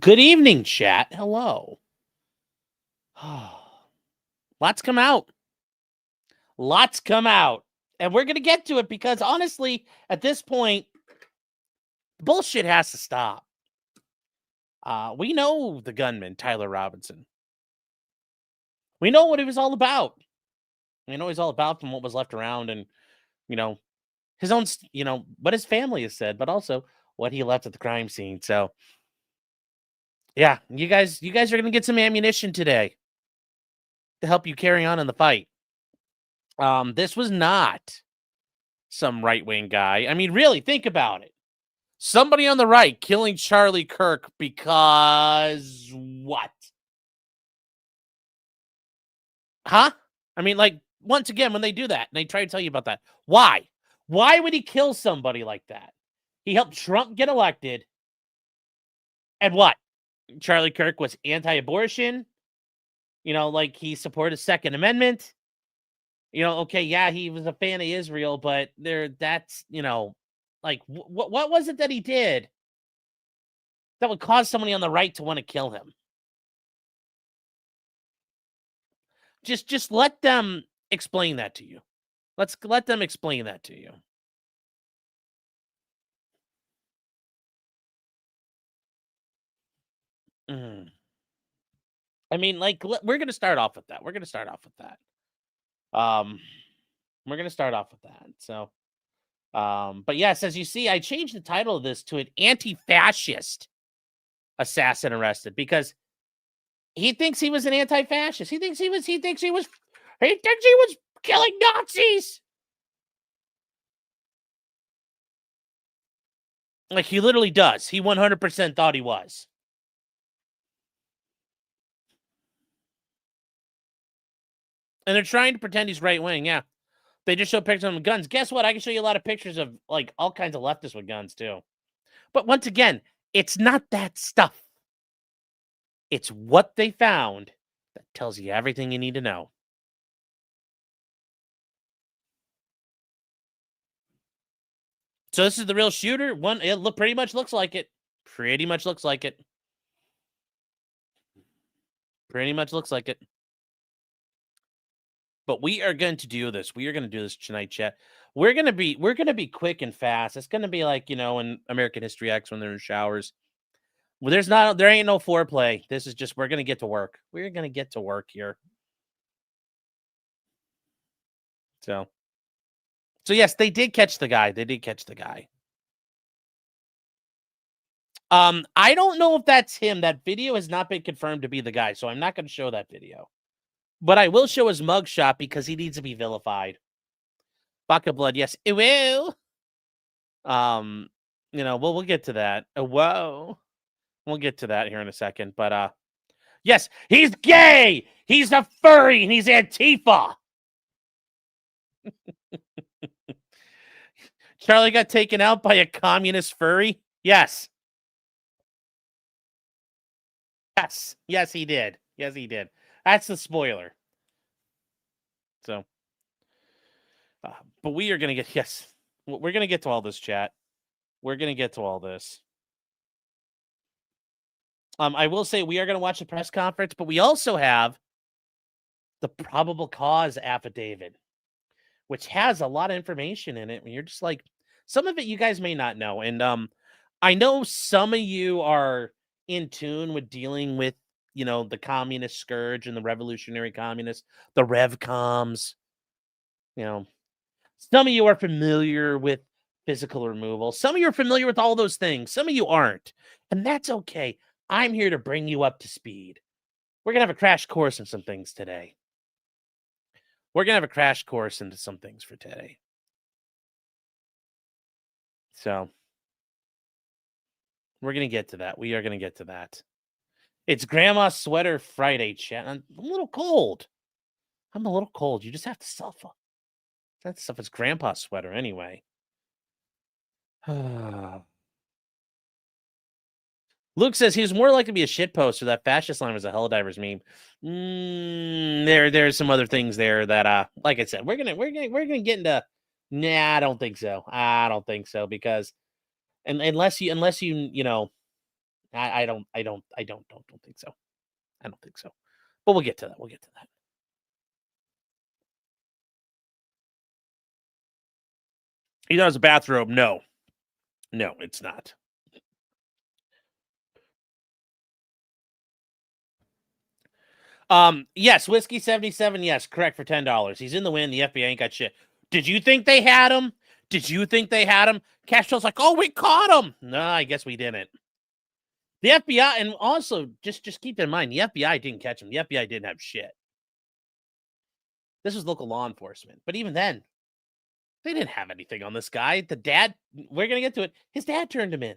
Good evening, chat. Hello. Lots come out. Lots come out. And we're going to get to it because honestly, at this point, bullshit has to stop. We know the gunman, Tyler Robinson. We know what he was all about. We know he's all about from what was left around and, his own, what his family has said, but also what he left at the crime scene. So, yeah, you guys are going to get some ammunition today to help you carry on in the fight. This was not some right-wing guy. I mean, really, think about it. Somebody on the right killing Charlie Kirk because what? Huh? I mean, like, once again, when they do that, and they try to tell you about that, why? Why would he kill somebody like that? He helped Trump get elected. And what? Charlie Kirk was anti-abortion. Like he supported the Second Amendment. Okay, yeah, he was a fan of Israel, but that's, like, what was it that he did that would cause somebody on the right to want to kill him? Just let them explain that to you. Let's let them explain that to you. I mean, like, we're going to start off with that. We're going to start off with that. So, but yes, as you see, I changed the title of this to an anti-fascist assassin arrested because he thinks he was an anti-fascist. He thinks he was killing Nazis. Like, he literally does. He 100% thought he was. And they're trying to pretend he's right-wing, yeah. They just show pictures of him with guns. Guess what? I can show you a lot of pictures of, like, all kinds of leftists with guns, too. But once again, it's not that stuff. It's what they found that tells you everything you need to know. So this is the real shooter. It pretty much looks like it. Pretty much looks like it. But we are going to do this. We are going to do this tonight, chat. We're gonna be quick and fast. It's gonna be like, in American History X when they're in showers. Well, there ain't no foreplay. This is just, we're gonna get to work. We're gonna get to work here. So yes, they did catch the guy. I don't know if that's him. That video has not been confirmed to be the guy, so I'm not going to show that video. But I will show his mugshot because he needs to be vilified. Vodka blood, yes. Whoa. We'll get to that. Whoa. We'll get to that here in a second. But yes, he's gay. He's a furry, and he's Antifa. Charlie got taken out by a communist furry. Yes. Yes, he did. That's the spoiler. So, but we are going to get, we're going to get to all this, chat. We're going to get to all this. I will say we are going to watch the press conference, but we also have the probable cause affidavit, which has a lot of information in it. And you're just like, some of it you guys may not know. And I know some of you are in tune with dealing with, the communist scourge and the revolutionary communists, the RevComs. Some of you are familiar with physical removal. Some of you are familiar with all those things. Some of you aren't. And that's okay. I'm here to bring you up to speed. We're going to have a crash course in some things today. We're going to have a crash course into some things for today. So we're going to get to that. We are going to get to that. It's Grandma Sweater Friday, chat. I'm a little cold. You just have to suffer. That stuff is Grandpa's sweater anyway. Luke says he was more likely to be a shitposter. That fascist line was a Helldivers meme. There's some other things there that, like I said, we're gonna get into. Nah, I don't think so. Because, unless you I don't think so. I don't think so. But we'll get to that. We'll get to that. You know, it's a bathrobe. No, it's not. Yes, Whiskey 77. Yes, correct for $10. He's in the win. The FBI ain't got shit. Did you think they had him? Castro's like, oh, we caught him. No, I guess we didn't. The FBI, and also just keep in mind, the FBI didn't catch him. The FBI didn't have shit. This was local law enforcement, but even then, they didn't have anything on this guy. The dad, we're gonna get to it. His dad turned him in.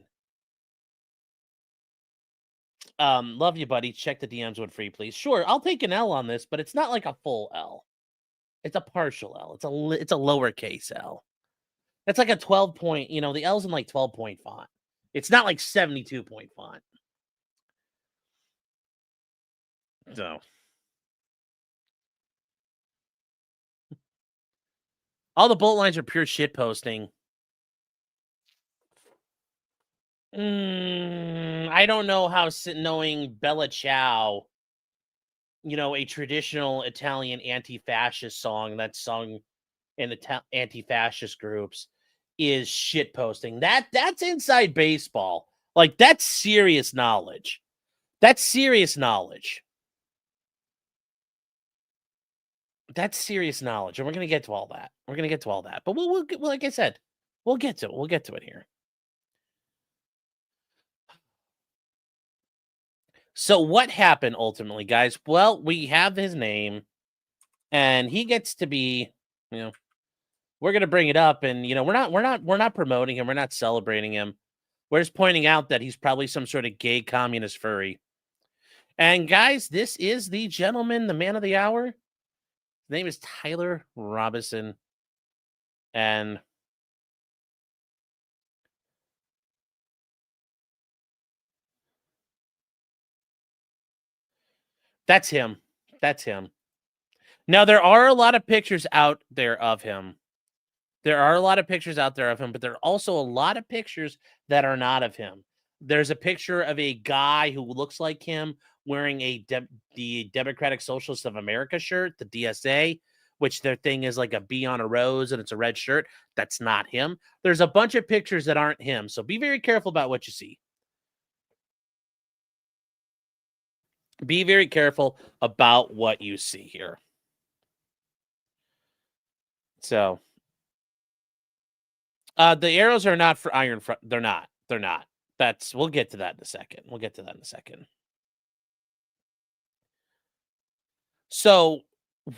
Love you, buddy. Check the DMs when free, please. Sure, I'll take an L on this, but it's not like a full L. It's a partial L. It's a lowercase L. It's like a 12 point. You know, the L's in like 12-point font. It's not like 72-point font. So, all the bullet lines are pure shit posting. I don't know how knowing Bella Ciao, you know, a traditional Italian anti-fascist song that's sung in anti-fascist groups, is shit posting. That's inside baseball. Like, that's serious knowledge. That's serious knowledge. That's serious knowledge, and we're gonna get to all that. But we'll like I said, we'll get to it. We'll get to it here. So what happened ultimately, guys? Well, we have his name, and he gets to be, you know, we're gonna bring it up, and you know, we're not promoting him, we're not celebrating him. We're just pointing out that he's probably some sort of gay communist furry. And guys, this is the gentleman, the man of the hour. His name is Tyler Robinson, and that's him. That's him. Now, there are a lot of pictures out there of him. But there are also a lot of pictures that are not of him. There's a picture of a guy who looks like him wearing the Democratic Socialists of America shirt, the DSA, which their thing is like a bee on a rose and it's a red shirt. That's not him. There's a bunch of pictures that aren't him. So be very careful about what you see. Be very careful about what you see here. So, the arrows are not for Iron Front. They're not. We'll get to that in a second. So,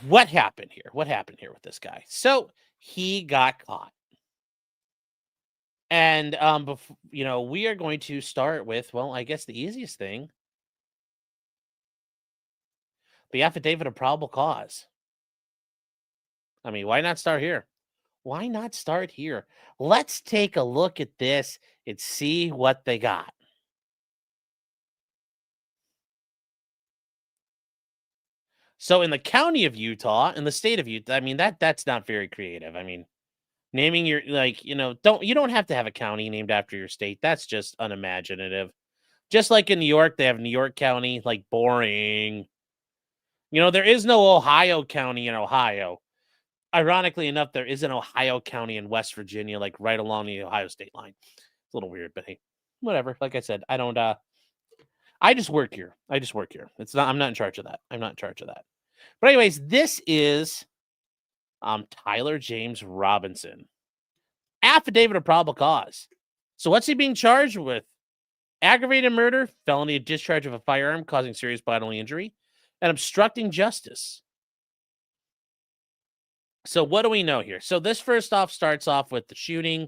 what happened here? With this guy? So, he got caught. And, you know, we are going to start with, well, I guess the easiest thing, the affidavit of probable cause. I mean, why not start here? Let's take a look at this and see what they got. So in the county of Utah, in the state of Utah, I mean, that's not very creative. I mean, naming your, like, you know, you don't have to have a county named after your state. That's just unimaginative. Just like in New York, they have New York County, like, boring. You know, there is no Ohio County in Ohio. Ironically enough, there is an Ohio County in West Virginia, like right along the Ohio state line. It's a little weird, but hey, whatever. Like I said, I don't, I just work here. I'm not in charge of that. But anyways, this is Tyler James Robinson. Affidavit of probable cause. So what's he being charged with? Aggravated murder, felony discharge of a firearm causing serious bodily injury, and obstructing justice. So what do we know here? So this first off starts off with the shooting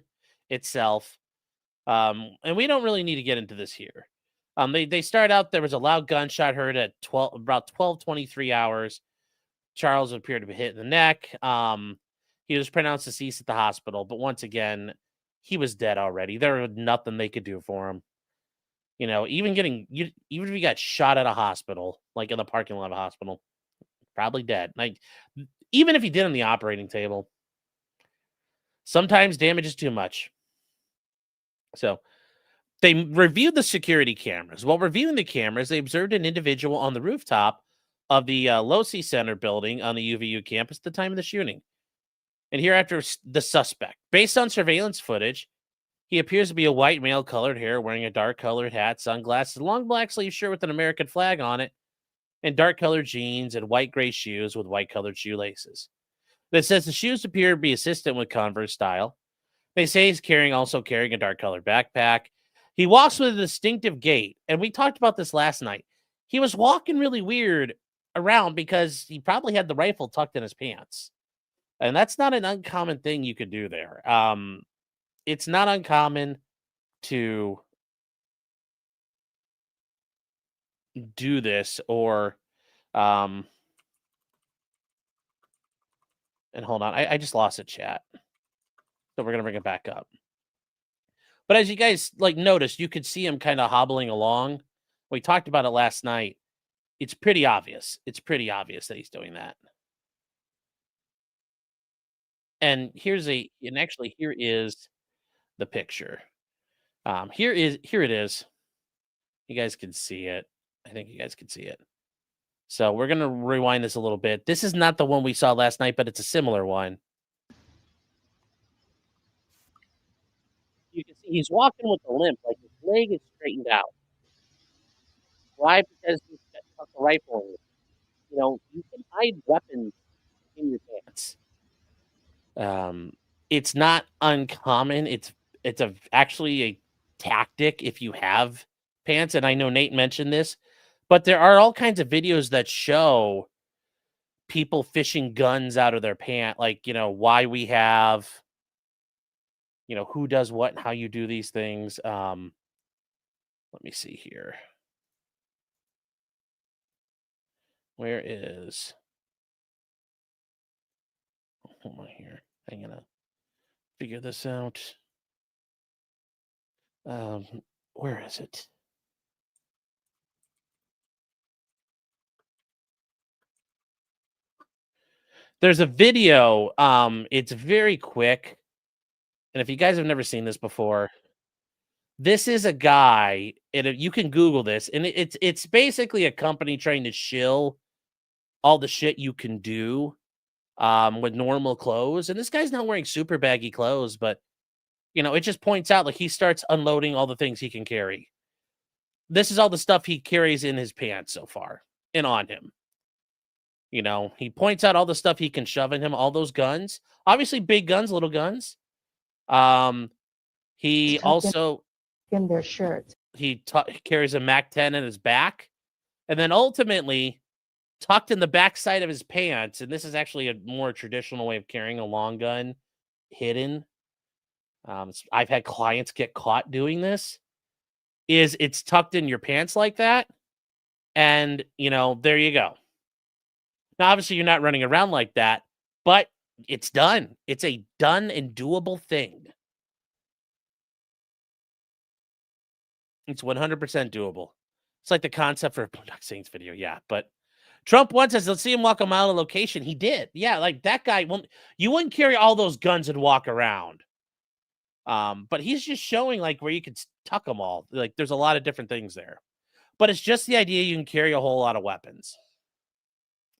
itself. And we don't really need to get into this here. They start out, there was a loud gunshot heard at about 12:23 hours. Charles appeared to be hit in the neck. He was pronounced deceased at the hospital, but once again, he was dead already. There was nothing they could do for him. You know, even if he got shot at a hospital, like in the parking lot of a hospital, probably dead. Like, even if he did on the operating table, sometimes damage is too much. So, They reviewed the security cameras. While reviewing the cameras, they observed an individual on the rooftop of the Losi Center building on the UVU campus at the time of the shooting. And hereafter, the suspect. Based on surveillance footage, he appears to be a white male, colored hair, wearing a dark colored hat, sunglasses, long black sleeve shirt with an American flag on it, and dark colored jeans and white gray shoes with white colored shoelaces. That says the shoes appear to be consistent with Converse style. They say he's also carrying a dark colored backpack. He walks with a distinctive gait, and we talked about this last night. He was walking really weird around because he probably had the rifle tucked in his pants. And that's not an uncommon thing you could do there. It's not uncommon to do this or and hold on, I just lost a chat. So we're gonna bring it back up. But as you guys noticed, you could see him kind of hobbling along. We talked about it last night. It's pretty obvious. It's pretty obvious that he's doing that. And here is the picture. Here it is. You guys can see it. I think you guys can see it. So we're gonna rewind this a little bit. This is not the one we saw last night, but it's a similar one. You can see he's walking with a limp, like his leg is straightened out. Why? Because he's got a rifle in it. You can hide weapons in your pants. It's not uncommon. It's actually a tactic if you have pants. And I know Nate mentioned this, but there are all kinds of videos that show people fishing guns out of their pants, why we have, who does what and how you do these things. Let me see here. Where is? Hold on here. I'm gonna figure this out. Where is it? There's a video. It's very quick. And if you guys have never seen this before, this is a guy, and you can Google this, and it's basically a company trying to shill all the shit you can do with normal clothes. And this guy's not wearing super baggy clothes, but it just points out he starts unloading all the things he can carry. This is all the stuff he carries in his pants so far and on him. He points out all the stuff he can shove in him, all those guns, obviously big guns, little guns. He also in their shirts. He carries a MAC-10 in his back, and then ultimately tucked in the backside of his pants. And this is actually a more traditional way of carrying a long gun, hidden. I've had clients get caught doing this. It's tucked in your pants like that, and there you go. Now, obviously, you're not running around like that, but it's done. It's a done and doable thing. It's 100% doable. It's like the concept for a Boondock Saints video, yeah. But Trump once says, let's see him walk a mile of location. He did. Yeah, like that guy, you wouldn't carry all those guns and walk around. But he's just showing where you could tuck them all. There's a lot of different things there. But it's just the idea you can carry a whole lot of weapons.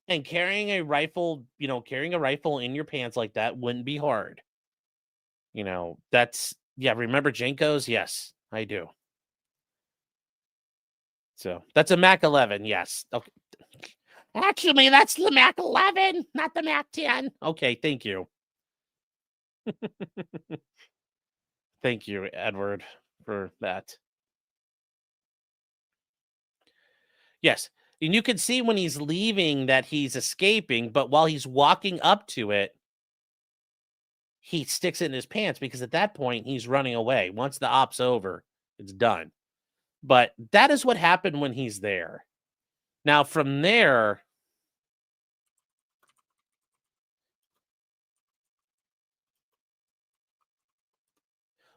And carrying a rifle in your pants like that wouldn't be hard. Remember Jenkos? Yes, I do. So that's a Mac 11. Yes. Okay. Actually, that's the Mac 11, not the Mac 10. Okay. Thank you. Thank you, Edward, for that. Yes. And you can see when he's leaving that he's escaping, but while he's walking up to it, he sticks it in his pants because at that point he's running away. Once the op's over, it's done. But that is what happened when he's there. Now, from there,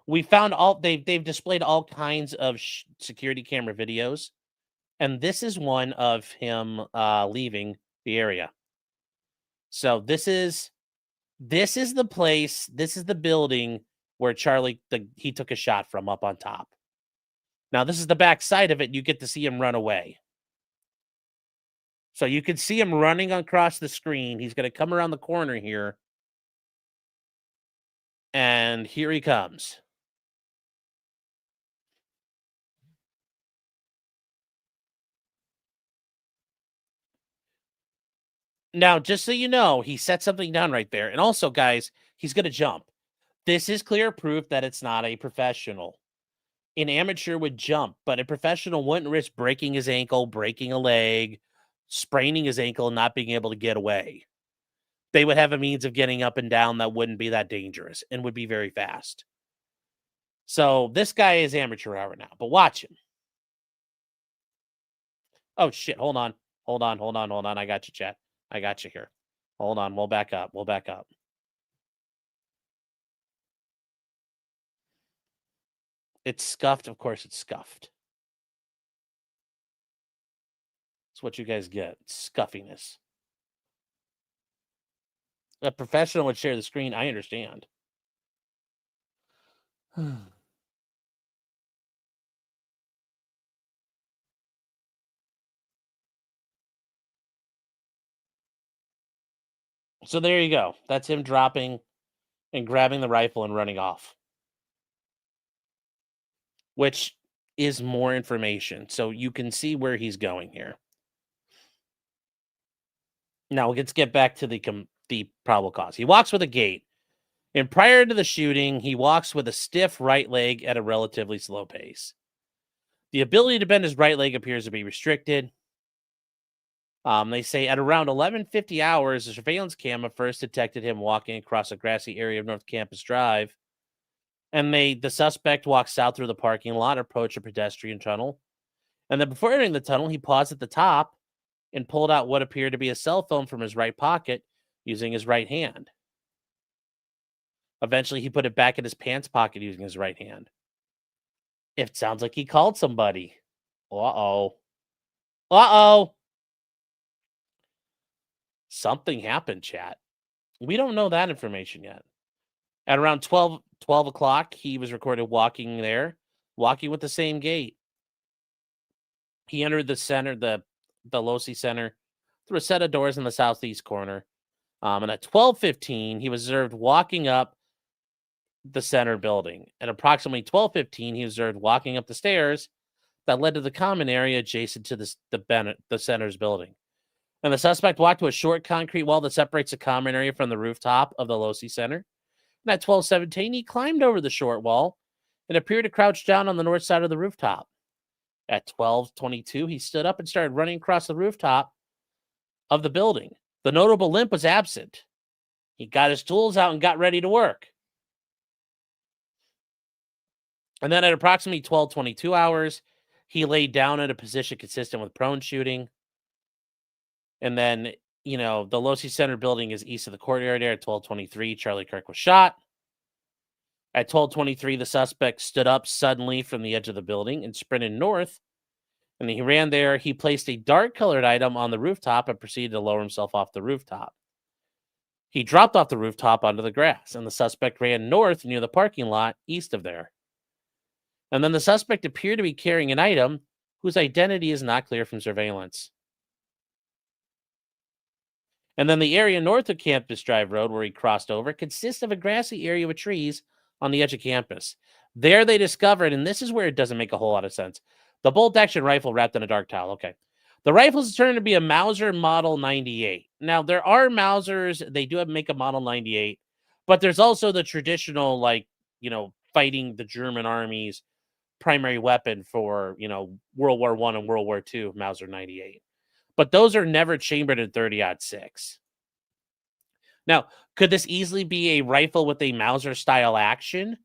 we found they've displayed all kinds of security camera videos, and this is one of him leaving the area. So this is the place. This is the building where Charlie he took a shot from up on top. Now, this is the back side of it. You get to see him run away. So you can see him running across the screen. He's going to come around the corner here. And here he comes. Now, just so you know, he set something down right there. And also, guys, he's going to jump. This is clear proof that it's not a professional. An amateur would jump, but a professional wouldn't risk breaking his ankle, breaking a leg, spraining his ankle, and not being able to get away. They would have a means of getting up and down that wouldn't be that dangerous and would be very fast. So this guy is amateur hour now, but watch him. Oh, shit. Hold on. I got you, chat. I got you here. Hold on. We'll back up. It's scuffed. Of course, it's scuffed. That's what you guys get. Scuffiness. A professional would share the screen. I understand. So there you go. That's him dropping and grabbing the rifle and running off, which is more information. So you can see where he's going here. Now let's get back to the probable cause. He walks with a gait. And prior to the shooting, he walks with a stiff right leg at a relatively slow pace. The ability to bend his right leg appears to be restricted. They say at around 11:50 hours, the surveillance camera first detected him walking across a grassy area of North Campus Drive. And the suspect walked south through the parking lot, approached a pedestrian tunnel. And then before entering the tunnel, he paused at the top and pulled out what appeared to be a cell phone from his right pocket using his right hand. Eventually, he put it back in his pants pocket using his right hand. It sounds like he called somebody. Uh-oh. Something happened, chat. We don't know that information yet. At around 12 o'clock, he was recorded walking with the same gait. He entered the center, the Losi Center, through a set of doors in the southeast corner. And at 12:15, he was observed walking up the center building. At approximately 12:15, he was observed walking up the stairs that led to the common area adjacent to the center's building. And the suspect walked to a short concrete wall that separates the common area from the rooftop of the Losi Center. And at 12:17, he climbed over the short wall and appeared to crouch down on the north side of the rooftop. At 12:22, he stood up and started running across the rooftop of the building. The notable limp was absent. He got his tools out and got ready to work. And then at approximately 12:22 hours, he laid down in a position consistent with prone shooting. And then, the Losi Center building is east of the courtyard there. At 12:23, Charlie Kirk was shot. At 12:23, the suspect stood up suddenly from the edge of the building and sprinted north. And he ran there. He placed a dark-colored item on the rooftop and proceeded to lower himself off the rooftop. He dropped off the rooftop onto the grass, and the suspect ran north near the parking lot east of there. And then the suspect appeared to be carrying an item whose identity is not clear from surveillance. And then the area north of Campus Drive Road, where he crossed over, consists of a grassy area with trees on the edge of campus. There they discovered, and this is where it doesn't make a whole lot of sense, the bolt-action rifle wrapped in a dark towel. Okay. The rifle is determined to be a Mauser Model 98. Now, there are Mausers. They do make a Model 98, but there's also the traditional, fighting the German army's primary weapon for, World War I and World War II, Mauser 98. But those are never chambered in 30-06. Now, could this easily be a rifle with a Mauser style action?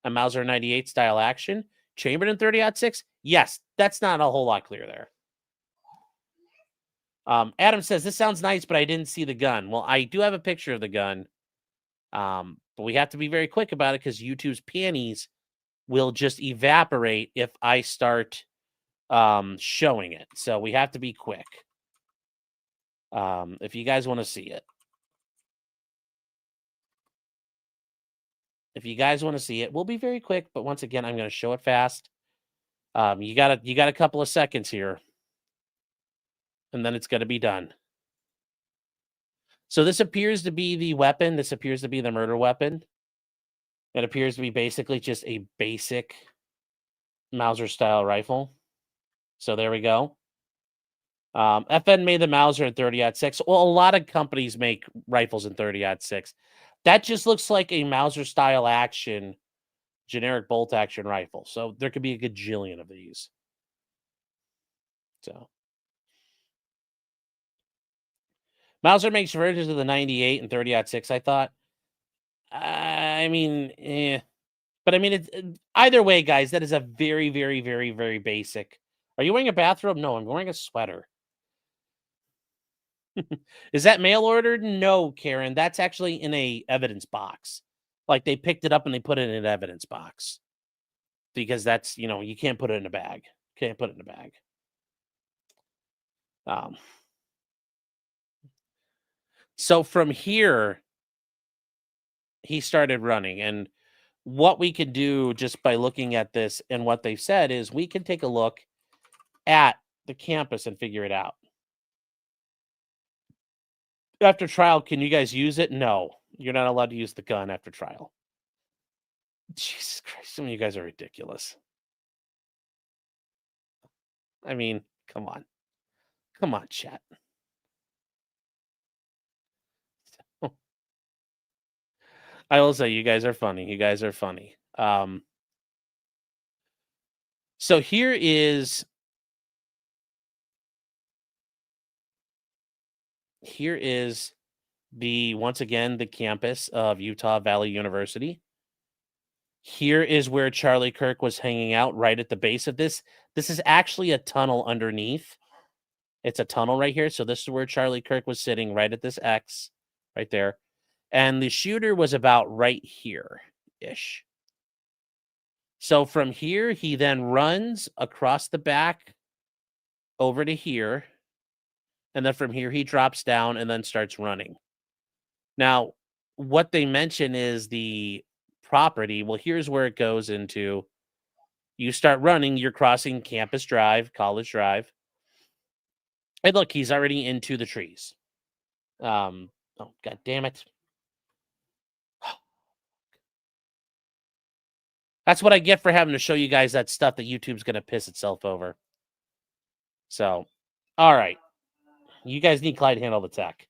A Mauser 98 style action? Chambered in 30-06? Yes, that's not a whole lot clear there. Adam says, this sounds nice, but I didn't see the gun. Well, I do have a picture of the gun. But we have to be very quick about it because YouTube's panties will just evaporate if I start showing it. So we have to be quick. If you guys want to see it. If you guys want to see it, we'll be very quick. But once again, I'm going to show it fast. You got a couple of seconds here, and then it's going to be done. So this appears to be the weapon. This appears to be the murder weapon. It appears to be basically just a basic Mauser style rifle. So there we go. FN made the Mauser in 30-06. Well, a lot of companies make rifles in 30-06. That just looks like a Mauser style action, generic bolt action rifle. So there could be a gajillion of these. So Mauser makes versions of the 98 and 30-06, I thought. I mean, but I mean, it's either way, guys. That is a very, very, very, very basic. Are you wearing a bathrobe? No, I'm wearing a sweater. Is that mail ordered? No, Karen. That's actually in a evidence box. Like they picked it up and they put it in an evidence box because that's you can't put it in a bag. Can't put it in a bag. So from here, he started running, and what we could do just by looking at this and what they've said is we can take a look at the campus and figure it out. After trial, can you guys use it? No, you're not allowed to use the gun after trial. Jesus Christ, some of you guys are ridiculous. I mean, come on. Come on, chat. I will say you guys are funny. You guys are funny. So here is the once again the campus of Utah Valley University. Here is where Charlie Kirk was hanging out, right at the base of this. This is actually a tunnel underneath. It's a tunnel right here. So this is where Charlie Kirk was sitting, right at this X, right there. And the shooter was about right here-ish. So from here, he then runs across the back over to here. And then from here, he drops down and then starts running. Now, what they mention is the property. Well, here's where it goes into. You start running, you're crossing Campus Drive, College Drive. And look, he's already into the trees. Oh, God damn it. That's what I get for having to show you guys that stuff that YouTube's going to piss itself over. So, all right. You guys need Clyde to handle the tech.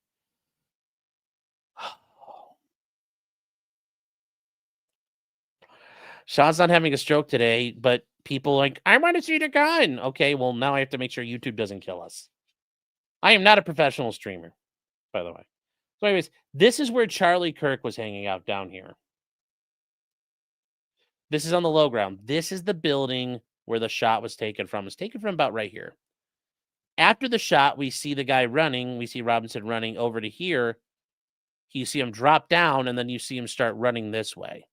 Sean's not having a stroke today, but people like, I want to see the gun. Okay, well, now I have to make sure YouTube doesn't kill us. I am not a professional streamer, by the way. So anyways, this is where Charlie Kirk was hanging out down here. This is on the low ground. This is the building where the shot was taken from. It's taken from about right here. After the shot, we see the guy running. We see Robinson running over to here. You see him drop down, and then you see him start running this way.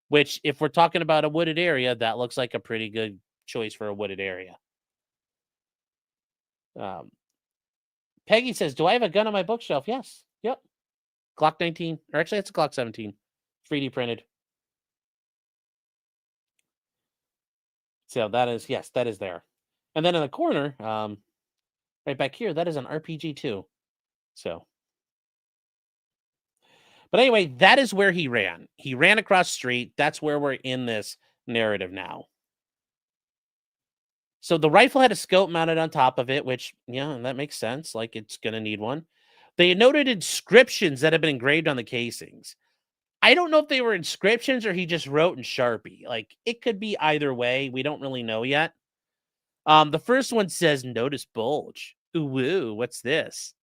Which, if we're talking about a wooded area, that looks like a pretty good choice for a wooded area. Peggy says, do I have a gun on my bookshelf? Yes. Yep. Glock 19. Or actually, it's a Glock 17. 3D printed. So that is, yes, that is there. And then in the corner, right back here, that is an RPG too. So. But anyway, that is where he ran. He ran across the street. That's where we're in this narrative now. So the rifle had a scope mounted on top of it, which, yeah, that makes sense. Like, it's going to need one. They noted inscriptions that have been engraved on the casings. I don't know if they were inscriptions or he just wrote in Sharpie. Like, it could be either way. We don't really know yet. The first one says, notice bulge. Ooh, woo, what's this?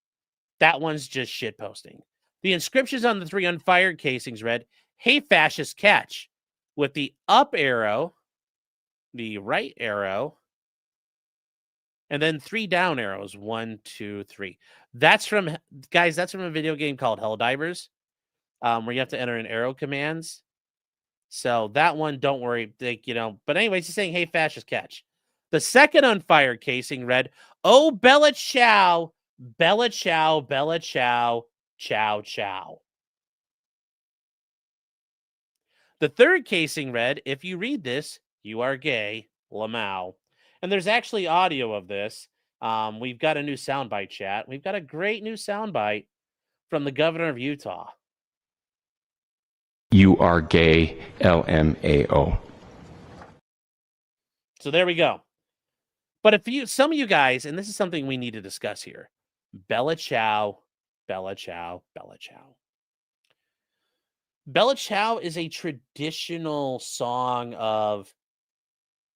That one's just shit posting. The inscriptions on the 3 unfired casings read, hey, fascist, catch. With the up arrow, the right arrow, and then 3 down arrows. 1, 2, 3. That's from, guys, that's from a video game called Helldivers, where you have to enter in arrow commands. So that one, don't worry. But anyways, he's saying, hey, fascist, catch. The second unfired casing read, oh, Bella Chow, Bella Chow, Bella Chow, Chow, chow. The third casing read, if you read this, you are gay. Lamau. And there's actually audio of this. We've got a new soundbite chat. We've got a great new soundbite from the governor of Utah. You are gay, LMAO. So there we go. But if some of you guys, and this is something we need to discuss here, Bella Ciao, Bella Ciao, Bella Ciao. Bella Ciao is a traditional song of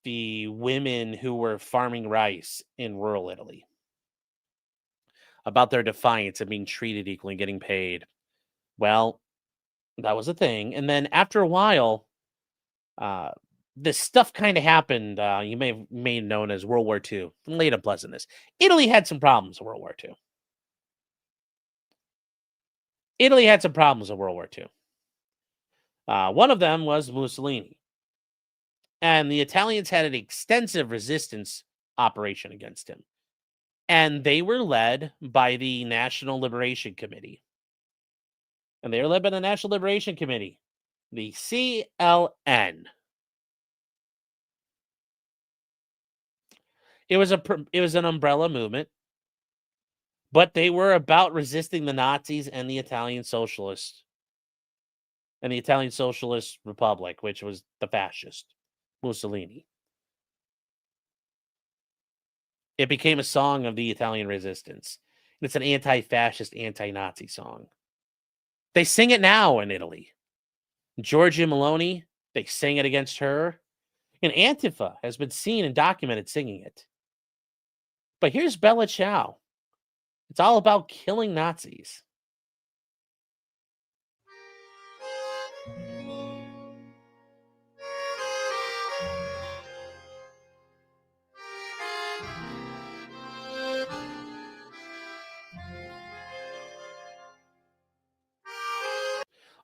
the women who were farming rice in rural Italy, about their defiance of being treated equally and getting paid. Well, that was a thing. And then after a while, this stuff kind of happened. You may have made known as World War II. Late unpleasantness. Italy had some problems in World War II. One of them was Mussolini. And the Italians had an extensive resistance operation against him. And they were led by the National Liberation Committee. The CLN. It was an umbrella movement, but they were about resisting the Nazis and the Italian Socialist Republic, which was the fascist Mussolini. It became a song of the Italian resistance. It's an anti-fascist, anti-Nazi song. They sing it now in Italy. Giorgia Meloni, they sing it against her. And Antifa has been seen and documented singing it. But here's Bella Ciao. It's all about killing Nazis.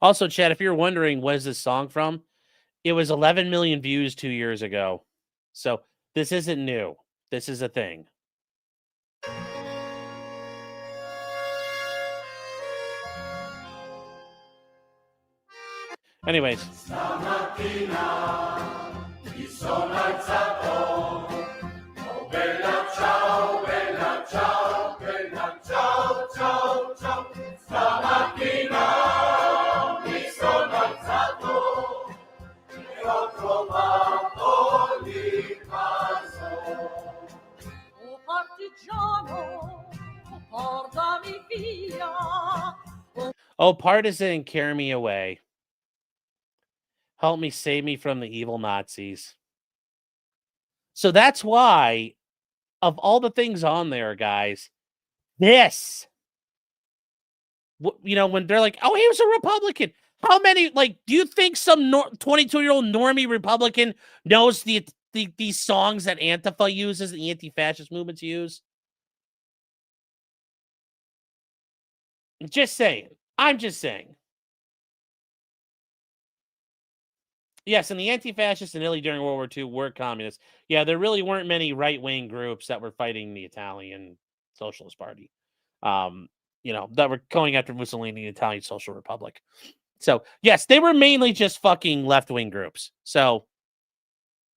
Also, Chad, if you're wondering, what is this song from? It was 11 million views 2 years ago. So this isn't new. This is a thing. Anyways. Oh, partisan, carry me away. Help me, save me from the evil Nazis. So that's why, of all the things on there, guys, this, when they're like, oh, he was a Republican. How many, do you think some 22-year-old normie Republican knows these songs that Antifa uses, the anti-fascist movements use? Just saying. I'm just saying. Yes, and the anti-fascists in Italy during World War II were communists. Yeah, there really weren't many right-wing groups that were fighting the Italian Socialist Party. That were going after Mussolini, the Italian Social Republic. So, yes, they were mainly just fucking left-wing groups. So,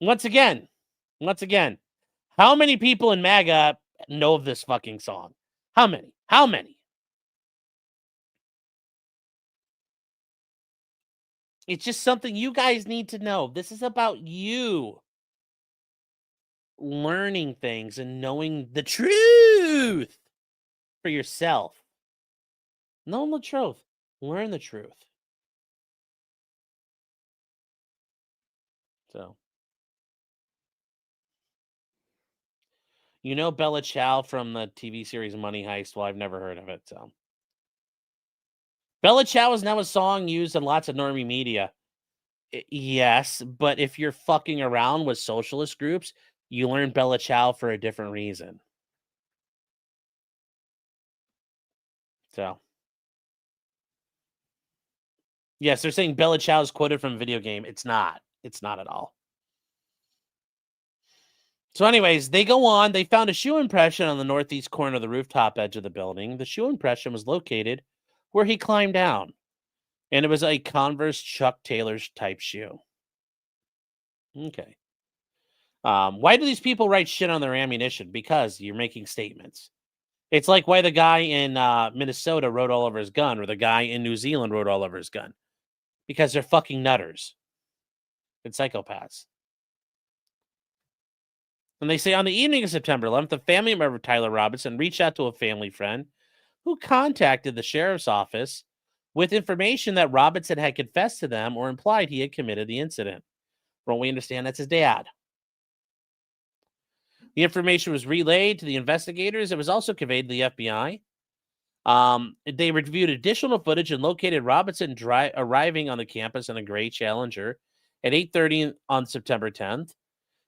once again, how many people in MAGA know of this fucking song? How many? It's just something you guys need to know. This is about you learning things and knowing the truth for yourself. Know the truth. Learn the truth. So, Bella Ciao from the TV series Money Heist? Well, I've never heard of it, so. Bella Ciao is now a song used in lots of normie media. Yes, but if you're fucking around with socialist groups, you learn Bella Ciao for a different reason. So. Yes, they're saying Bella Ciao is quoted from a video game. It's not. It's not at all. So anyways, they go on. They found a shoe impression on the northeast corner of the rooftop edge of the building. The shoe impression was located where he climbed down. And it was a Converse Chuck Taylor's type shoe. Okay. Why do these people write shit on their ammunition? Because you're making statements. It's like why the guy in Minnesota wrote all over his gun, or the guy in New Zealand wrote all over his gun. Because they're fucking nutters and psychopaths. And they say on the evening of September 11th, the family member Tyler Robinson reached out to a family friend who contacted the sheriff's office with information that Robinson had confessed to them or implied he had committed the incident. From what we understand, that's his dad. The information was relayed to the investigators. It was also conveyed to the FBI. They reviewed additional footage and located Robinson arriving on the campus in a gray Challenger at 8:30 on September 10th,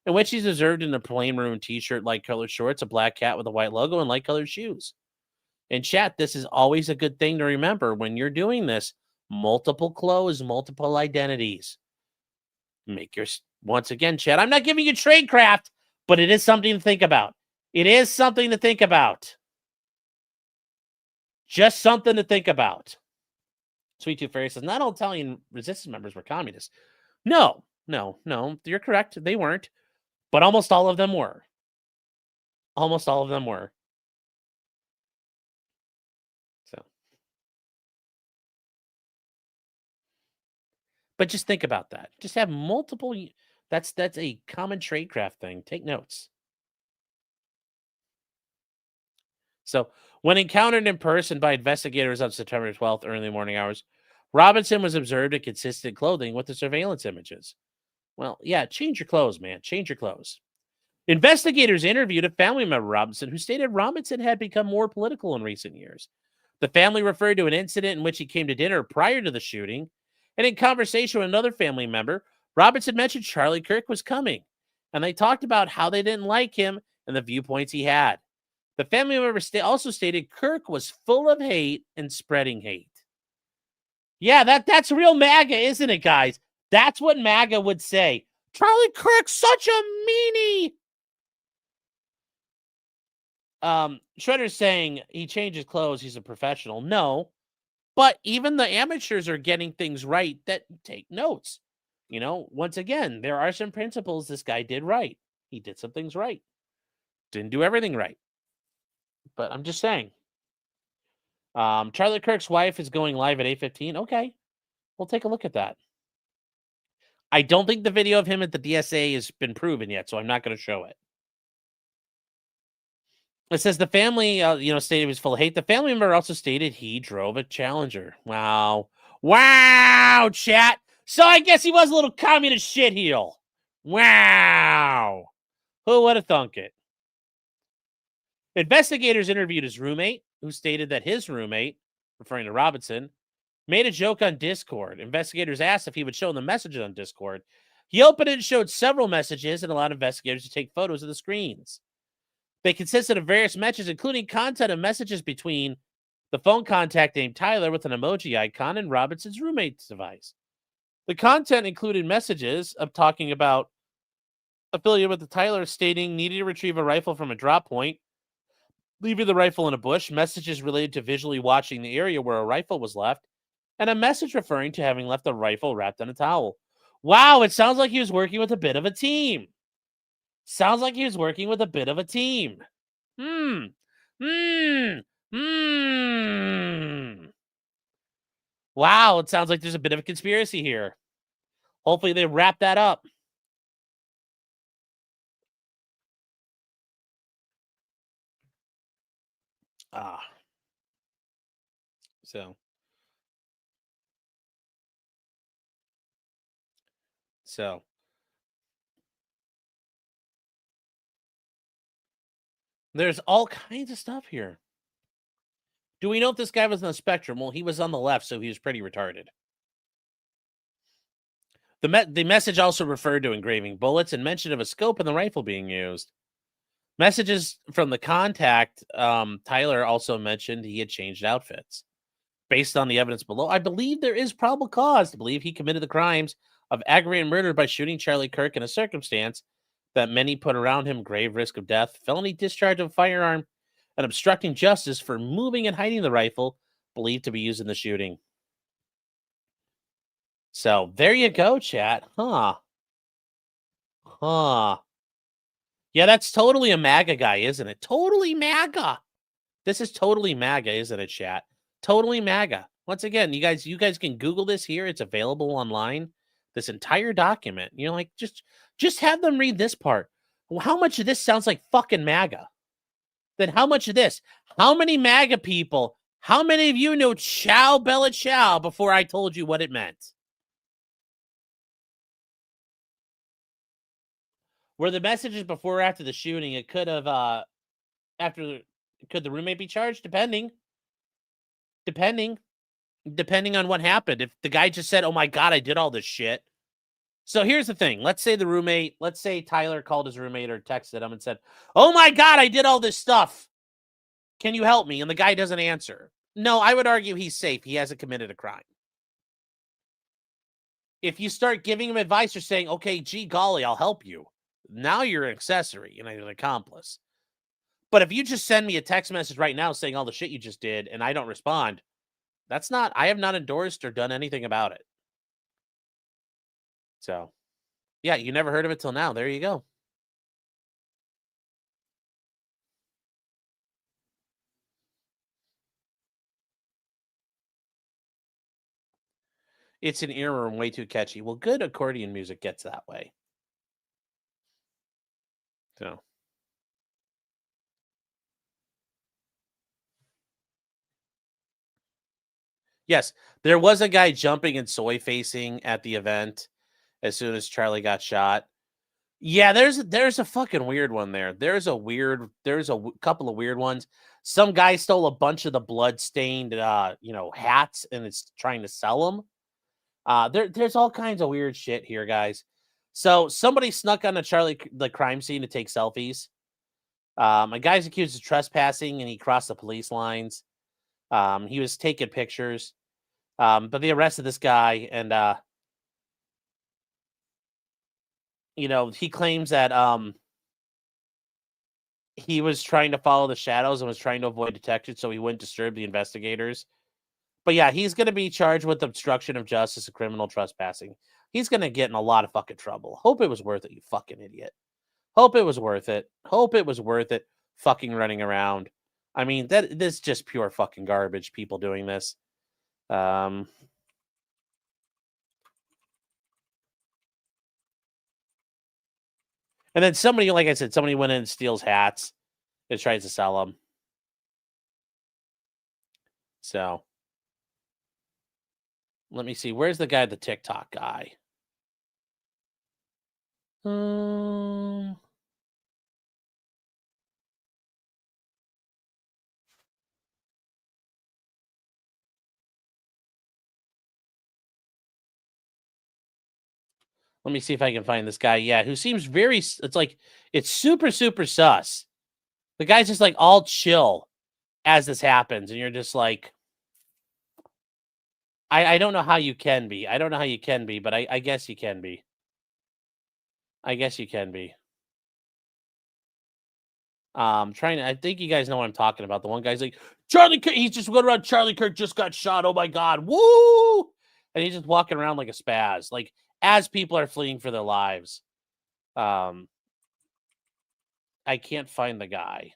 in which he's observed in a plain maroon t-shirt, light colored shorts, a black hat with a white logo, and light colored shoes. In chat, this is always a good thing to remember when you're doing this. Multiple clothes, multiple identities. Once again, chat, I'm not giving you tradecraft, but it is something to think about. It is something to think about. Just something to think about. Sweet Tooth Fairy says, not all Italian resistance members were communists. No. You're correct. They weren't. But almost all of them were. Almost all of them were. So. But just think about that. Just have multiple. That's a common tradecraft thing. Take notes. So, when encountered in person by investigators on September 12th, early morning hours, Robinson was observed in consistent clothing with the surveillance images. Well, yeah, change your clothes, man. Change your clothes. Investigators interviewed a family member of Robinson who stated Robinson had become more political in recent years. The family referred to an incident in which he came to dinner prior to the shooting, and in conversation with another family member, Robinson mentioned Charlie Kirk was coming, and they talked about how they didn't like him and the viewpoints he had. The family member also stated Kirk was full of hate and spreading hate. Yeah, that's real MAGA, isn't it, guys? That's what MAGA would say. Charlie Kirk's such a meanie. Shredder's saying he changes clothes. He's a professional. No, but even the amateurs are getting things right that take notes. You know, once again, there are some principles this guy did right. He did some things right. Didn't do everything right. But I'm just saying. Charlie Kirk's wife is going live at 8:15. Okay, we'll take a look at that. I don't think the video of him at the DSA has been proven yet, so I'm not going to show it. It says the family, stated he was full of hate. The family member also stated he drove a Challenger. Wow, chat. So I guess he was a little communist shitheel. Wow, who would have thunk it? Investigators interviewed his roommate, who stated that his roommate, referring to Robinson, made a joke on Discord. Investigators asked if he would show them messages on Discord. He opened it and showed several messages and allowed investigators to take photos of the screens. They consisted of various messages, including content of messages between the phone contact named Tyler with an emoji icon and Robinson's roommate's device. The content included messages of talking about affiliated with the Tyler stating needing to retrieve a rifle from a drop point, leaving the rifle in a bush, messages related to visually watching the area where a rifle was left, and a message referring to having left the rifle wrapped in a towel. Wow, it sounds like he was working with a bit of a team. Sounds like he was working with a bit of a team. Wow, it sounds like there's a bit of a conspiracy here. Hopefully they wrap that up. So there's all kinds of stuff here. Do we know if this guy was on the spectrum? Well, he was on the left, so he was pretty retarded. The message also referred to engraving bullets and mention of a scope in the rifle being used. Messages from the contact, Tyler also mentioned he had changed outfits. Based on the evidence below, I believe there is probable cause to believe he committed the crimes of aggravated murder by shooting Charlie Kirk in a circumstance that many put around him grave risk of death, felony discharge of a firearm, and obstructing justice for moving and hiding the rifle believed to be used in the shooting. So there you go, chat. Huh. Yeah, that's totally a MAGA guy, isn't it? Totally MAGA. This is totally MAGA, isn't it, chat? Totally MAGA. Once again, you guys can Google this here. It's available online. This entire document. You know, like just have them read this part. Well, how much of this sounds like fucking MAGA? Then how much of this? How many MAGA people? How many of you know Ciao Bella Ciao before I told you what it meant? Were the messages before or after the shooting? It could have could the roommate be charged? Depending on what happened. If the guy just said, "Oh my god, I did all this shit." So here's the thing. Let's say Tyler called his roommate or texted him and said, "Oh my god, I did all this stuff. Can you help me?" And the guy doesn't answer. No, I would argue he's safe. He hasn't committed a crime. If you start giving him advice or saying, "Okay, gee golly, I'll help you," now you're an accessory and an accomplice. But if you just send me a text message right now saying all the shit you just did and I don't respond, I have not endorsed or done anything about it. So, yeah, you never heard of it till now. There you go. It's an earworm, way too catchy. Well, good accordion music gets that way. So. Yes, there was a guy jumping and soy facing at the event as soon as Charlie got shot. Yeah, there's a fucking weird one there. There's a couple of weird ones. Some guy stole a bunch of the blood-stained hats and it's trying to sell them. There's all kinds of weird shit here, guys. So somebody snuck on the crime scene to take selfies. A guy's accused of trespassing and he crossed the police lines. He was taking pictures. But they arrested this guy and he claims that he was trying to follow the shadows and was trying to avoid detection so he wouldn't disturb the investigators. But yeah, he's going to be charged with obstruction of justice and criminal trespassing. He's going to get in a lot of fucking trouble. Hope it was worth it, you fucking idiot. Hope it was worth it. Hope it was worth it fucking running around. I mean, this is just pure fucking garbage, people doing this. And then somebody, like I said, somebody went in and steals hats and tries to sell them. So, let me see. Where's the guy, the TikTok guy? Let me see if I can find this guy. Yeah, who seems very, it's super, super sus. The guy's just like all chill as this happens. And you're just like, I don't know how you can be. I don't know how you can be, but I guess you can be. I guess you can be. I think you guys know what I'm talking about. The one guy's like, Charlie Kirk, he's just going around, Charlie Kirk just got shot. Oh my God. Woo! And he's just walking around like a spaz. Like, as people are fleeing for their lives. I can't find the guy.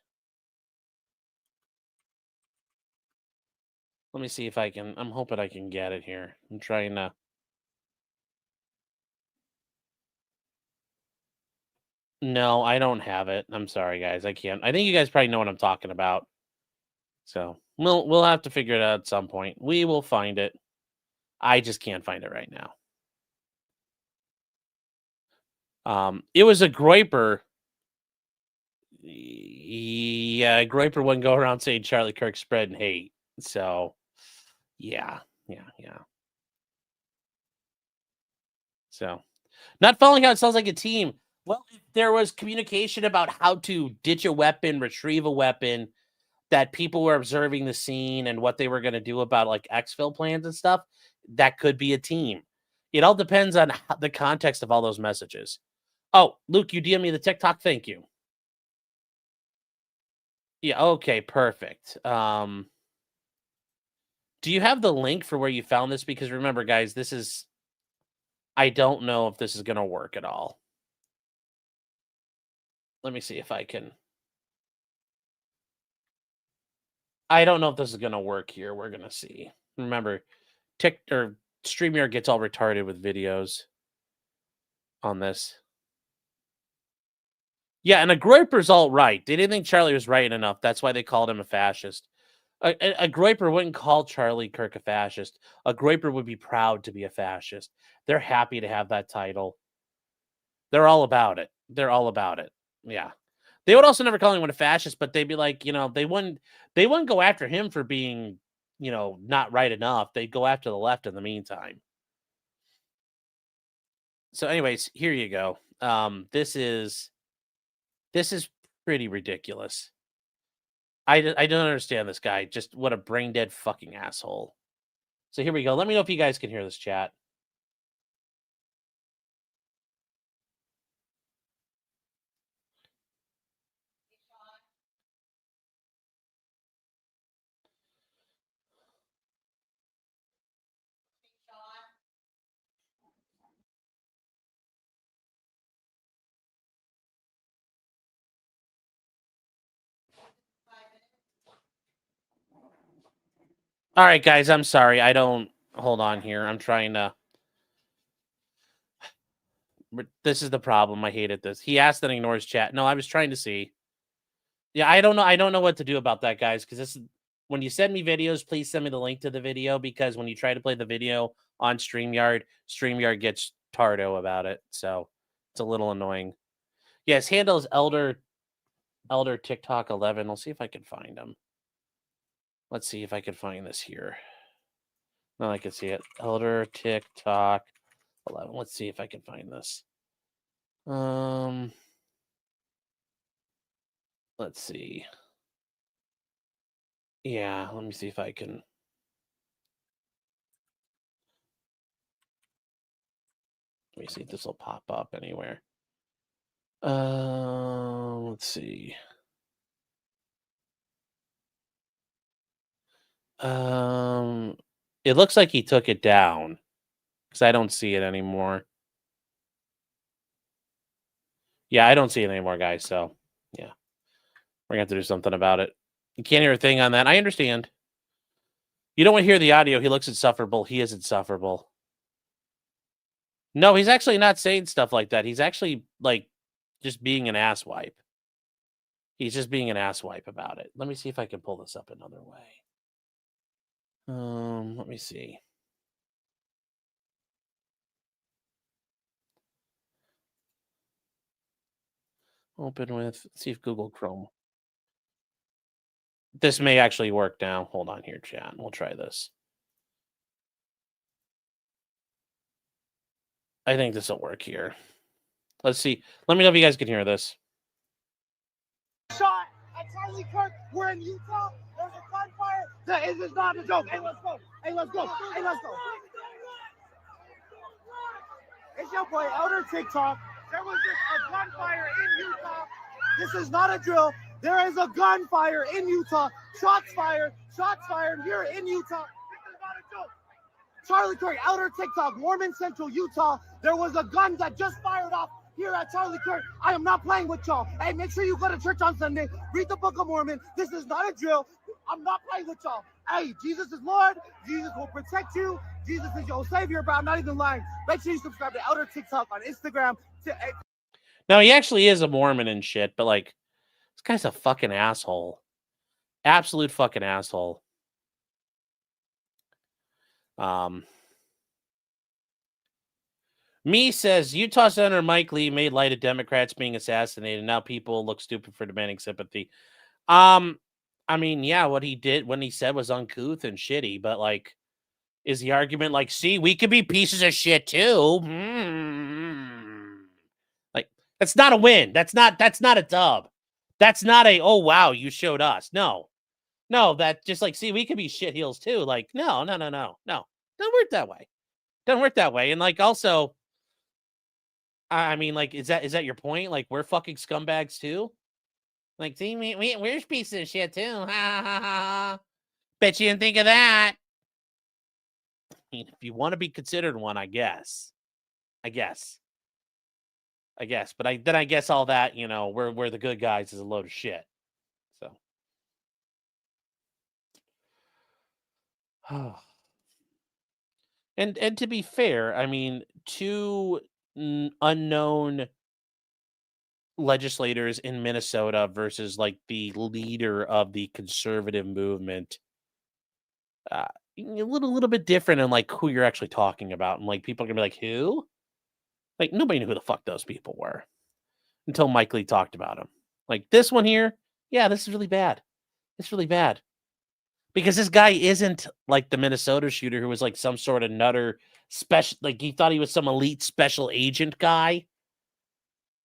Let me see if I can. I'm hoping I can get it here. I'm trying to. No, I don't have it. I'm sorry, guys. I can't. I think you guys probably know what I'm talking about. So we'll have to figure it out at some point. We will find it. I just can't find it right now. It was a Groiper. Yeah, Groiper wouldn't go around saying Charlie Kirk spreading hate. So, yeah. So, not following how it sounds like a team. Well, if there was communication about how to ditch a weapon, retrieve a weapon, that people were observing the scene and what they were going to do about like exfil plans and stuff, that could be a team. It all depends on the context of all those messages. Oh, Luke, you DM me the TikTok. Thank you. Yeah. Okay. Perfect. Do you have the link for where you found this? Because remember, guys, I don't know if this is going to work at all. Let me see if I can. I don't know if this is gonna work here. We're gonna see. Remember, StreamYard gets all retarded with videos on this. Yeah, and a Groiper's all right. They didn't think Charlie was right enough. That's why they called him a fascist. A Groiper wouldn't call Charlie Kirk a fascist. A Groiper would be proud to be a fascist. They're happy to have that title. They're all about it. They're all about it. Yeah. They would also never call anyone a fascist, but they'd be like, they wouldn't go after him for being, not right enough. They'd go after the left in the meantime. So anyways, here you go. This is pretty ridiculous. I don't understand this guy. Just what a brain dead fucking asshole. So here we go. Let me know if you guys can hear this chat. All right, guys, I'm sorry. I don't hold on here. I'm trying to. This is the problem. I hated this. He asked and ignores chat. No, I was trying to see. Yeah, I don't know. I don't know what to do about that, guys. Because this is when you send me videos, please send me the link to the video. Because when you try to play the video on StreamYard, StreamYard gets tardo about it. So it's a little annoying. Yes, handle is Elder TikTok 11. I'll see if I can find him. Let's see if I can find this here. No, I can see it. Elder TikTok 11. Let's see if I can find this. Let's see. Yeah, let me see if I can. Let me see if this will pop up anywhere. Let's see. It looks like he took it down because I don't see it anymore. Yeah, I don't see it anymore, guys. So, yeah, we're gonna have to do something about it. You can't hear a thing on that. I understand. You don't want to hear the audio. He looks insufferable. He is insufferable. No, he's actually not saying stuff like that. He's actually like just being an asswipe. He's just being an asswipe about it. Let me see if I can pull this up another way. Let me see. Open with, see if Google Chrome. This may actually work now. Hold on here, chat. We'll try this. I think this will work here. Let's see. Let me know if you guys can hear this. Shot at Charlie Kirk. We're in Utah. There's a gunfire. This is not a joke. Hey, let's go. Hey, let's go. Hey, let's go. It's your boy, Elder TikTok. There was just a gunfire in Utah. This is not a drill. There is a gunfire in Utah. Shots fired here in Utah. This is not a joke. Charlie Kirk, Elder TikTok, Mormon Central, Utah. There was a gun that just fired off here at Charlie Kirk. I am not playing with y'all. Hey, make sure you go to church on Sunday. Read the Book of Mormon. This is not a drill. I'm not playing with y'all. Hey, Jesus is Lord. Jesus will protect you. Jesus is your savior, but I'm not even lying. Make sure you subscribe to Elder TikTok on Instagram. Now, he actually is a Mormon and shit, but like, this guy's a fucking asshole. Absolute fucking asshole. Me says Utah Senator Mike Lee made light of Democrats being assassinated. Now people look stupid for demanding sympathy. I mean, yeah, what he did when he said was uncouth and shitty, but like, is the argument like, see, we could be pieces of shit too? Like, that's not a win. That's not a dub. That's not a, oh wow, you showed us. No, that just like, see, we could be shitheels too. Like, no. Don't work that way. Don't work that way. And like, also, I mean, like, is that your point? Like, we're fucking scumbags too? Like, see, we're pieces of shit too. Ha ha ha. Bet you didn't think of that. I mean, if you want to be considered one, I guess. I guess. But I guess all that, you know, we're the good guys is a load of shit. So. And to be fair, I mean, two unknown legislators in Minnesota versus like the leader of the conservative movement, a little bit different in like who you're actually talking about, and like people are gonna be like, who? Like nobody knew who the fuck those people were until Mike Lee talked about them. Like this one here, yeah, this is really bad. It's really bad. Because this guy isn't like the Minnesota shooter who was like some sort of nutter special, like he thought he was some elite special agent guy.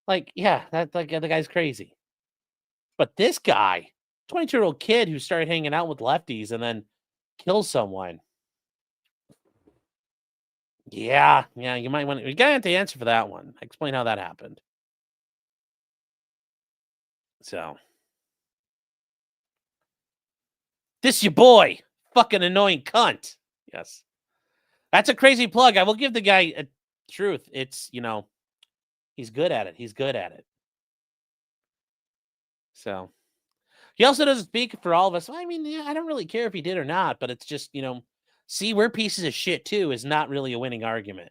Like, yeah, that like the guy's crazy. But this guy, 22-year-old kid who started hanging out with lefties and then kills someone. Yeah, you might want to. You gotta have to answer for that one. Explain how that happened. So, this your boy, fucking annoying cunt. Yes, that's a crazy plug. I will give the guy a truth. It's, you know, he's good at it. He's good at it. So, he also doesn't speak for all of us. I mean, yeah, I don't really care if he did or not, but it's just, you know, see, we're pieces of shit too is not really a winning argument.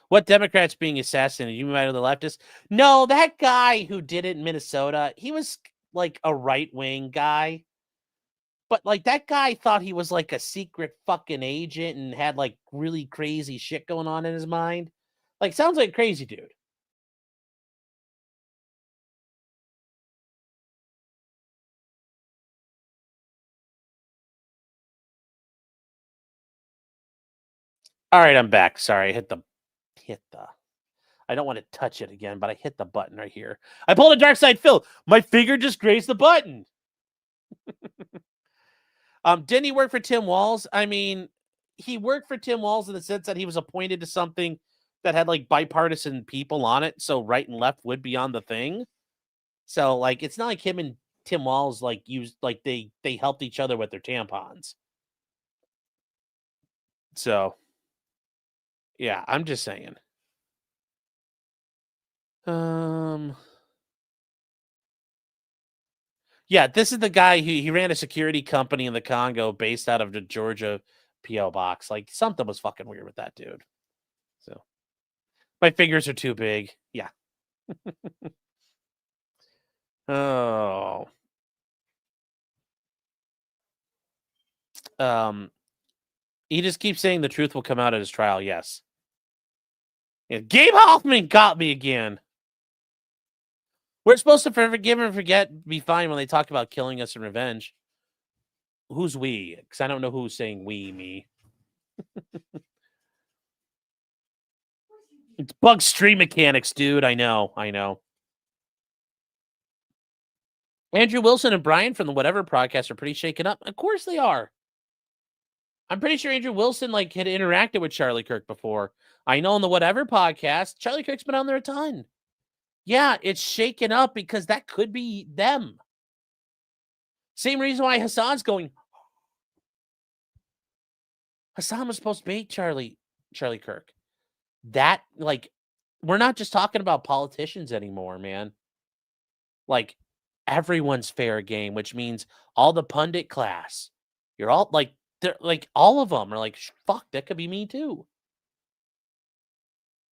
What Democrats being assassinated? You mean by the leftists? No, that guy who did it in Minnesota, he was like a right-wing guy. But like that guy thought he was like a secret fucking agent and had like really crazy shit going on in his mind. Like sounds like a crazy dude. All right, I'm back. Sorry, I hit the I don't want to touch it again, but I hit the button right here. I pulled a dark side Phil. My finger just grazed the button. Didn't he work for Tim Walz? I mean, he worked for Tim Walz in the sense that he was appointed to something that had like bipartisan people on it, so right and left would be on the thing. So like, it's not like him and Tim Walz like used like they helped each other with their tampons. So, yeah, I'm just saying. Yeah, this is the guy who he ran a security company in the Congo based out of the Georgia PO box. Like something was fucking weird with that dude. So my fingers are too big. Yeah. Oh. He just keeps saying the truth will come out at his trial. Yes. Yeah, Gabe Hoffman got me again. We're supposed to forgive and forget, be fine when they talk about killing us and revenge. Who's we? Because I don't know who's saying we, me. It's bug stream mechanics, dude. I know. Andrew Wilson and Brian from the Whatever podcast are pretty shaken up. Of course they are. I'm pretty sure Andrew Wilson like had interacted with Charlie Kirk before. I know on the Whatever podcast, Charlie Kirk's been on there a ton. Yeah, it's shaken up because that could be them. Same reason why Hassan's going. Hassan was supposed to bait Charlie Kirk. That like, we're not just talking about politicians anymore, man. Like, everyone's fair game, which means all the pundit class. You're all like, they're like all of them are like, fuck, that could be me too.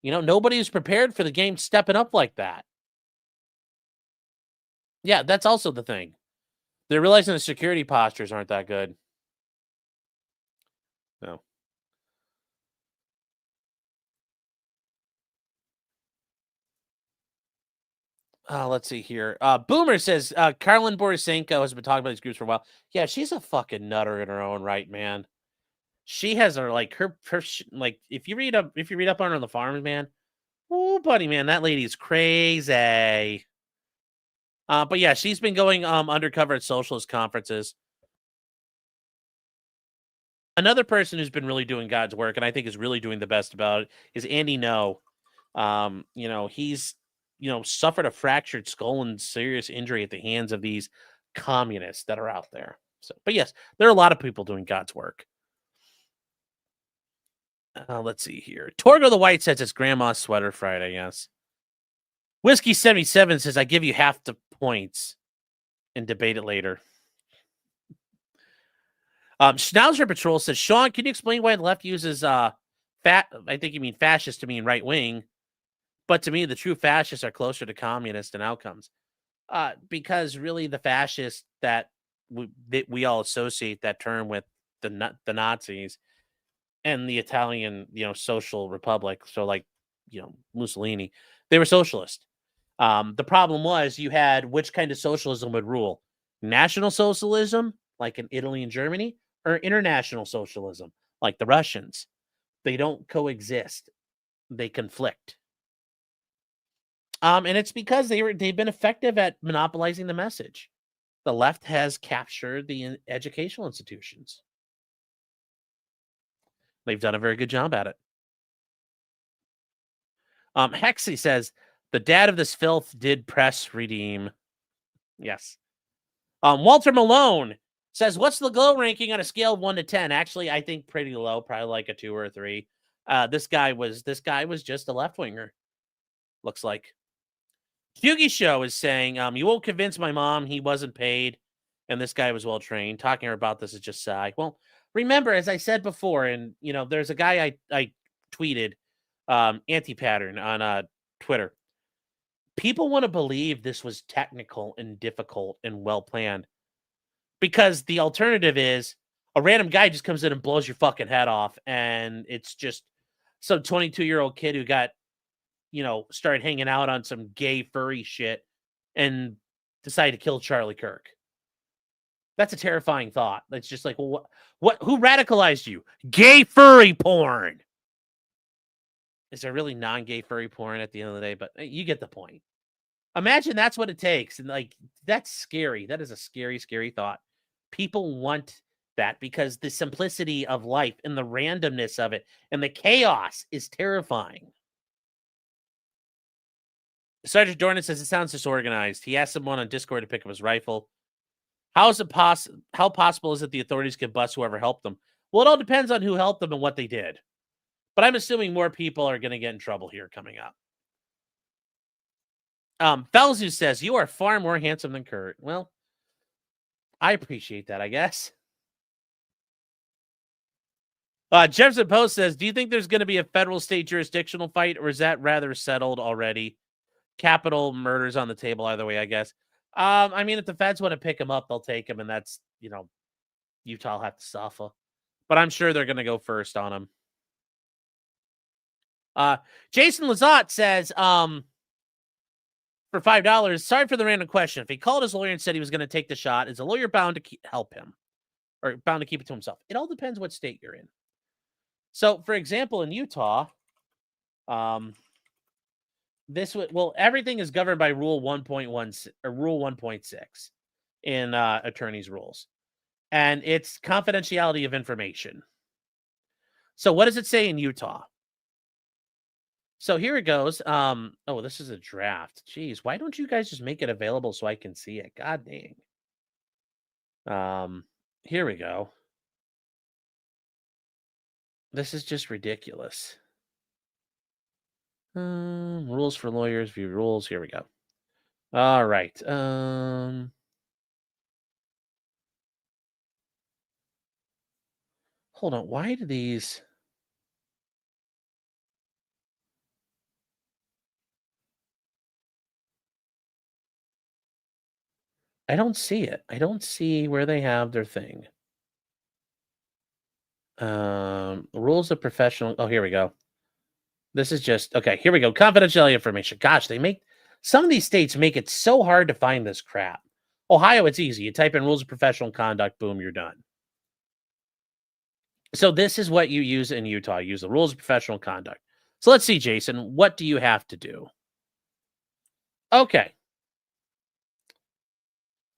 You know, nobody was prepared for the game stepping up like that. Yeah, that's also the thing. They're realizing the security postures aren't that good. No. Let's see here. Boomer says Carolyn Borisenko has been talking about these groups for a while. Yeah, she's a fucking nutter in her own right, man. She has her like her like if you read up on her on the farms, man. Oh, buddy, man, that lady's crazy. But yeah, she's been going undercover at socialist conferences. Another person who's been really doing God's work, and I think is really doing the best about it, is Andy No. You know, he's suffered a fractured skull and serious injury at the hands of these communists that are out there. So, but yes, there are a lot of people doing God's work. Let's see here. Torgo the White says it's grandma's sweater Friday, yes. Whiskey 77 says I give you half the points and debate it later. Schnauzer Patrol says, Sean, can you explain why the left uses I think you mean fascist to mean right wing, but to me the true fascists are closer to communist in outcomes. Because really the fascists that we all associate that term with the Nazis and the Italian, social republic. So like, Mussolini, they were socialist. The problem was you had which kind of socialism would rule? National socialism, like in Italy and Germany, or international socialism, like the Russians. They don't coexist. They conflict. And it's because they've been effective at monopolizing the message. The left has captured the educational institutions. They've done a very good job at it. Hexy says, the dad of this filth did press redeem. Yes. Walter Malone says, what's the glow ranking on a scale of 1 to 10? Actually, I think pretty low, probably like a 2 or a 3. This guy was just a left-winger, looks like. Hughie Show is saying, you won't convince my mom he wasn't paid and this guy was well trained. Talking about this is just sigh. Well, remember, as I said before, and there's a guy I tweeted, anti-pattern on Twitter. People want to believe this was technical and difficult and well planned, because the alternative is a random guy just comes in and blows your fucking head off, and it's just some 22-year-old kid who got started hanging out on some gay furry shit and decided to kill Charlie Kirk. That's a terrifying thought. That's just like, well, who radicalized you? Gay furry porn. Is there really non-gay furry porn at the end of the day? But you get the point. Imagine that's what it takes. And like, that's scary. That is a scary, scary thought. People want that because the simplicity of life and the randomness of it and the chaos is terrifying. Sergeant Dornan says it sounds disorganized. He asked someone on Discord to pick up his rifle. How possible is it the authorities could bust whoever helped them? Well, it all depends on who helped them and what they did. But I'm assuming more people are going to get in trouble here coming up. Felzu says, you are far more handsome than Kurt. Well, I appreciate that, I guess. Jefferson Post says, do you think there's going to be a federal state jurisdictional fight, or is that rather settled already? Capital murders on the table either way, I guess. I mean, if the feds want to pick him up, they'll take him, and that's, Utah will have to suffer. But I'm sure they're going to go first on him. Jason Lazat says, for $5, sorry for the random question. If he called his lawyer and said he was going to take the shot, is the lawyer bound to help him or bound to keep it to himself? It all depends what state you're in. So, for example, in Utah, everything is governed by Rule 1.1 or Rule 1.6 in attorneys' rules, and it's confidentiality of information. So, what does it say in Utah? So here it goes. Oh, this is a draft. Jeez, why don't you guys just make it available so I can see it? God dang. Here we go. This is just ridiculous. Rules for lawyers, view rules. Here we go. All right. Hold on. Why do these... I don't see it. I don't see where they have their thing. Rules of professional... Oh, here we go. This is just... Okay, here we go. Confidentiality information. Gosh, some of these states make it so hard to find this crap. Ohio, it's easy. You type in rules of professional conduct, boom, you're done. So this is what you use in Utah. You use the rules of professional conduct. So let's see, Jason, what do you have to do? Okay.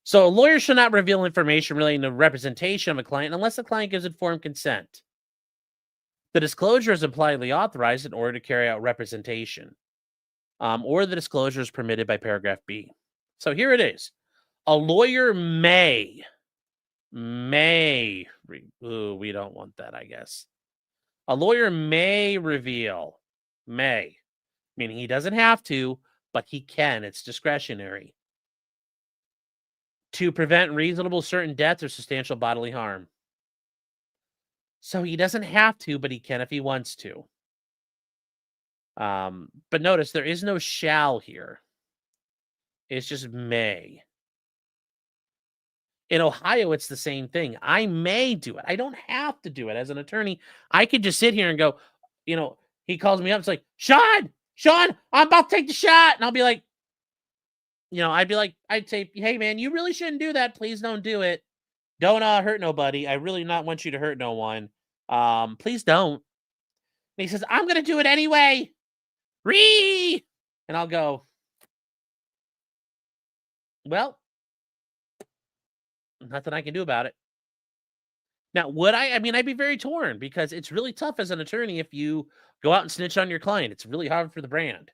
So a lawyer should not reveal information relating to representation of a client unless the client gives informed consent. The disclosure is impliedly authorized in order to carry out representation, or the disclosure is permitted by paragraph B. So here it is. A lawyer may, ooh, we don't want that, I guess. A lawyer may reveal. May. Meaning he doesn't have to, but he can. It's discretionary. To prevent reasonable certain death or substantial bodily harm. So he doesn't have to, but he can if he wants to. But notice there is no shall here. It's just may. In Ohio, it's the same thing. I may do it. I don't have to do it. As an attorney, I could just sit here and go, he calls me up. It's like, Sean, I'm about to take the shot. And I'll be like, I'd say, hey, man, you really shouldn't do that. Please don't do it. Don't hurt nobody. I really not want you to hurt no one. Please don't. And he says, I'm going to do it anyway. And I'll go, well, nothing I can do about it. Now, would I? I mean, I'd be very torn because it's really tough as an attorney if you go out and snitch on your client. It's really hard for the brand.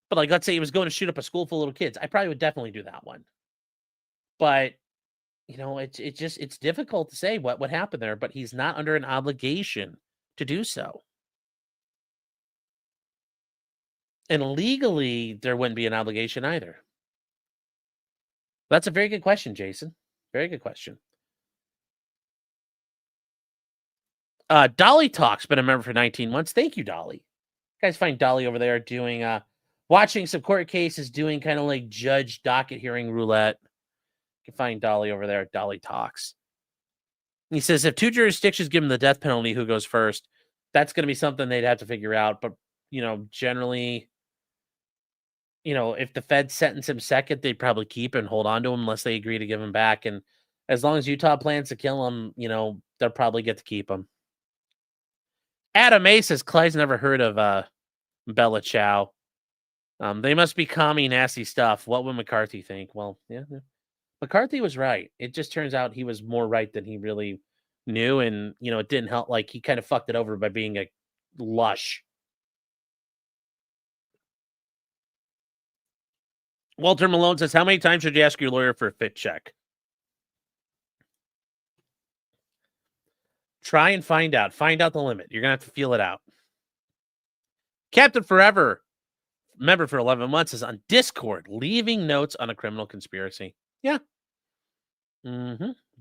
But like, let's say he was going to shoot up a school full of little kids. I probably would definitely do that one. But, it's difficult to say what would happen there, but he's not under an obligation to do so. And legally, there wouldn't be an obligation either. That's a very good question, Jason. Very good question. Dolly Talk's been a member for 19 months. Thank you, Dolly. You guys find Dolly over there doing, watching some court cases, doing kind of like judge docket hearing roulette. You can find Dolly over there at Dolly Talks. He says, if two jurisdictions give him the death penalty, who goes first? That's going to be something they'd have to figure out. But, generally, if the feds sentence him second, they'd probably keep and hold on to him unless they agree to give him back. And as long as Utah plans to kill him, they'll probably get to keep him. Adam A says, Clyde's never heard of Bella Chow. They must be commie, nasty stuff. What would McCarthy think? Well, yeah. McCarthy was right. It just turns out he was more right than he really knew. And, it didn't help. Like, he kind of fucked it over by being a lush. Walter Malone says, how many times should you ask your lawyer for a fit check? Try and find out. Find out the limit. You're going to have to feel it out. Captain Forever, member for 11 months, is on Discord, leaving notes on a criminal conspiracy. Yeah.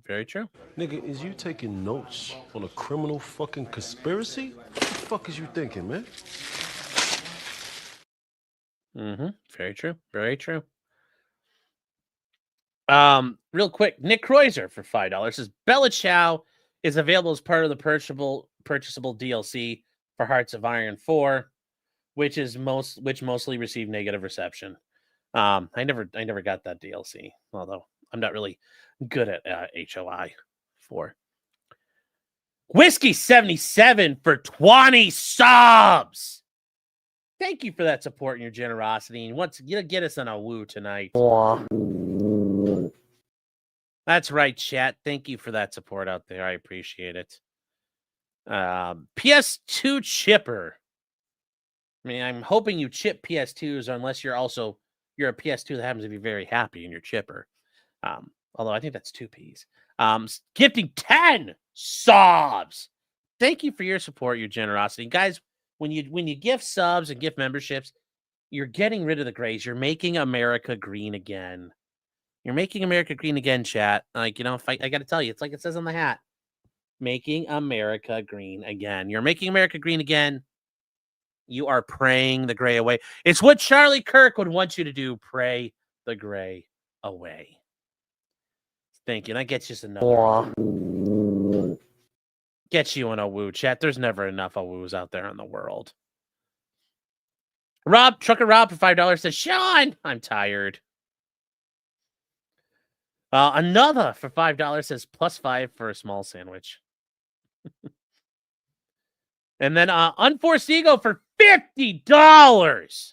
Very true. Nigga, is you taking notes on a criminal fucking conspiracy? What the fuck is you thinking, man? Very true. Very true. Real quick, Nick Kreuzer for $5 says Bella Chow is available as part of the purchasable DLC for Hearts of Iron 4, which mostly received negative reception. I never got that DLC, although I'm not really good at HOI 4. Whiskey 77 for 20 subs. Thank you for that support and your generosity. And once you get us on a woo tonight. That's right, chat. Thank you for that support out there. I appreciate it. PS2 chipper. I mean, I'm hoping you chip PS2s, unless you're a PS2 that happens to be very happy in your chipper. Although I think that's 2 Ps. Gifting 10 subs. Thank you for your support, your generosity. Guys, when you gift subs and gift memberships, you're getting rid of the grays. You're making America green again. You're making America green again, chat. Like, I got to tell you, it's like it says on the hat. Making America green again. You're making America green again. You are praying the gray away. It's what Charlie Kirk would want you to do. Pray the gray away. Thank you. That gets you another. Gets you in a woo, chat. There's never enough of woos out there in the world. Trucker Rob for $5 says, Sean, I'm tired. Another for $5 says +5 for a small sandwich. And then Unforced Ego for $50.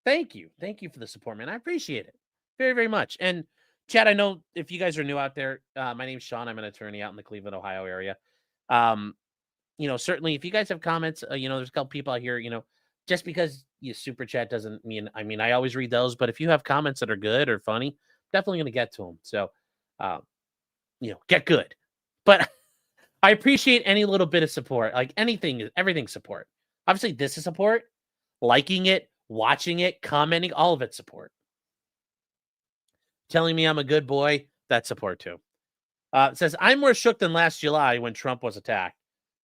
Thank you. Thank you for the support, man. I appreciate it very, very much. And chat, I know if you guys are new out there, my name's Sean. I'm an attorney out in the Cleveland, Ohio area. Certainly if you guys have comments, there's a couple people out here, just because you super chat doesn't mean, I always read those, but if you have comments that are good or funny, definitely going to get to them. So, get good. But I appreciate any little bit of support. Like anything, everything support. Obviously, this is support. Liking it, watching it, commenting, all of it support. Telling me I'm a good boy, that's support too. It says, I'm more shook than last July when Trump was attacked.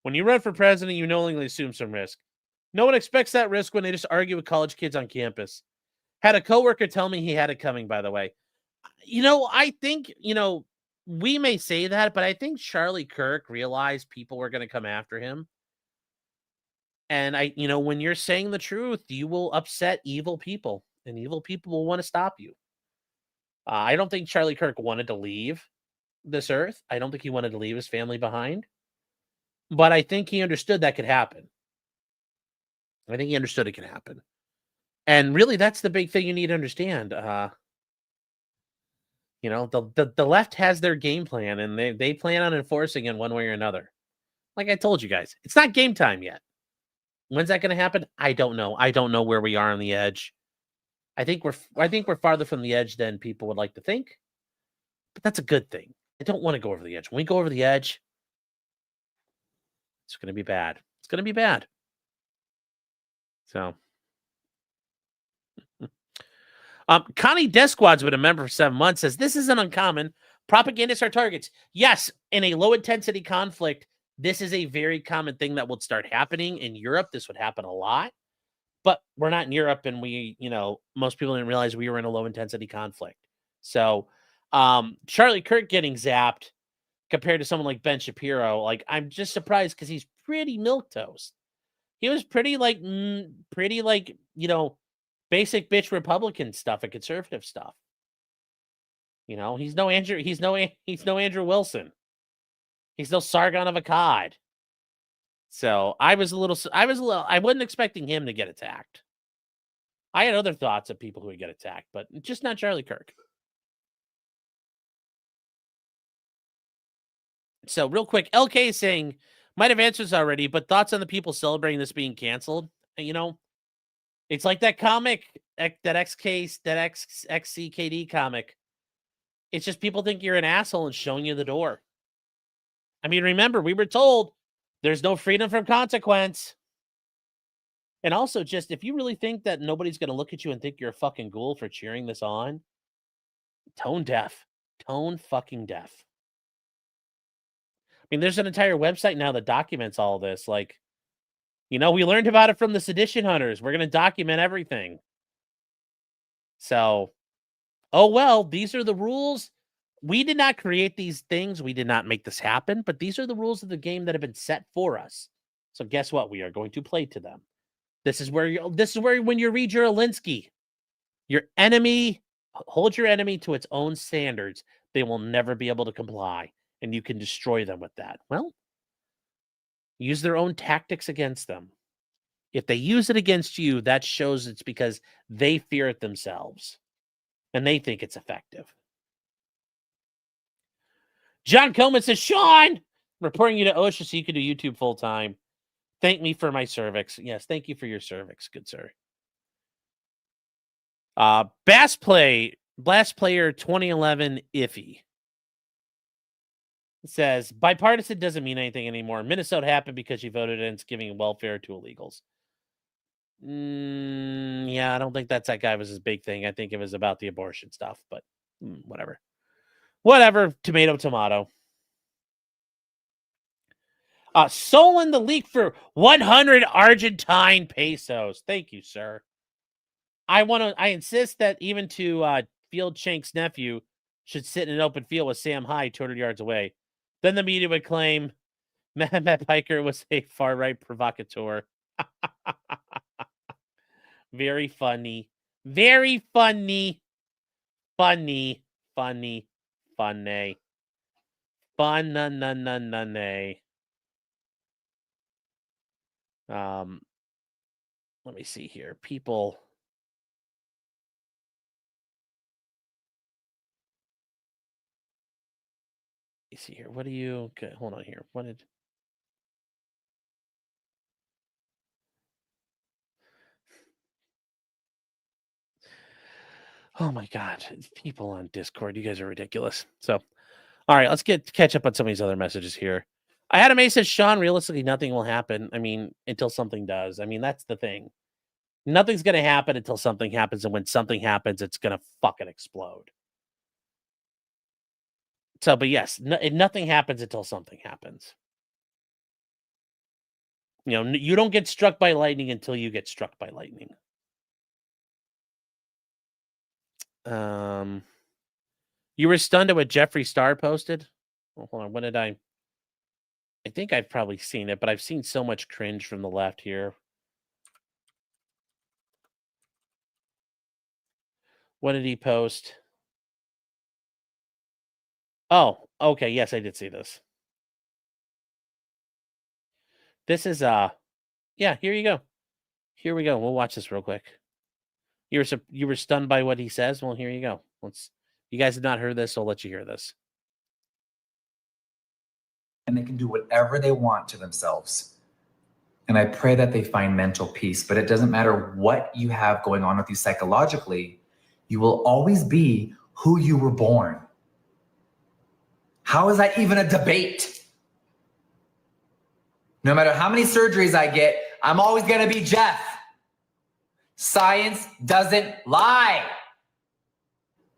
When you run for president, you knowingly assume some risk. No one expects that risk when they just argue with college kids on campus. Had a coworker tell me he had it coming, by the way. I think, we may say that, but I think Charlie Kirk realized people were going to come after him. And when you're saying the truth, you will upset evil people, and evil people will want to stop you. I don't think Charlie Kirk wanted to leave this earth. I don't think he wanted to leave his family behind. But I think he understood that could happen. I think he understood it could happen. And really, that's the big thing you need to understand. The left has their game plan, and they plan on enforcing it one way or another. Like I told you guys, it's not game time yet. When's that going to happen? I don't know. I don't know where we are on the edge. I think we're farther from the edge than people would like to think. But that's a good thing. I don't want to go over the edge. When we go over the edge, it's going to be bad. It's going to be bad. So, Connie Desquad's been a member for 7 months, says this isn't uncommon. Propagandists are targets. Yes, in a low intensity conflict, this is a very common thing that would start happening in Europe. This would happen a lot, but we're not in Europe, and most people didn't realize we were in a low intensity conflict. So, Charlie Kirk getting zapped compared to someone like Ben Shapiro, like I'm just surprised because he's pretty milquetoast. He was pretty basic bitch Republican stuff and conservative stuff. He's no Andrew Wilson. He's no Sargon of Akkad. So I wasn't expecting him to get attacked. I had other thoughts of people who would get attacked, but just not Charlie Kirk. So real quick, LK is saying, might have answers already, but thoughts on the people celebrating this being canceled? It's like that comic, that XCKD comic. It's just people think you're an asshole and showing you the door. I mean, remember, we were told there's no freedom from consequence. And also, just if you really think that nobody's going to look at you and think you're a fucking ghoul for cheering this on, tone deaf. Tone fucking deaf. I mean, there's an entire website now that documents all this. Like, we learned about it from the sedition hunters. We're going to document everything. So, oh, well, these are the rules. We did not create these things. We did not make this happen, but these are the rules of the game that have been set for us. So guess what? We are going to play to them. This is where when you read your Alinsky, hold your enemy to its own standards. They will never be able to comply, and you can destroy them with that. Well, use their own tactics against them. If they use it against you, that shows it's because they fear it themselves, and they think it's effective. John Coleman says, Sean, reporting you to OSHA so you can do YouTube full time. Thank me for my cervix. Yes, thank you for your cervix, good sir. Blast Player 2011 iffy. It says, bipartisan doesn't mean anything anymore. Minnesota happened because you voted against giving welfare to illegals. Yeah, I don't think that guy was his big thing. I think it was about the abortion stuff, but whatever. Whatever, tomato. Solon the leak for 100 Argentine pesos. Thank you, sir. I insist that even to Field Shank's nephew should sit in an open field with Sam Hyde 200 yards away. Then the media would claim Matt Piker was a far-right provocateur. Very funny. Very funny. Funny. Funny. Funny. Fun-na-na-na-na-nay. Let me see here. People. Let me see here. What do you? Okay, hold on here. What did? Oh my God! People on Discord, you guys are ridiculous. So, all right, let's catch up on some of these other messages here. I had a mate says, Sean, realistically, nothing will happen. I mean, until something does. I mean, that's the thing. Nothing's going to happen until something happens. And when something happens, it's going to fucking explode. So, but yes, nothing happens until something happens. You know, you don't get struck by lightning until you get struck by lightning. You were stunned at what Jeffree Star posted? Well, hold on. When did I think I've probably seen it, but I've seen so much cringe from the left here. What did he post? Oh, okay. Yes, I did see this. This is yeah, here you go. Here we go. We'll watch this real quick. You were stunned by what he says? Well, here you go. You guys have not heard this, so I'll let you hear this. And they can do whatever they want to themselves. And I pray that they find mental peace, but it doesn't matter what you have going on with you psychologically, you will always be who you were born. How is that even a debate? No matter how many surgeries I get, I'm always gonna be Jeff. Science doesn't lie.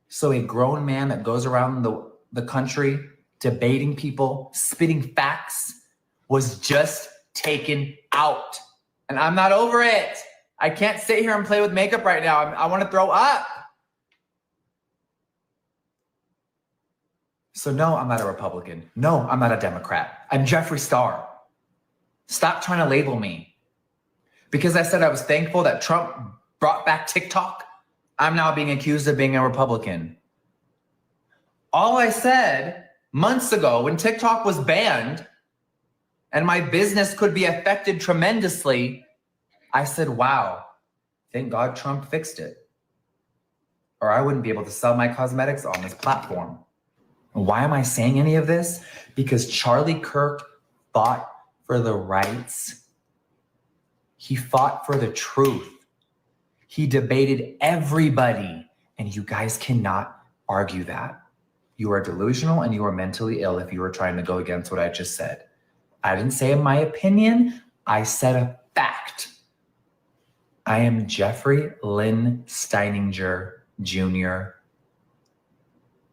So a grown man that goes around the country debating people, spitting facts, was just taken out. And I'm not over it. I can't sit here and play with makeup right now. I want to throw up. So no, I'm not a Republican. No, I'm not a Democrat. I'm Jeffree Star. Stop trying to label me. Because I said I was thankful that Trump brought back TikTok, I'm now being accused of being a Republican. All I said months ago when TikTok was banned and my business could be affected tremendously, I said, wow, thank God Trump fixed it. Or I wouldn't be able to sell my cosmetics on this platform. Why am I saying any of this? Because Charlie Kirk fought for the rights. He fought for the truth. He debated everybody, and you guys cannot argue that. You are delusional and you are mentally ill if you are trying to go against what I just said. I didn't say my opinion. I said a fact. I am Jeffrey Lynn Steininger Jr.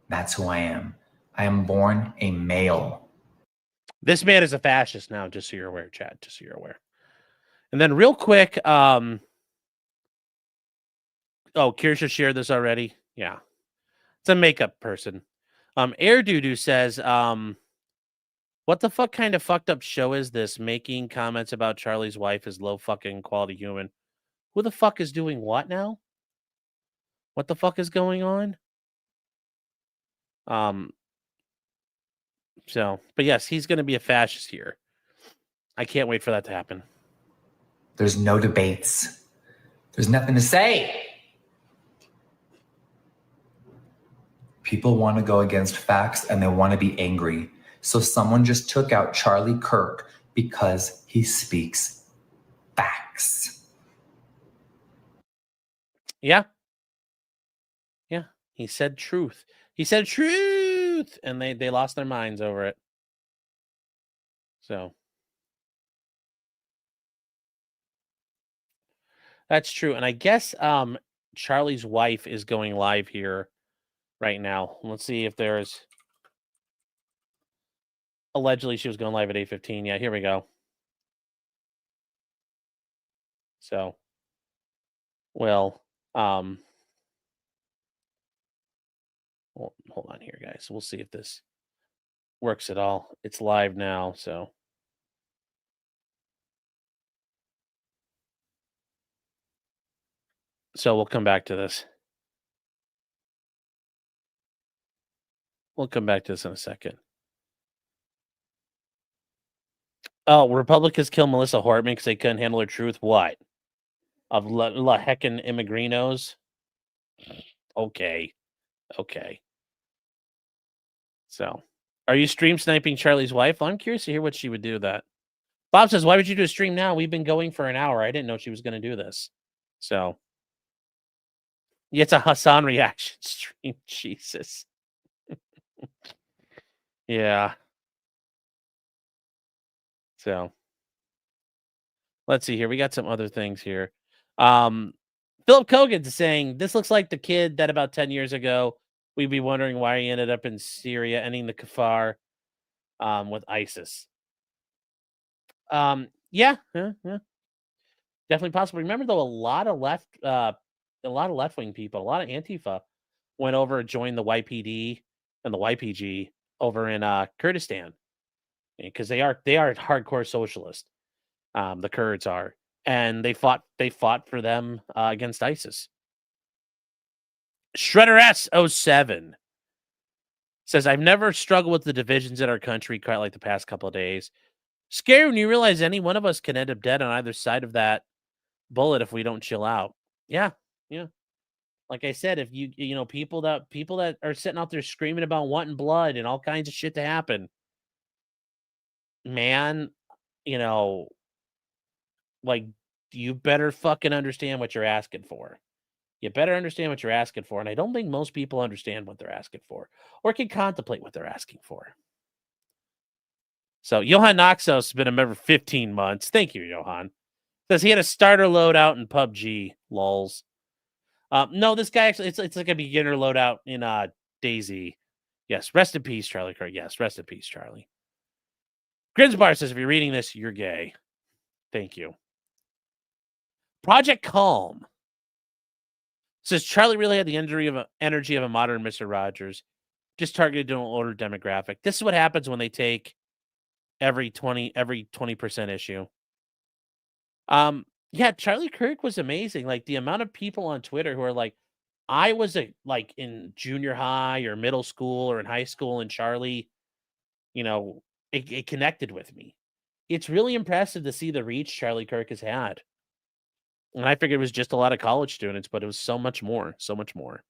That's who I am. I am born a male. This man is a fascist now, just so you're aware, Chad, just so you're aware. And then real quick, oh, Kirsha shared this already. Yeah. It's a makeup person. Air Doodoo says, what the fuck kind of fucked up show is this? Making comments about Charlie's wife is low fucking quality human. Who the fuck is doing what now? What the fuck is going on? So, but yes, he's going to be a fascist here. I can't wait for that to happen. There's no debates. There's nothing to say. People want to go against facts and they want to be angry. So someone just took out Charlie Kirk because he speaks facts. Yeah. Yeah. He said truth. He said truth. And they lost their minds over it. So. That's true. And I guess Charlie's wife is going live here right now. Let's see if there's... Allegedly, she was going live at 8:15. Yeah, here we go. So, well, hold on here, guys. We'll see if this works at all. It's live now, so. So we'll come back to this. We'll come back to this in a second. Oh, Republicans kill Melissa Hortman because they couldn't handle her truth. What? Of La Heckin' Immigrinos? Okay. Okay. So, are you stream sniping Charlie's wife? Well, I'm curious to hear what she would do with that. Bob says, why would you do a stream now? We've been going for an hour. I didn't know she was going to do this. So, yeah, it's a Hassan reaction stream. Jesus. Yeah. So let's see here. We got some other things here. Philip Kogan's saying this looks like the kid that about 10 years ago we'd be wondering why he ended up in Syria, ending the kafar with ISIS. Yeah, definitely possible. Remember though, a lot of left-wing people, a lot of Antifa went over and joined the YPD and the YPG over in Kurdistan, because they are hardcore socialist. The Kurds are, and they fought for them against ISIS. Shredder S07 says, I've never struggled with the divisions in our country quite like the past couple of days. Scary when you realize any one of us can end up dead on either side of that bullet if we don't chill out. Yeah. Like I said, if you know, people that are sitting out there screaming about wanting blood and all kinds of shit to happen, man, you know, like, you better fucking understand what you're asking for. You better understand what you're asking for. And I don't think most people understand what they're asking for or can contemplate what they're asking for. So Johan Noxos has been a member 15 months. Thank you, Johan. Says he had a starter loadout in PUBG. Lols. No, this guy actually, it's like a beginner loadout in DayZ. Yes, rest in peace, Charlie Kirk. Yes, rest in peace, Charlie. Grinsbar says, if you're reading this, you're gay. Thank you. Project Calm says Charlie really had the energy of a modern Mr. Rogers, just targeted to an older demographic. This is what happens when they take every 20% issue. Yeah, Charlie Kirk was amazing. Like, the amount of people on Twitter who are like, I was like in junior high or middle school or in high school, and Charlie, you know, it connected with me. It's really impressive to see the reach Charlie Kirk has had. And I figured it was just a lot of college students, but it was so much more, so much more.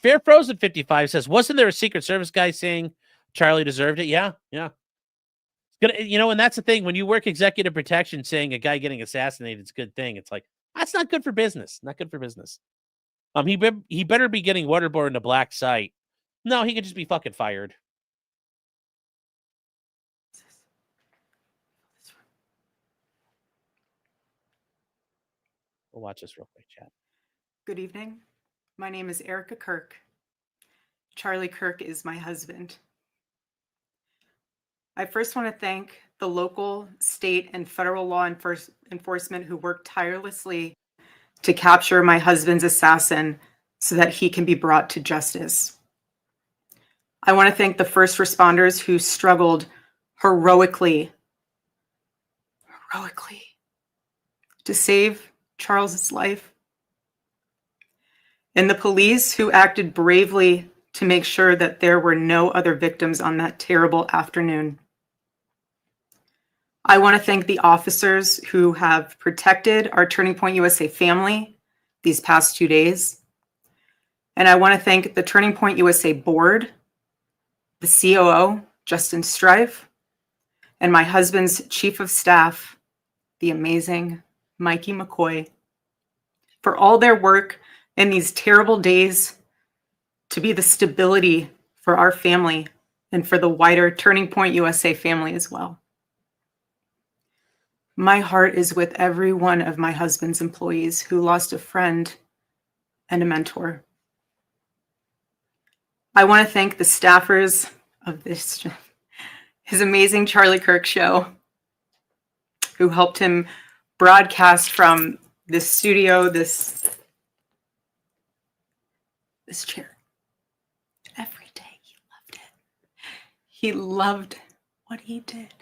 Fair Frozen 55 says, wasn't there a Secret Service guy saying Charlie deserved it? Yeah. You know, and that's the thing. When you work executive protection, saying a guy getting assassinated is a good thing. It's like, that's not good for business. Not good for business. He better be getting waterboarded in a black site. No, he could just be fucking fired. We'll watch this real quick, chat. Good evening. My name is Erica Kirk. Charlie Kirk is my husband. I first want to thank the local, state, and federal law enforcement who worked tirelessly to capture my husband's assassin so that he can be brought to justice. I want to thank the first responders who struggled heroically to save Charles's life, and the police who acted bravely to make sure that there were no other victims on that terrible afternoon. I want to thank the officers who have protected our Turning Point USA family these past 2 days. And I want to thank the Turning Point USA board, the COO, Justin Strife, and my husband's chief of staff, the amazing Mikey McCoy, for all their work in these terrible days to be the stability for our family and for the wider Turning Point USA family as well. My heart is with every one of my husband's employees who lost a friend and a mentor. I want to thank the staffers of his amazing Charlie Kirk show, who helped him broadcast from this studio, this chair. Every day he loved it. He loved what he did.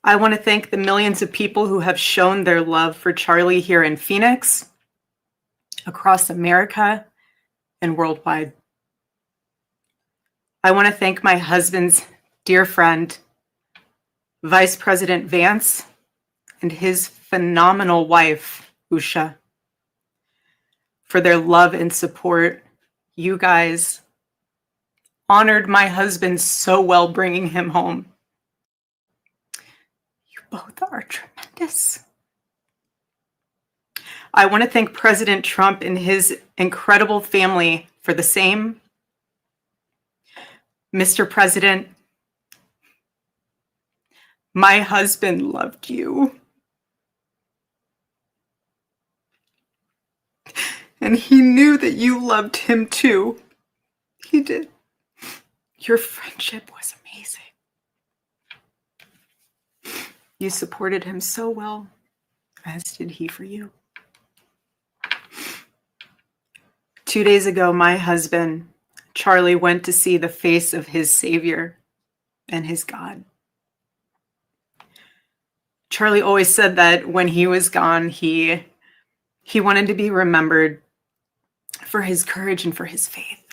I want to thank the millions of people who have shown their love for Charlie here in Phoenix, across America, and worldwide. I want to thank my husband's dear friend, Vice President Vance, and his phenomenal wife, Usha, for their love and support. You guys honored my husband so well, bringing him home. You both are tremendous. I want to thank President Trump and his incredible family for the same. Mr. President, My husband loved you. And he knew that you loved him too. He did. Your friendship was amazing. You supported him so well, as did he for you. 2 days ago, my husband, Charlie, went to see the face of his Savior and his God. Charlie always said that when he was gone, he wanted to be remembered for his courage and for his faith.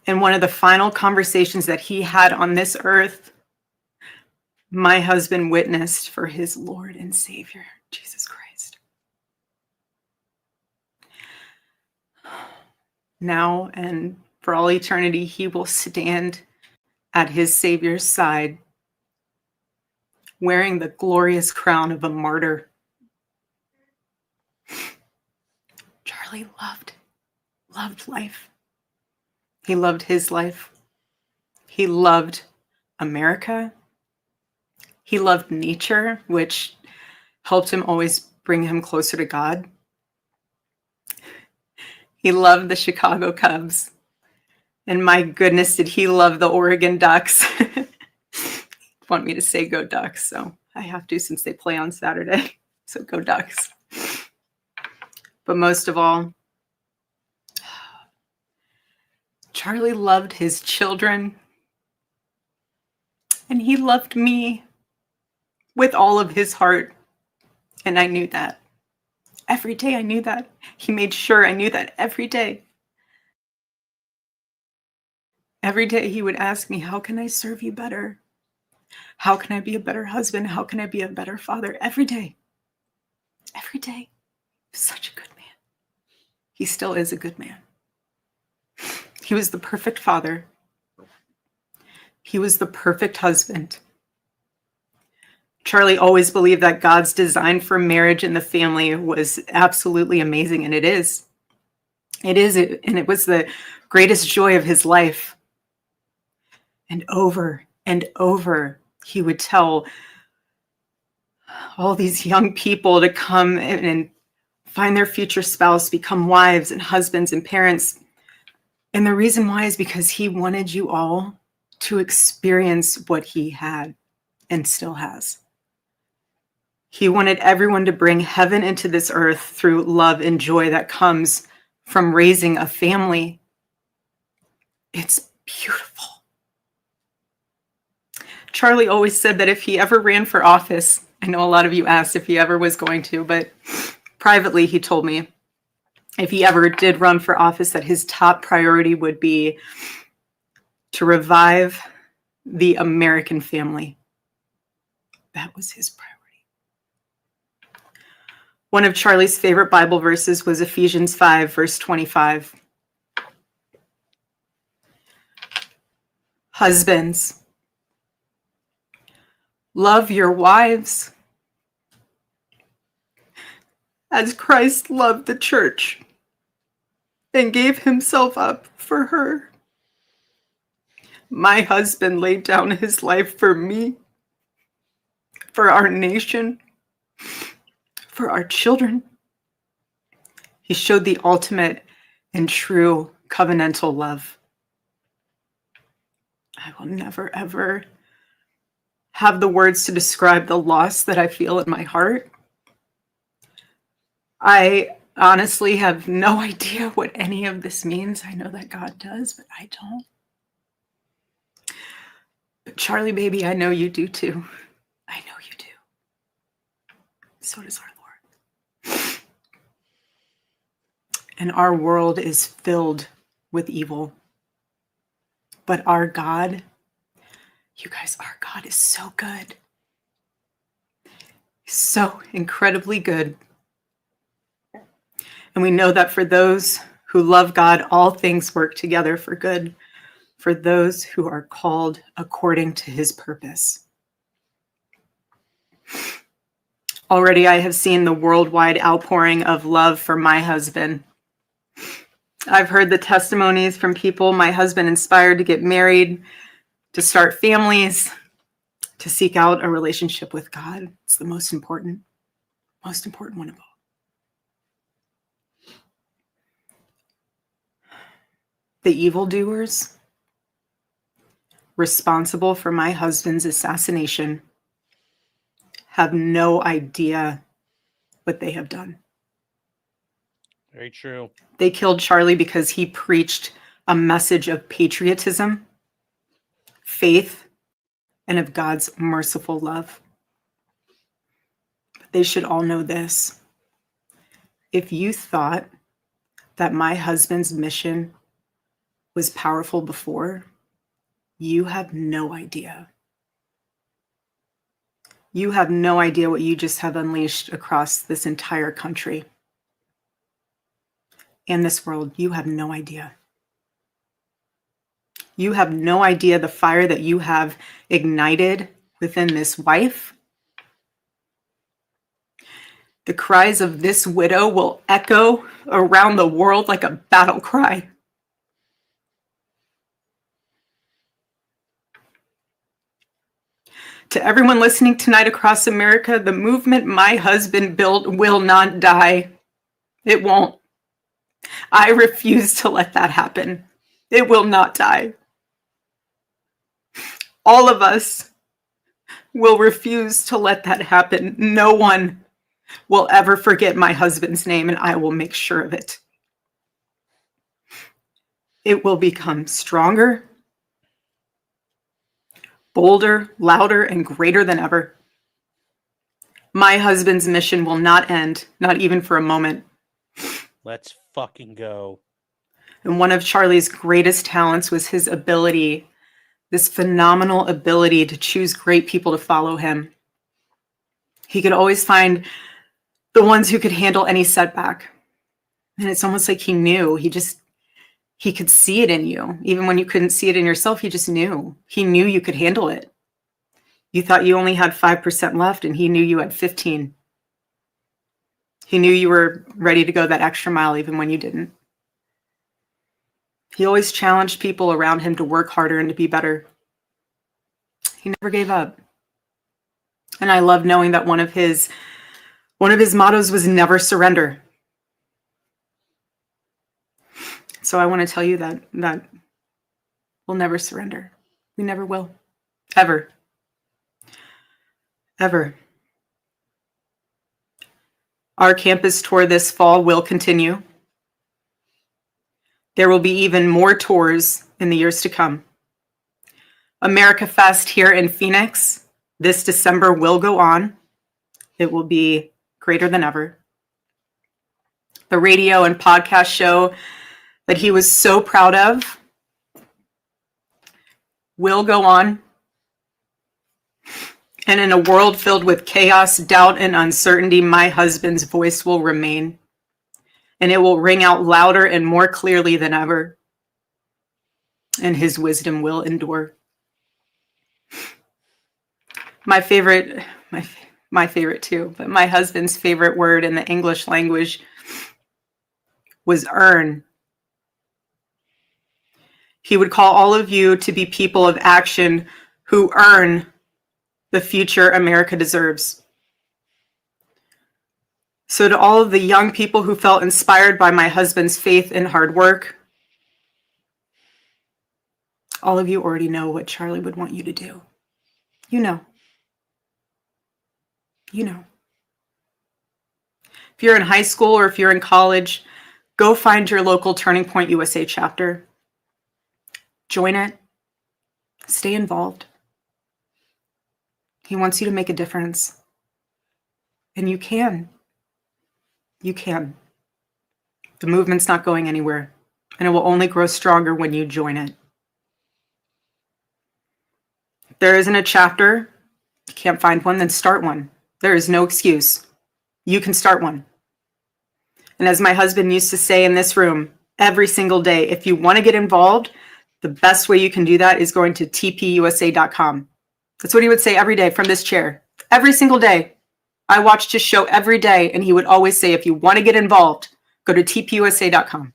And one of the final conversations that he had on this earth, my husband witnessed for his Lord and Savior, Jesus Christ. Now and for all eternity, he will stand at his Savior's side, wearing the glorious crown of a martyr. Charlie loved life. He loved his life. He loved America. He loved nature, which helped him always bring him closer to God. He loved the Chicago Cubs. And my goodness, did he love the Oregon Ducks. Want me to say go Ducks, so I have to since they play on Saturday. So go Ducks. But most of all, Charlie loved his children, and he loved me with all of his heart. And I knew that. Every day I knew that. He made sure I knew that every day. Every day he would ask me, how can I serve you better? How can I be a better husband? How can I be a better father? Every day. Every day. Such a good man. He still is a good man. He was the perfect father. He was the perfect husband. Charlie always believed that God's design for marriage and the family was absolutely amazing, and it is. It is, and it was the greatest joy of his life. And over, he would tell all these young people to come and find their future spouse, become wives and husbands and parents. And the reason why is because he wanted you all to experience what he had and still has. He wanted everyone to bring heaven into this earth through love and joy that comes from raising a family. It's beautiful. Charlie always said that if he ever ran for office, I know a lot of you asked if he ever was going to, but privately he told me if he ever did run for office that his top priority would be to revive the American family. That was his priority. One of Charlie's favorite Bible verses was Ephesians 5, verse 25. Husbands, love your wives as Christ loved the church and gave himself up for her. My husband laid down his life for me, for our nation, for our children. He showed the ultimate and true covenantal love. I will never, ever have the words to describe the loss that I feel in my heart. I honestly have no idea what any of this means. I know that God does, but I don't. But Charlie, baby, I know you do too. I know you do. So does our Lord. And our world is filled with evil. But our God, you guys, our God is so good. He's so incredibly good. And we know that for those who love God, all things work together for good, for those who are called according to his purpose. Already I have seen the worldwide outpouring of love for my husband. I've heard the testimonies from people my husband inspired to get married, to start families, to seek out a relationship with God. It's the most important one of all. The evildoers responsible for my husband's assassination have no idea what they have done. Very true. They killed Charlie because he preached a message of patriotism, faith, and of God's merciful love. But they should all know this. If you thought that my husband's mission was powerful before, you have no idea. You have no idea what you just have unleashed across this entire country and this world. You have no idea. You have no idea the fire that you have ignited within this wife. The cries of this widow will echo around the world like a battle cry. To everyone listening tonight across America, the movement my husband built will not die. It won't. I refuse to let that happen. It will not die. All of us will refuse to let that happen. No one will ever forget my husband's name, and I will make sure of it. It will become stronger, bolder, louder, and greater than ever. My husband's mission will not end, not even for a moment. Let's fucking go. And one of Charlie's greatest talents was his ability, this phenomenal ability to choose great people to follow him. He could always find the ones who could handle any setback. And it's almost like he knew. He could see it in you. Even when you couldn't see it in yourself, he just knew. He knew you could handle it. You thought you only had 5% left, and he knew you had 15. He knew you were ready to go that extra mile even when you didn't. He always challenged people around him to work harder and to be better. He never gave up. And I love knowing that one of his mottos was never surrender. So I want to tell you that we'll never surrender. We never will. Ever. Ever. Our campus tour this fall will continue. There will be even more tours in the years to come. America Fest here in Phoenix this December will go on. It will be greater than ever. The radio and podcast show that he was so proud of will go on. And in a world filled with chaos, doubt, and uncertainty, my husband's voice will remain. And it will ring out louder and more clearly than ever. And his wisdom will endure. My favorite too, but my husband's favorite word in the English language was earn. He would call all of you to be people of action who earn the future America deserves. So to all of the young people who felt inspired by my husband's faith and hard work, all of you already know what Charlie would want you to do. You know. You know. If you're in high school or if you're in college, go find your local Turning Point USA chapter. Join it. Stay involved. He wants you to make a difference. And you can. You can. The movement's not going anywhere, and it will only grow stronger when you join it. If there isn't a chapter, you can't find one, then start one. There is no excuse. You can start one. And as my husband used to say in this room, every single day, if you want to get involved, the best way you can do that is going to tpusa.com. That's what he would say every day from this chair. Every single day. I watched his show every day, and he would always say, if you want to get involved, go to tpusa.com.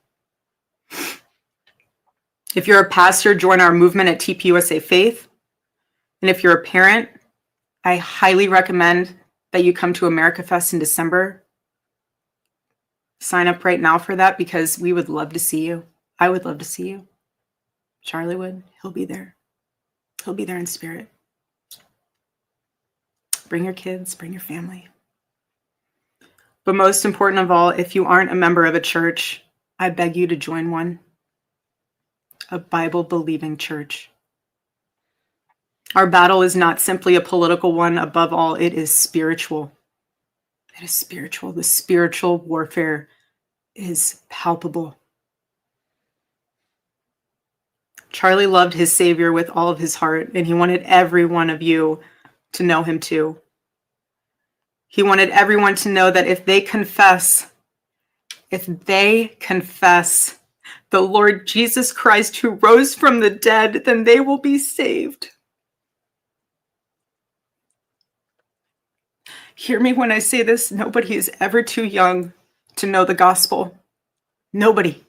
If you're a pastor, join our movement at TPUSA Faith. And if you're a parent, I highly recommend that you come to America Fest in December. Sign up right now for that because we would love to see you. I would love to see you. Charlie would. He'll be there. He'll be there in spirit. Bring your kids, bring your family. But most important of all, if you aren't a member of a church, I beg you to join one. A Bible-believing church. Our battle is not simply a political one. Above all, it is spiritual. It is spiritual. The spiritual warfare is palpable. Charlie loved his Savior with all of his heart, and he wanted every one of you to know him too. He wanted everyone to know that if they confess the Lord Jesus Christ who rose from the dead, then they will be saved. Hear me when I say this, nobody is ever too young to know the gospel. Nobody.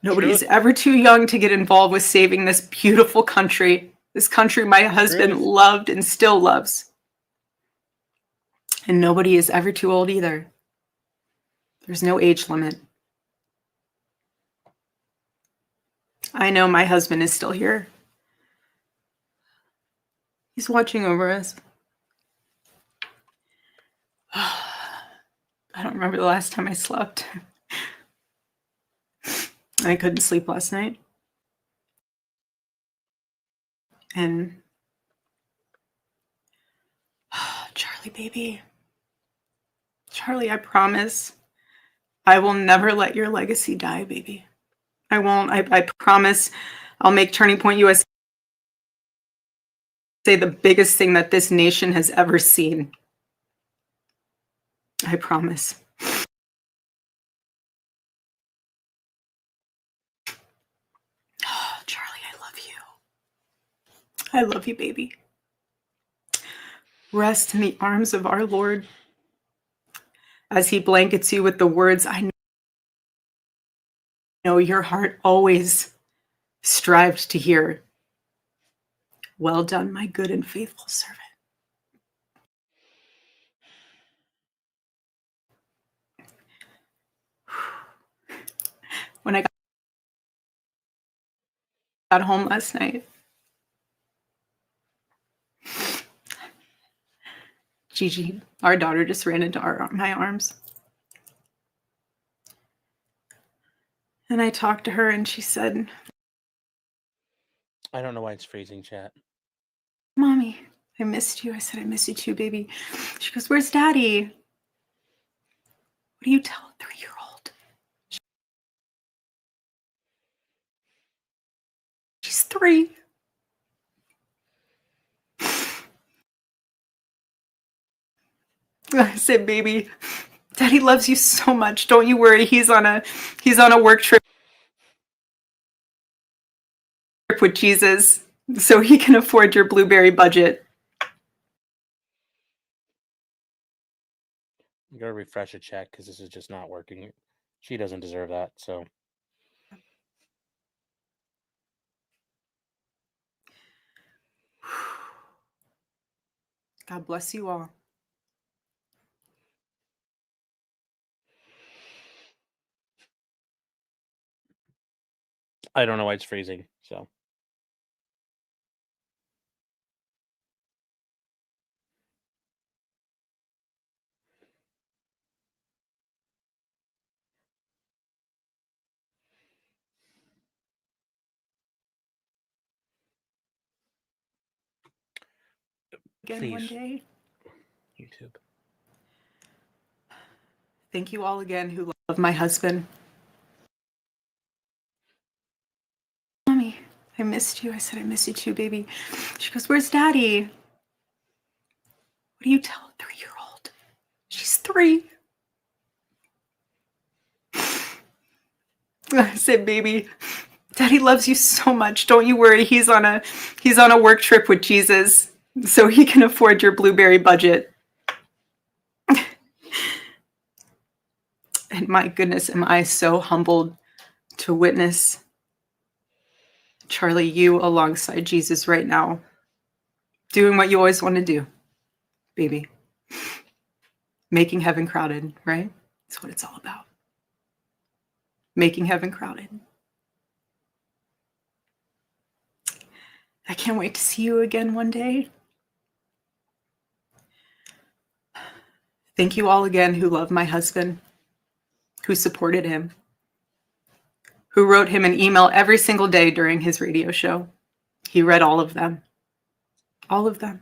Nobody is ever too young to get involved with saving this beautiful country. This country my husband loved and still loves. And nobody is ever too old either. There's no age limit. I know my husband is still here. He's watching over us. I don't remember the last time I slept. I couldn't sleep last night. And Charlie, baby. Charlie, I promise I will never let your legacy die, baby. I won't. I promise I'll make Turning Point USA the biggest thing that this nation has ever seen. I promise. Oh, Charlie, I love you. I love you, baby. Rest in the arms of our Lord as he blankets you with the words I know your heart always strived to hear. Well done, my good and faithful servant. When I got home last night, Gigi, our daughter, just ran into my arms. And I talked to her and she said, I don't know why it's freezing, chat. Mommy, I missed you. I said, I miss you too, baby. She goes, where's Daddy? What do you tell a 3-year-old? She's 3. I said, baby, Daddy loves you so much. Don't you worry. He's on a work trip with Jesus so he can afford your blueberry budget. I'm gonna refresh a chat because this is just not working. She doesn't deserve that, so. God bless you all. I don't know why it's freezing, so. Again one day. YouTube. Thank you all again who love my husband. Mommy, I missed you. I said, I miss you too, baby. She goes, where's Daddy? What do you tell a 3-year-old? She's 3. I said, baby, Daddy loves you so much. Don't you worry. He's on a work trip with Jesus so he can afford your blueberry budget. And my goodness, am I so humbled to witness Charlie, you alongside Jesus right now. Doing what you always want to do, baby. Making heaven crowded, right? That's what it's all about. Making heaven crowded. I can't wait to see you again one day. Thank you all again who love my husband, who supported him, who wrote him an email every single day during his radio show. He read all of them. All of them.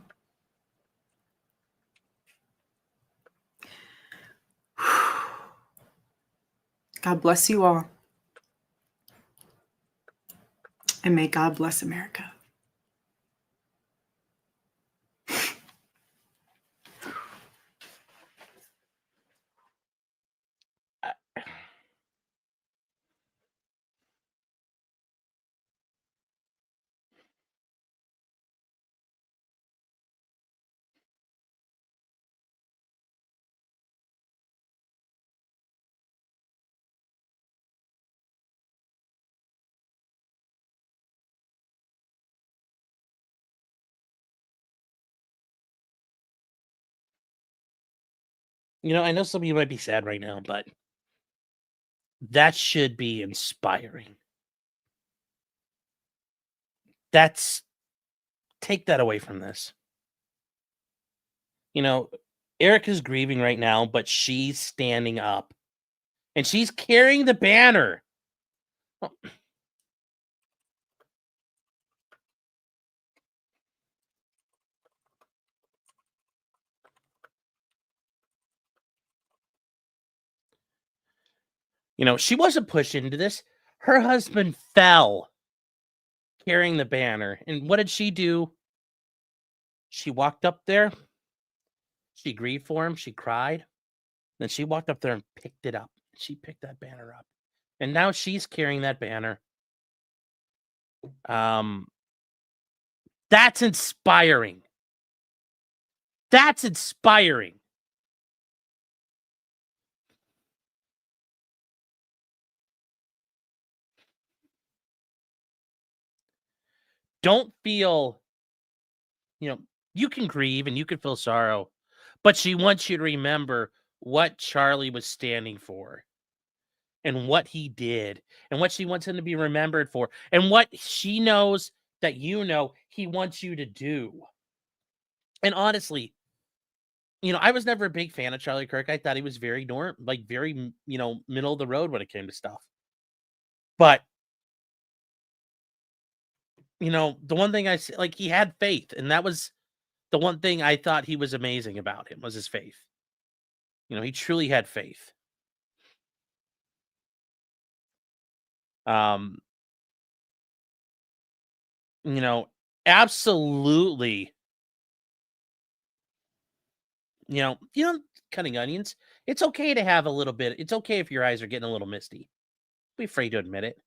God bless you all. And may God bless America. You know, I know some of you might be sad right now, but that should be inspiring. Take that away from this. You know, Erica's grieving right now, but she's standing up and she's carrying the banner. You know, she wasn't pushed into this. Her husband fell carrying the banner. And what did she do? She walked up there. She grieved for him. She cried. Then she walked up there and picked it up. She picked that banner up. And now she's carrying that banner. That's inspiring. That's inspiring. Don't feel, you know, you can grieve and you can feel sorrow, but she wants you to remember what Charlie was standing for and what he did and what she wants him to be remembered for and what she knows that you know he wants you to do. And honestly, you know, I was never a big fan of Charlie Kirk. I thought he was very very, you know, middle of the road when it came to stuff. But you know, the one thing like he had faith, and that was the one thing I thought he was amazing about him was his faith. You know, he truly had faith. You know, absolutely. You know, cutting onions. It's okay to have a little bit. It's okay if your eyes are getting a little misty. Be afraid to admit it.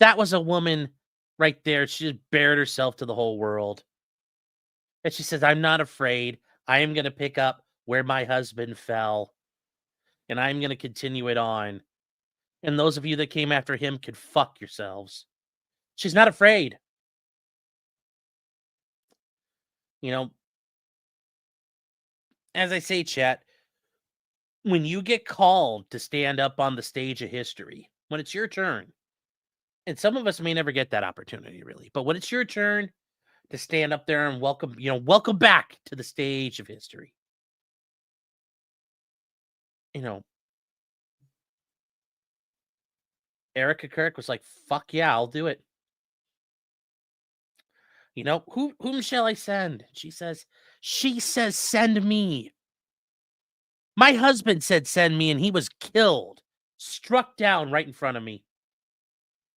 That was a woman right there. She just bared herself to the whole world. And she says, I'm not afraid. I am going to pick up where my husband fell. And I'm going to continue it on. And those of you that came after him could fuck yourselves. She's not afraid. You know, as I say, chat, when you get called to stand up on the stage of history, when it's your turn, and some of us may never get that opportunity really, but when it's your turn to stand up there and welcome back to the stage of history, you know, Erica Kirk was like, fuck yeah, I'll do it. You know, whom shall I send? She says, send me. My husband said, send me, and he was killed, struck down right in front of me.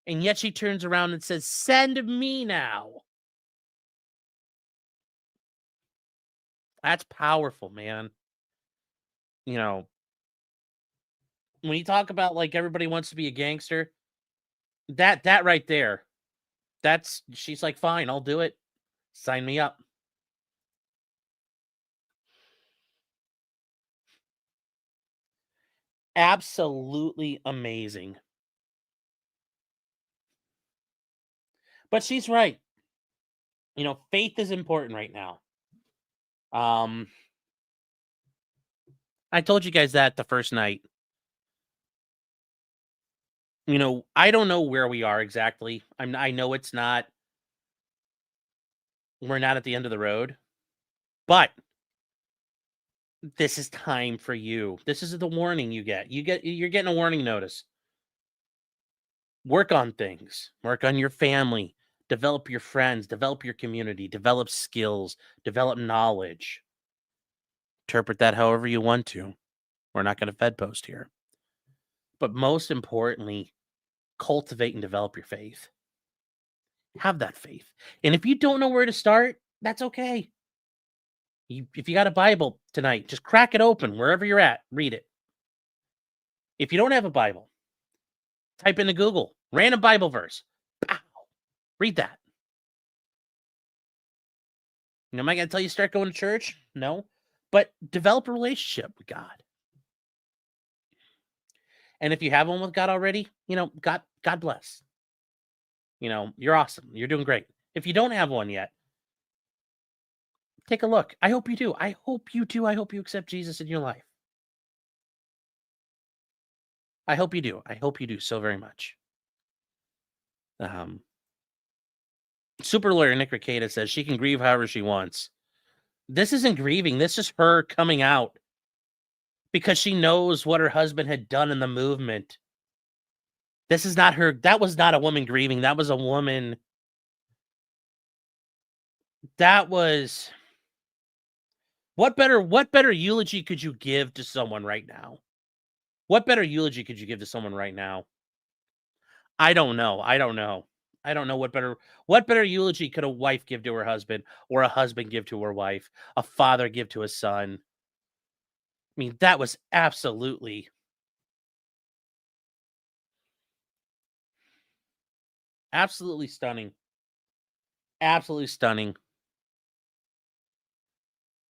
And yet she turns around and says, send me now. That's powerful, man. You know, when you talk about like everybody wants to be a gangster, that right there, she's like, fine, I'll do it. Sign me up. Absolutely amazing. But she's right. You know, faith is important right now. I told you guys that the first night. You know, I don't know where we are exactly. I know it's not. We're not at the end of the road, but this is time for you. This is the warning you get. You're getting a warning notice. Work on things. Work on your family. Develop your friends. Develop your community. Develop skills. Develop knowledge. Interpret that however you want to. We're not going to Fed post here. But most importantly, cultivate and develop your faith. Have that faith. And if you don't know where to start, that's okay. If you got a Bible tonight, just crack it open wherever you're at. Read it. If you don't have a Bible, type into Google, random Bible verse. Pow! Read that. You know, am I going to tell you start going to church? No. But develop a relationship with God. And if you have one with God already, you know, God bless. You know, you're awesome. You're doing great. If you don't have one yet, take a look. I hope you do. I hope you do. I hope you accept Jesus in your life. I hope you do. I hope you do so very much. Super lawyer Nick Ricada says she can grieve however she wants. This isn't grieving. This is her coming out because she knows what her husband had done in the movement. This is not her. That was not a woman grieving. That was a woman. That was. What better eulogy could you give to someone right now? What better eulogy could you give to someone right now? I don't know. I don't know what better eulogy could a wife give to her husband, or a husband give to her wife, a father give to his son. I mean, that was absolutely stunning. Absolutely stunning.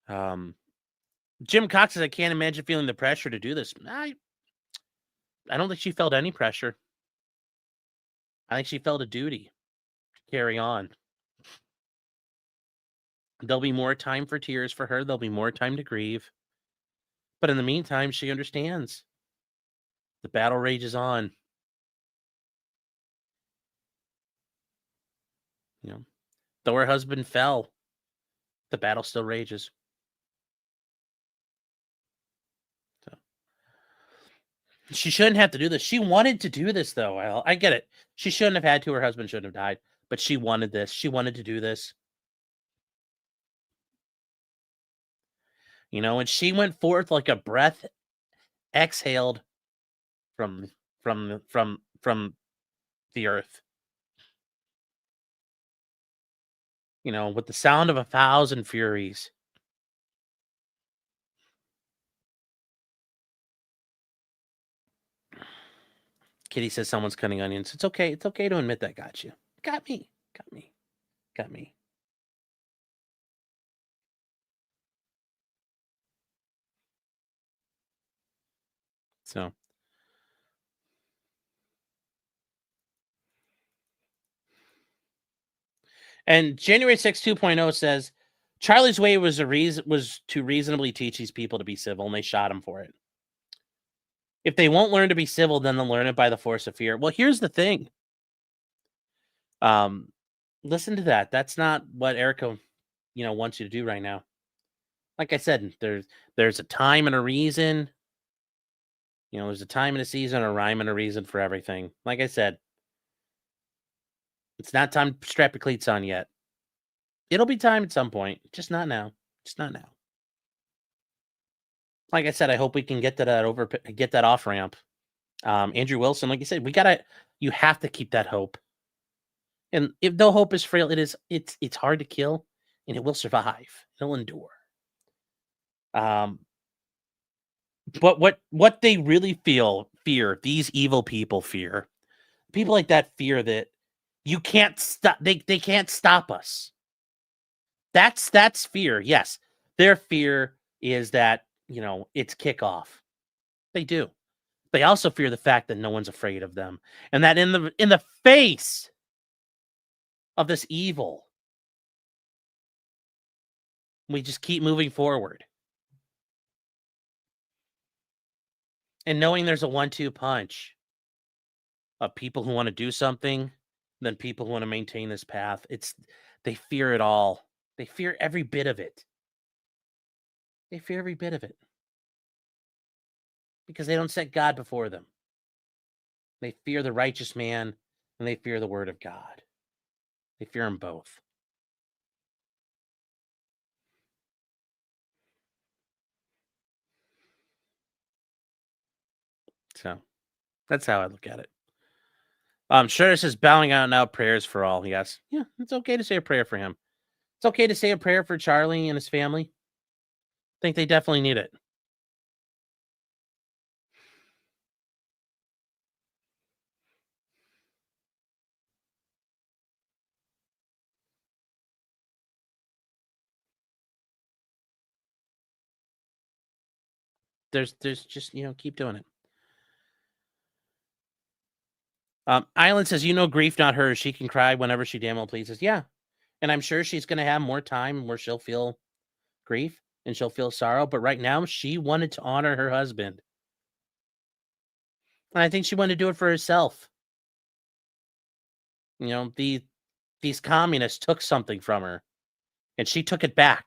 Jim Cox says, I can't imagine feeling the pressure to do this. I don't think she felt any pressure. I think she felt a duty to carry on. There'll be more time for tears for her. There'll be more time to grieve. But in the meantime, she understands. The battle rages on. You know, though her husband fell, the battle still rages. So she shouldn't have to do this. She wanted to do this, though. I get it. She shouldn't have had to. Her husband shouldn't have died. But she wanted this. She wanted to do this. You know, and she went forth like a breath exhaled from the earth. You know, with the sound of 1,000 furies. Kitty says someone's cutting onions. It's okay. It's okay to admit that got you. Got me. So. And January 6 2.0 says, Charlie's way was to reasonably teach these people to be civil, and they shot him for it. If they won't learn to be civil, then they'll learn it by the force of fear. Well, here's the thing. Listen to that. That's not what Erica, wants you to do right now. Like I said, there's a time and a reason. There's a time and a season, a rhyme and a reason for everything. Like I said, it's not time to strap your cleats on yet. It'll be time at some point. Just not now. Like I said, I hope we can get to that off ramp. Andrew Wilson, like you said, you have to keep that hope. And if though hope is frail, it's hard to kill, and it will survive. It'll endure. But what they really fear, these evil people fear. People like that fear that you can't stop. They can't stop us. That's fear. Yes, their fear is that it's kickoff. They do. They also fear the fact that no one's afraid of them, and that in the face of this evil, We just keep moving forward. And knowing there's a 1-2 punch of people who want to do something, then people who want to maintain this path. They fear it all. They fear every bit of it. They fear every bit of it. Because they don't set God before them. They fear the righteous man and they fear the word of God. They fear them both. So that's how I look at it. Sure, this is bowing out now prayers for all. Yes. Yeah, it's okay to say a prayer for him. It's okay to say a prayer for Charlie and his family. I think they definitely need it. There's just, keep doing it. Island says, grief, not hers. She can cry whenever she damn well pleases. Yeah. And I'm sure she's going to have more time where she'll feel grief and she'll feel sorrow. But right now, she wanted to honor her husband. And I think she wanted to do it for herself. These communists took something from her and she took it back.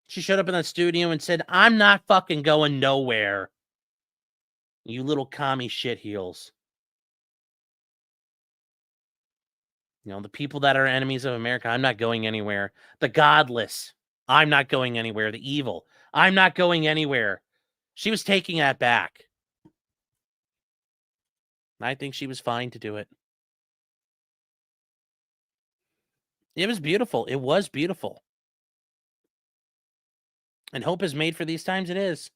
She showed up in the studio and said, I'm not fucking going nowhere. You little commie shitheels. The people that are enemies of America, I'm not going anywhere. The godless, I'm not going anywhere. The evil, I'm not going anywhere. She was taking that back. I think she was fine to do it. It was beautiful. It was beautiful. And hope is made for these times. It is.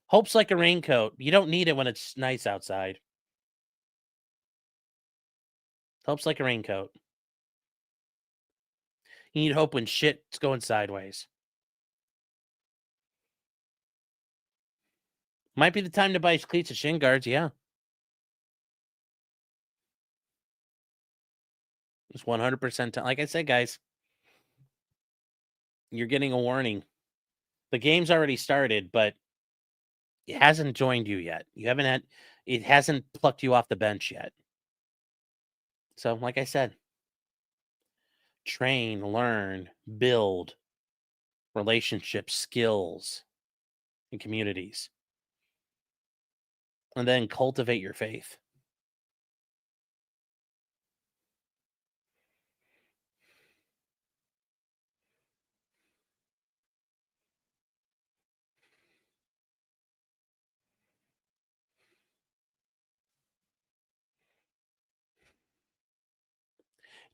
Hope's like a raincoat. You don't need it when it's nice outside. Hope's like a raincoat. You need hope when shit's going sideways. Might be the time to buy cleats and shin guards, yeah. It's 100%. Like I said, guys, you're getting a warning. The game's already started, but it hasn't joined you yet. It hasn't plucked you off the bench yet. So, like I said, train, learn, build relationships, skills, and communities. And then cultivate your faith.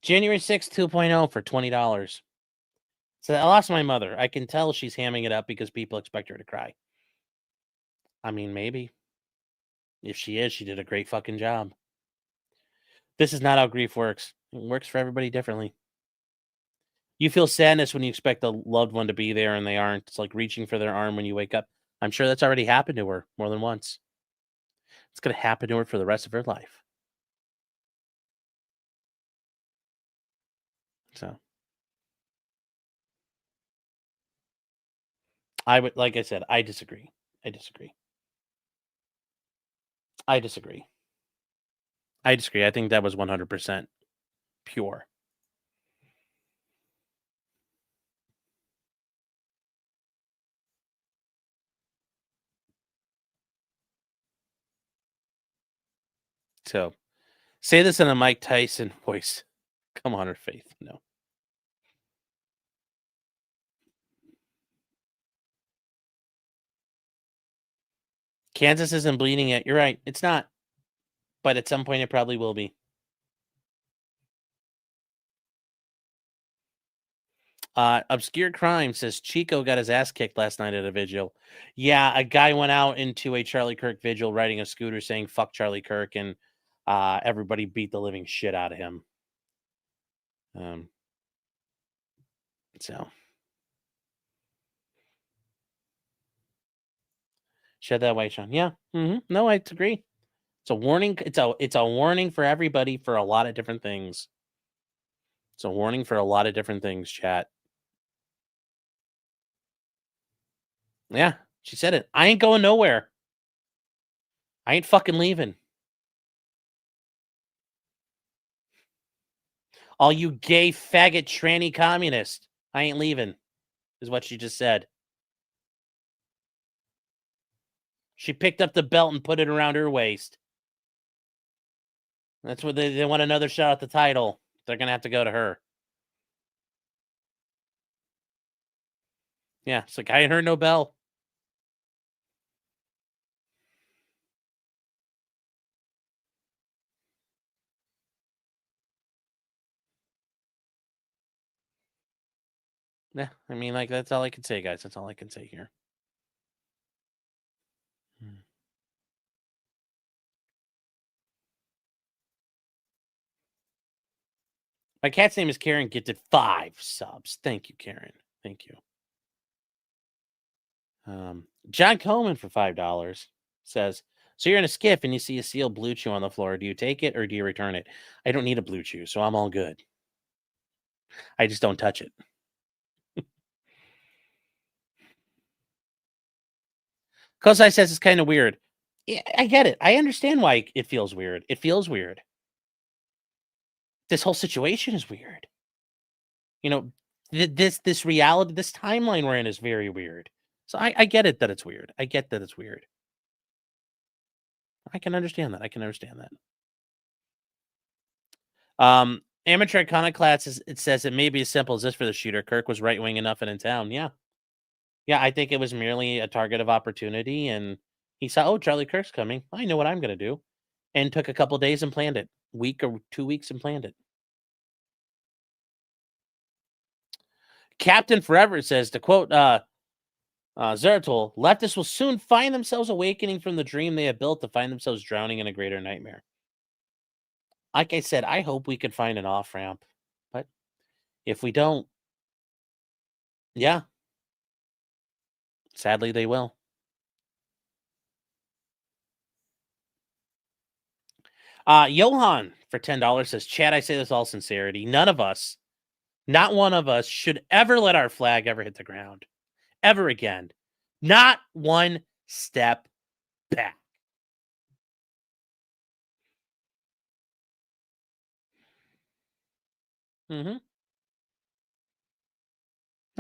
January 6th, 2.0 for $20. So I lost my mother. I can tell she's hamming it up because people expect her to cry. I mean, maybe. If she is, she did a great fucking job. This is not how grief works. It works for everybody differently. You feel sadness when you expect a loved one to be there and they aren't. It's like reaching for their arm when you wake up. I'm sure that's already happened to her more than once. It's going to happen to her for the rest of her life. So like I said, I disagree. I think that was 100% pure. So, say this in a Mike Tyson voice. Come on, her faith. No. Kansas isn't bleeding yet. You're right. It's not. But at some point, it probably will be. Obscure Crime says Chico got his ass kicked last night at a vigil. Yeah, a guy went out into a Charlie Kirk vigil riding a scooter saying fuck Charlie Kirk, and everybody beat the living shit out of him. So shed that white, Sean. Yeah. No, I agree. It's a warning. It's a warning for everybody for a lot of different things. It's a warning for a lot of different things, chat. Yeah, she said it. I ain't going nowhere. I ain't fucking leaving. All you gay faggot tranny communists, I ain't leaving, is what she just said. She picked up the belt and put it around her waist. That's what they want another shot at the title. They're going to have to go to her. Yeah, it's like, I ain't heard no bell. Yeah, I mean, like, that's all I can say, guys. That's all I can say here. My cat's name is Karen. Gifted 5 subs. Thank you, Karen. Thank you. John Coleman for $5 says, so you're in a skiff and you see a sealed Blue Chew on the floor. Do you take it or do you return it? I don't need a Blue Chew, so I'm all good. I just don't touch it. Kozai says it's kind of weird. Yeah, I get it. I understand why it feels weird. It feels weird. This whole situation is weird. You know, this reality, this timeline we're in is very weird. So I get it that it's weird. I get that it's weird. I can understand that. I can understand that. Amateur Iconoclast, it says it may be as simple as this for the shooter. Kirk was right-wing enough and in town. Yeah. Yeah, I think it was merely a target of opportunity, and he saw, oh, Charlie Kirk's coming. I know what I'm going to do. And took a couple days and planned it. Week or 2 weeks and planned it. Captain Forever says, to quote Zeratul, leftists will soon find themselves awakening from the dream they have built to find themselves drowning in a greater nightmare. Like I said, I hope we could find an off-ramp. But if we don't, yeah. Sadly, they will. Johan for $10 says, Chad, I say this all sincerity. None of us, not one of us, should ever let our flag ever hit the ground. Ever again. Not one step back. Not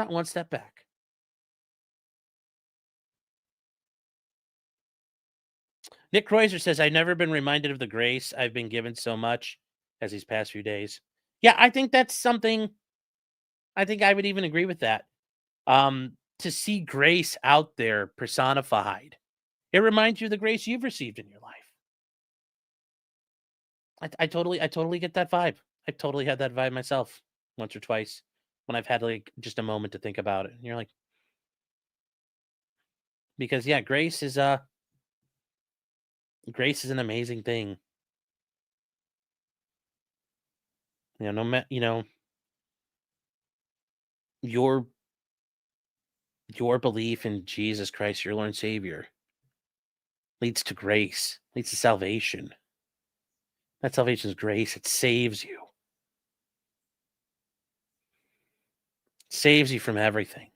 one step back. Nick Kreuzer says, I've never been reminded of the grace I've been given so much as these past few days. Yeah, I think that's something, I think I would even agree with that. To see grace out there personified, it reminds you of the grace you've received in your life. I totally get that vibe. I totally had that vibe myself once or twice when I've had like just a moment to think about it. And you're like, because yeah, grace is an amazing thing. You know, your belief in Jesus Christ, your Lord and Savior, leads to grace, leads to salvation. That salvation is grace. It saves you. It saves you from everything.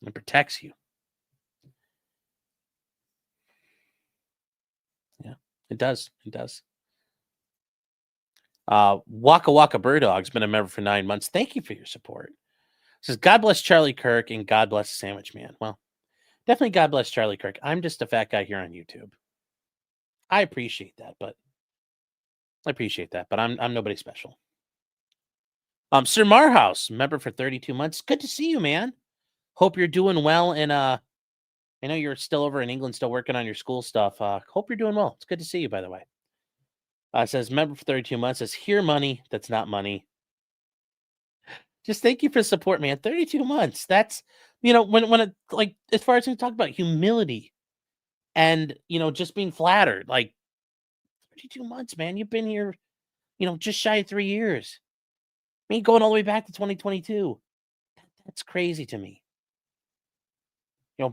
It protects you. Yeah, it does. It does. Waka Waka Bird Dog's been a member for 9 months. Thank you for your support. It says, God bless Charlie Kirk and God bless the Sandwich Man. Well, definitely God bless Charlie Kirk. I'm just a fat guy here on YouTube. I appreciate that, but I'm nobody special. Sir Marhouse, member for 32 months. Good to see you, man. Hope you're doing well. And I know you're still over in England, still working on your school stuff. Hope you're doing well. It's good to see you, by the way. Says member for 32 months. Says here money that's not money. Just thank you for the support, man. 32 months. That's, when it, like, as far as we talk about humility and, just being flattered, like 32 months, man. You've been here, just shy of 3 years. I mean, going all the way back to 2022. That's crazy to me.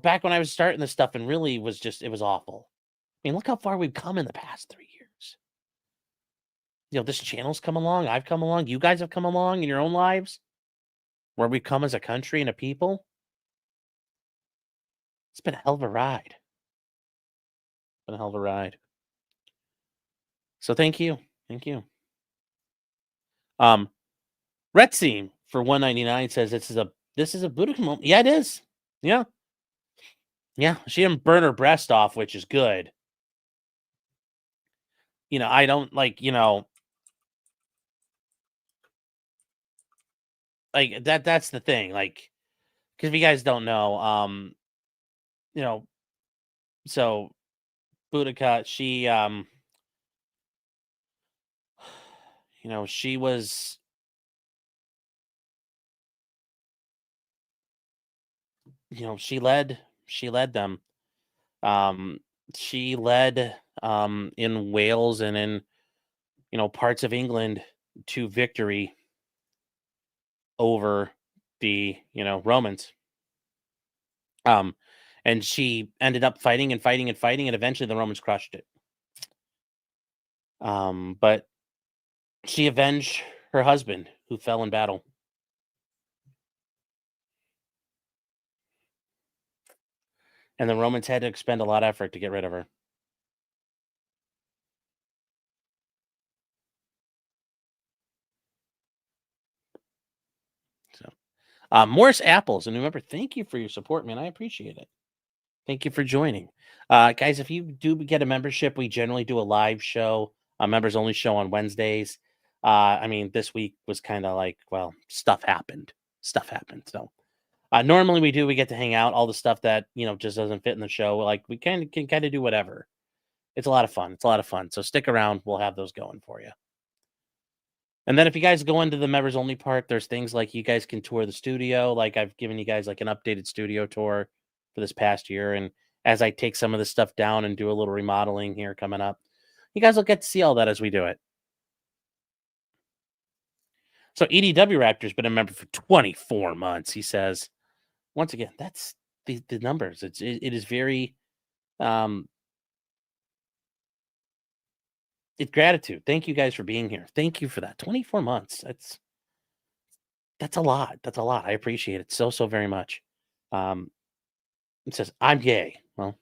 Back when I was starting this stuff and really it was awful. I mean, look how far we've come in the past 3 years. this channel's come along. I've come along. You guys have come along in your own lives, where we've come as a country and a people. It's been a hell of a ride. Been a hell of a ride. So thank you. Thank you. Retseam for $1.99 says this is a Buddha moment. Yeah, it is. Yeah. Yeah. She didn't burn her breast off, which is good. I don't like that's the thing. Like, because if you guys don't know, so Boudica, she she was she led them. She led in Wales and in parts of England to victory over the Romans. And she ended up fighting and fighting and fighting, and eventually the Romans crushed it. But she avenged her husband who fell in battle. And the Romans had to expend a lot of effort to get rid of her. So, Morris Apples, and remember, thank you for your support, man. I appreciate it. Thank you for joining. Guys, if you do get a membership, we generally do a live show, a members only show on Wednesdays. This week was kind of like, well, stuff happened. So normally we get to hang out. All the stuff that, just doesn't fit in the show. Like, we can kind of do whatever. It's a lot of fun. So stick around. We'll have those going for you. And then if you guys go into the members only part, there's things like you guys can tour the studio. Like, I've given you guys like an updated studio tour for this past year. And as I take some of this stuff down and do a little remodeling here coming up, you guys will get to see all that as we do it. So EDW Raptor's been a member for 24 months. He says, once again, that's the numbers. It is very, it's gratitude. Thank you guys for being here. Thank you for that. 24 months. That's a lot. That's a lot. I appreciate it so very much. It says, I'm gay. Well,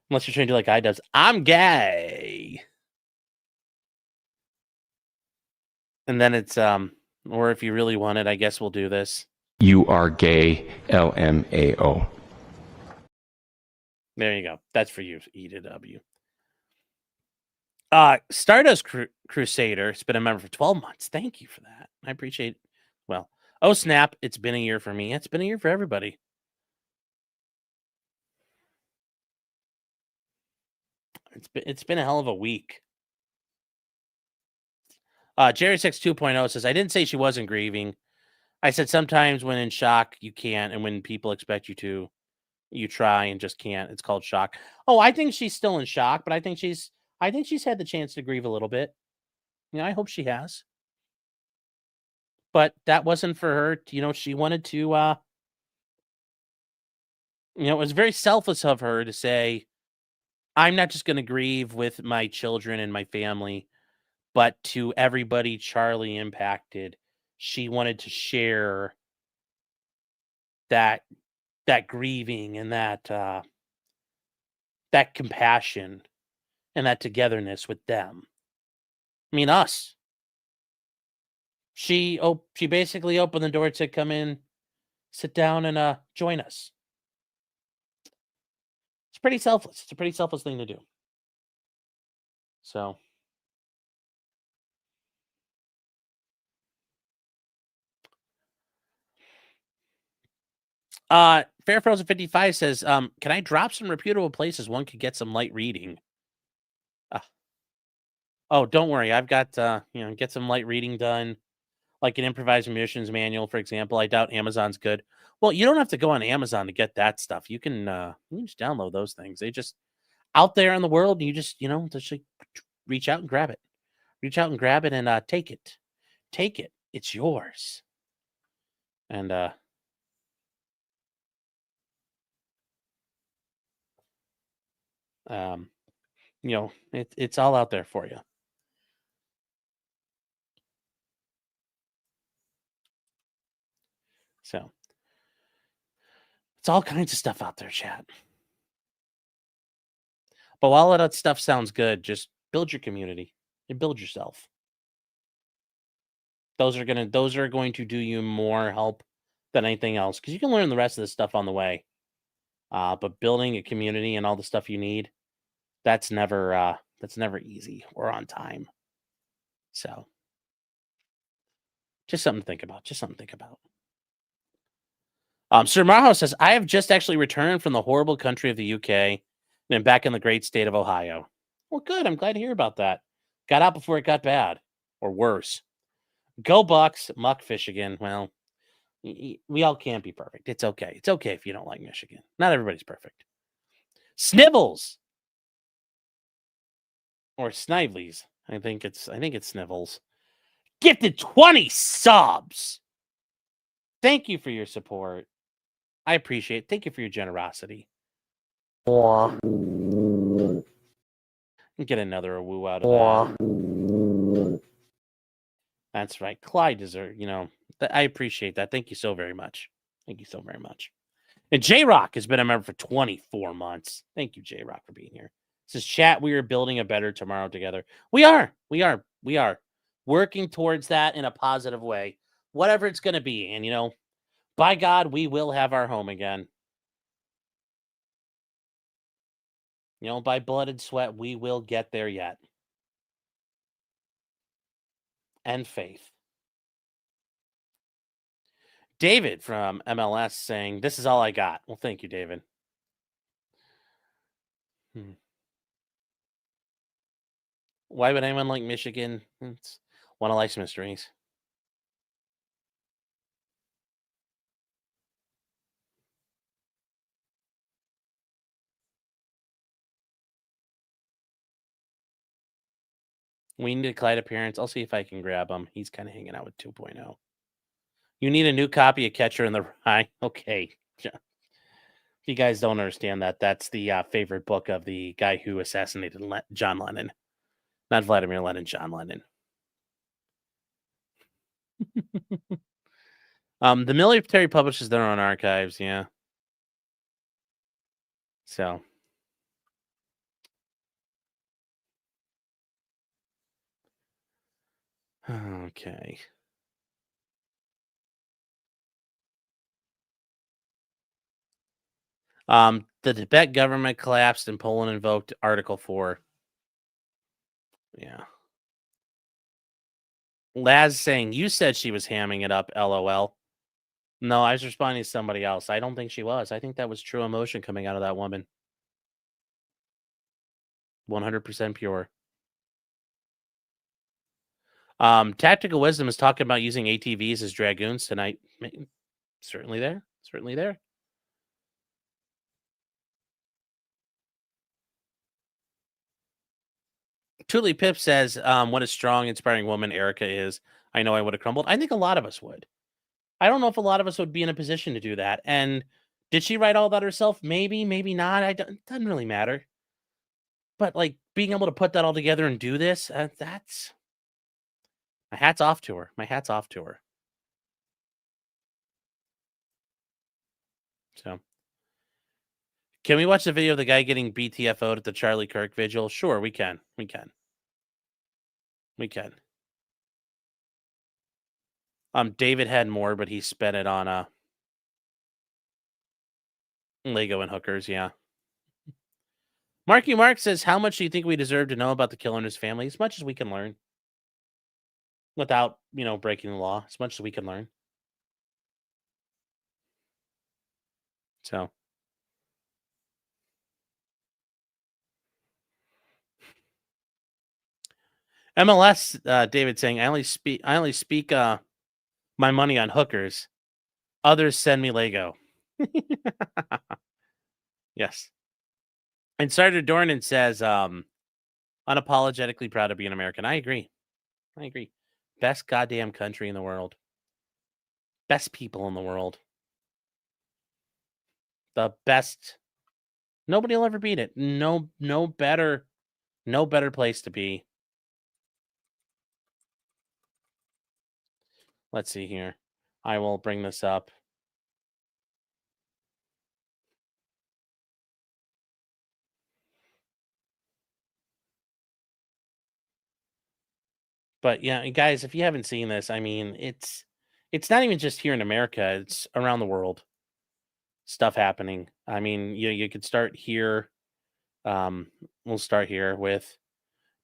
unless you're trying to do like I does, I'm gay. And then it's, or if you really want it, I guess we'll do this. You are gay, LMAO. There you go. That's for you, EDW. Stardust Crusader has been a member for 12 months. Thank you for that. I appreciate it. Well, oh snap, it's been a year for me. It's been a year for everybody. It's been a hell of a week. Jerry 6 2.0 says, I didn't say she wasn't grieving. I said sometimes when in shock you can't, and when people expect you to, you try and just can't. It's called shock. Oh, I think she's still in shock, but I think she's had the chance to grieve a little bit. I hope she has. But that wasn't for her. She wanted to, it was very selfless of her to say, I'm not just going to grieve with my children and my family, but to everybody Charlie impacted. She wanted to share that grieving and that compassion and that togetherness with them. I mean, us. She basically opened the door to come in, sit down, and join us. It's pretty selfless. It's a pretty selfless thing to do. So, Fair Frozen 55 says, can I drop some reputable places one could get some light reading? Oh, don't worry. I've got, get some light reading done. Like an improvised munitions manual, for example. I doubt Amazon's good. Well, you don't have to go on Amazon to get that stuff. You can just download those things. They just out there in the world. You just, just like, reach out and grab it. Reach out and grab it and take it. Take it. It's yours. And You know, it's all out there for you. So it's all kinds of stuff out there, chat. But while all that stuff sounds good, just build your community and build yourself. Those are going to do you more help than anything else, because you can learn the rest of this stuff on the way. But building a community and all the stuff you need, that's never easy or on time. So just something to think about. Sir Marho says, I have just actually returned from the horrible country of the UK and am back in the great state of Ohio. Well, good. I'm glad to hear about that. Got out before it got bad or worse. Go Bucks, muck Michigan. Well, we all can't be perfect. It's okay. It's okay if you don't like Michigan. Not everybody's perfect. Snivels or Snivelies. I think it's Snivels. Gifted 20 subs. Thank you for your support. I appreciate it. Thank you for your generosity. Get another woo out of that. That's right. Clyde deserves, I appreciate that. Thank you so very much. And J-Rock has been a member for 24 months. Thank you, J-Rock, for being here. Says, chat, we are building a better tomorrow together. We are. Working towards that in a positive way. Whatever it's going to be. And, by God, we will have our home again. By blood and sweat, we will get there yet. And faith. David from MLS saying, this is all I got. Well, thank you, David. Why would anyone like Michigan? It's one of life's mysteries. We need a Clyde appearance. I'll see if I can grab him. He's kind of hanging out with 2.0. You need a new copy of Catcher in the Rye. Okay. If you guys don't understand that, that's the favorite book of the guy who assassinated John Lennon. Not Vladimir Lenin, John Lennon. The military publishes their own archives, yeah. So. Okay. The Tibet government collapsed and Poland invoked Article 4. Yeah. Laz saying, you said she was hamming it up, LOL. No, I was responding to somebody else. I don't think she was. I think that was true emotion coming out of that woman. 100% pure. Tactical Wisdom is talking about using ATVs as dragoons tonight. Certainly there. Truly Pip says, what a strong, inspiring woman Erica is. I know I would have crumbled. I think a lot of us would. I don't know if a lot of us would be in a position to do that. And did she write all that herself? Maybe, maybe not. It doesn't really matter. But like being able to put that all together and do this, that's my hat's off to her. So, can we watch the video of the guy getting BTFO'd at the Charlie Kirk vigil? Sure, we can. David had more, but he spent it on Lego and hookers, yeah. Marky Mark says, how much do you think we deserve to know about the killer and his family? As much as we can learn. Without, breaking the law. As much as we can learn. So. MLS, David saying, I only speak my money on hookers. Others send me Lego. Yes. And Sartor Dornan says, unapologetically proud to be an American. I agree. Best goddamn country in the world. Best people in the world. The best. Nobody will ever beat it. No better No better place to be. Let's see here. I will bring this up. But yeah, guys, if you haven't seen this, I mean, it's not even just here in America, it's around the world. Stuff happening. I mean, you could start here. We'll start here with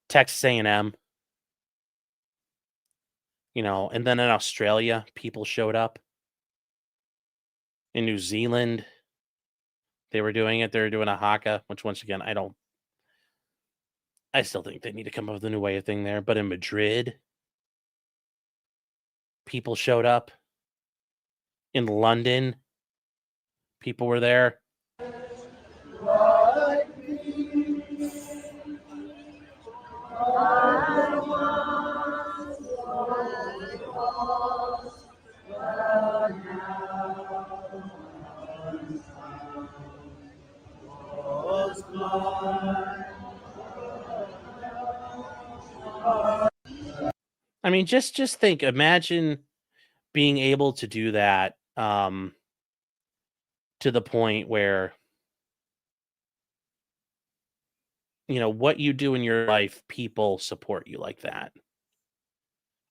Texas A&M. You know, and then in Australia, people showed up. In New Zealand, they were doing it. They were doing a haka, which once again, I still think they need to come up with a new way of thing there. But in Madrid, people showed up. In London, people were there. I mean, just think, imagine being able to do that to the point where, you know, what you do in your life, people support you like that.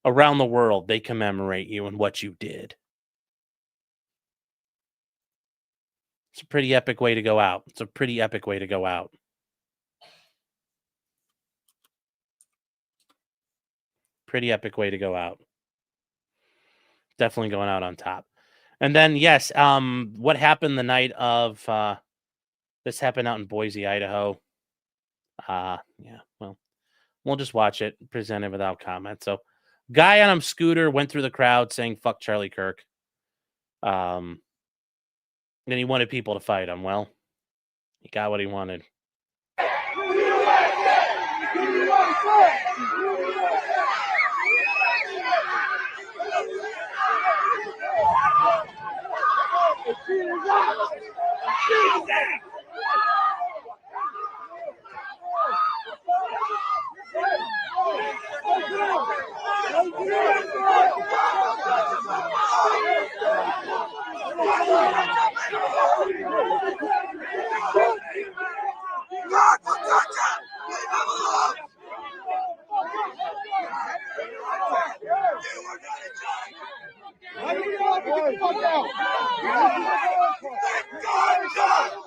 Around the world, they commemorate you and what you did. It's a pretty epic way to go out. It's a pretty epic way to go out. Pretty epic way to go out. Definitely going out on top. And then, yes, what happened the night of this happened out in Boise, Idaho. Yeah, well, we'll just watch it presented without comment. So, guy on a scooter went through the crowd saying "fuck Charlie Kirk." And he wanted people to fight him. Well, he got what he wanted.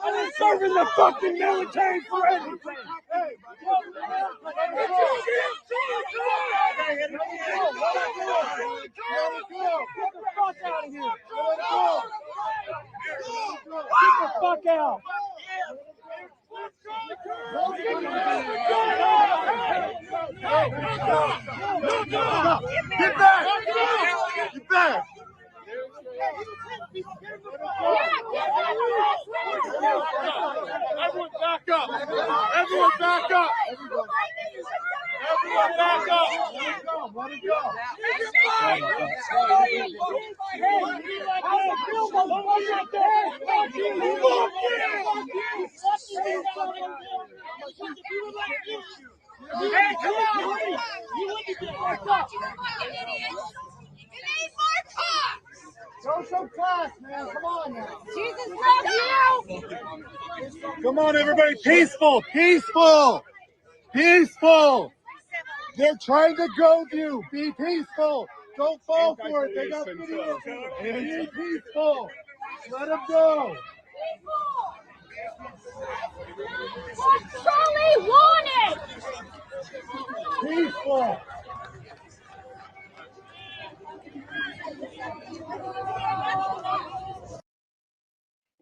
I'm serving the fucking military for anything. Get the fuck out of here. Get the fuck out. Get back! Get back! Everyone back up! Everyone back up! Everyone back up! Let it go! Hey, come on! Show some class, man. Come on now. Jesus loves you. Come on, everybody. Peaceful. Peaceful. Peaceful. They're trying to goad you. Be peaceful. Don't fall for it. They got videos. Be peaceful. Let them go. What Charlie wanted. Peaceful.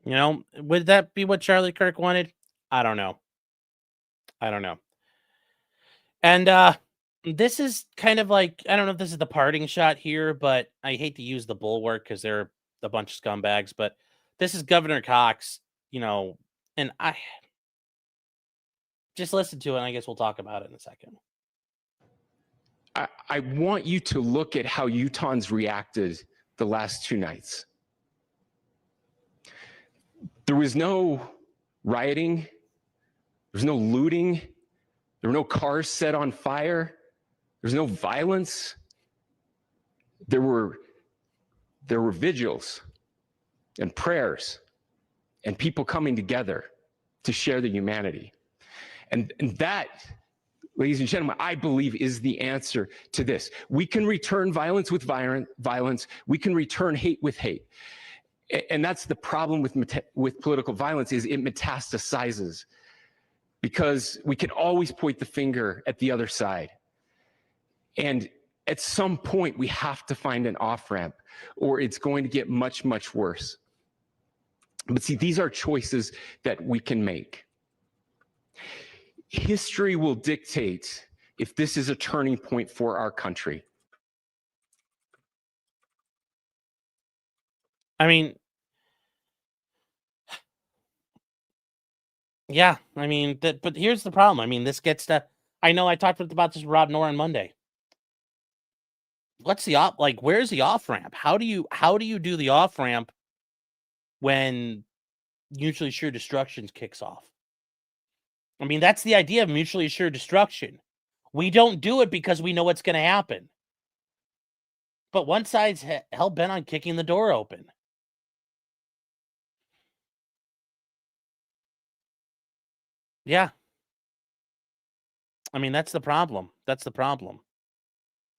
You know, would that be what Charlie Kirk wanted? I don't know. I don't know. And this is kind of like, I don't know if this is the parting shot here, but I hate to use the bulwark because they're a bunch of scumbags, but this is Governor Cox, you know, and I just listen to it, and I guess we'll talk about it in a second. I want you to look at how Utahns reacted the last 2 nights. There was no rioting. There was no looting. There There were no cars set on fire. There's no violence. There were vigils and prayers and people coming together to share the humanity. And that, ladies and gentlemen, I believe is the answer to this. We can return violence with violence. We can return hate with hate. And that's the problem with political violence, is it metastasizes, because we can always point the finger at the other side. And at some point, we have to find an off-ramp, or it's going to get much, much worse. But see, these are choices that we can make. History will dictate if this is a turning point for our country. I mean, yeah, I mean, but here's the problem. I mean, this gets to, I know I talked about this with Rob Noor on Monday. What's the where's the off ramp? How do you do the off ramp when mutually assured destruction kicks off? I mean, that's the idea of mutually assured destruction. We don't do it because we know what's going to happen. But one side's hell bent on kicking the door open. Yeah. I mean, that's the problem. That's the problem.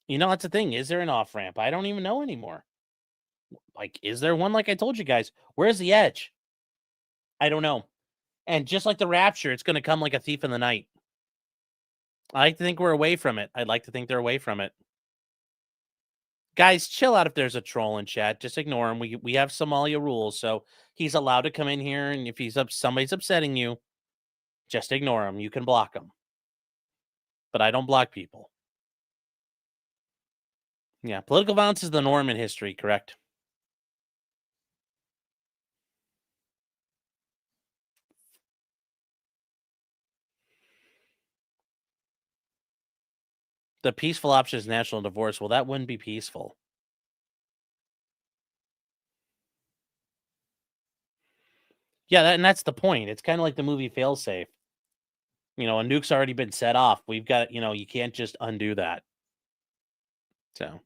You know, that's the thing. Is there an off ramp? I don't even know anymore. Like, is there one? Like I told you guys, where's the edge? I don't know. And just like the rapture, it's going to come like a thief in the night. I like to think we're away from it. I'd like to think they're away from it. Guys, chill out if there's a troll in chat. Just ignore him. We have Somalia rules, so he's allowed to come in here, and if somebody's upsetting you, just ignore him. You can block him. But I don't block people. Yeah, political violence is the norm in history, correct? The peaceful option is national divorce. Well, that wouldn't be peaceful. Yeah, and that's the point. It's kind of like the movie Failsafe. You know, a nuke's already been set off. We've got, you know, you can't just undo that. So.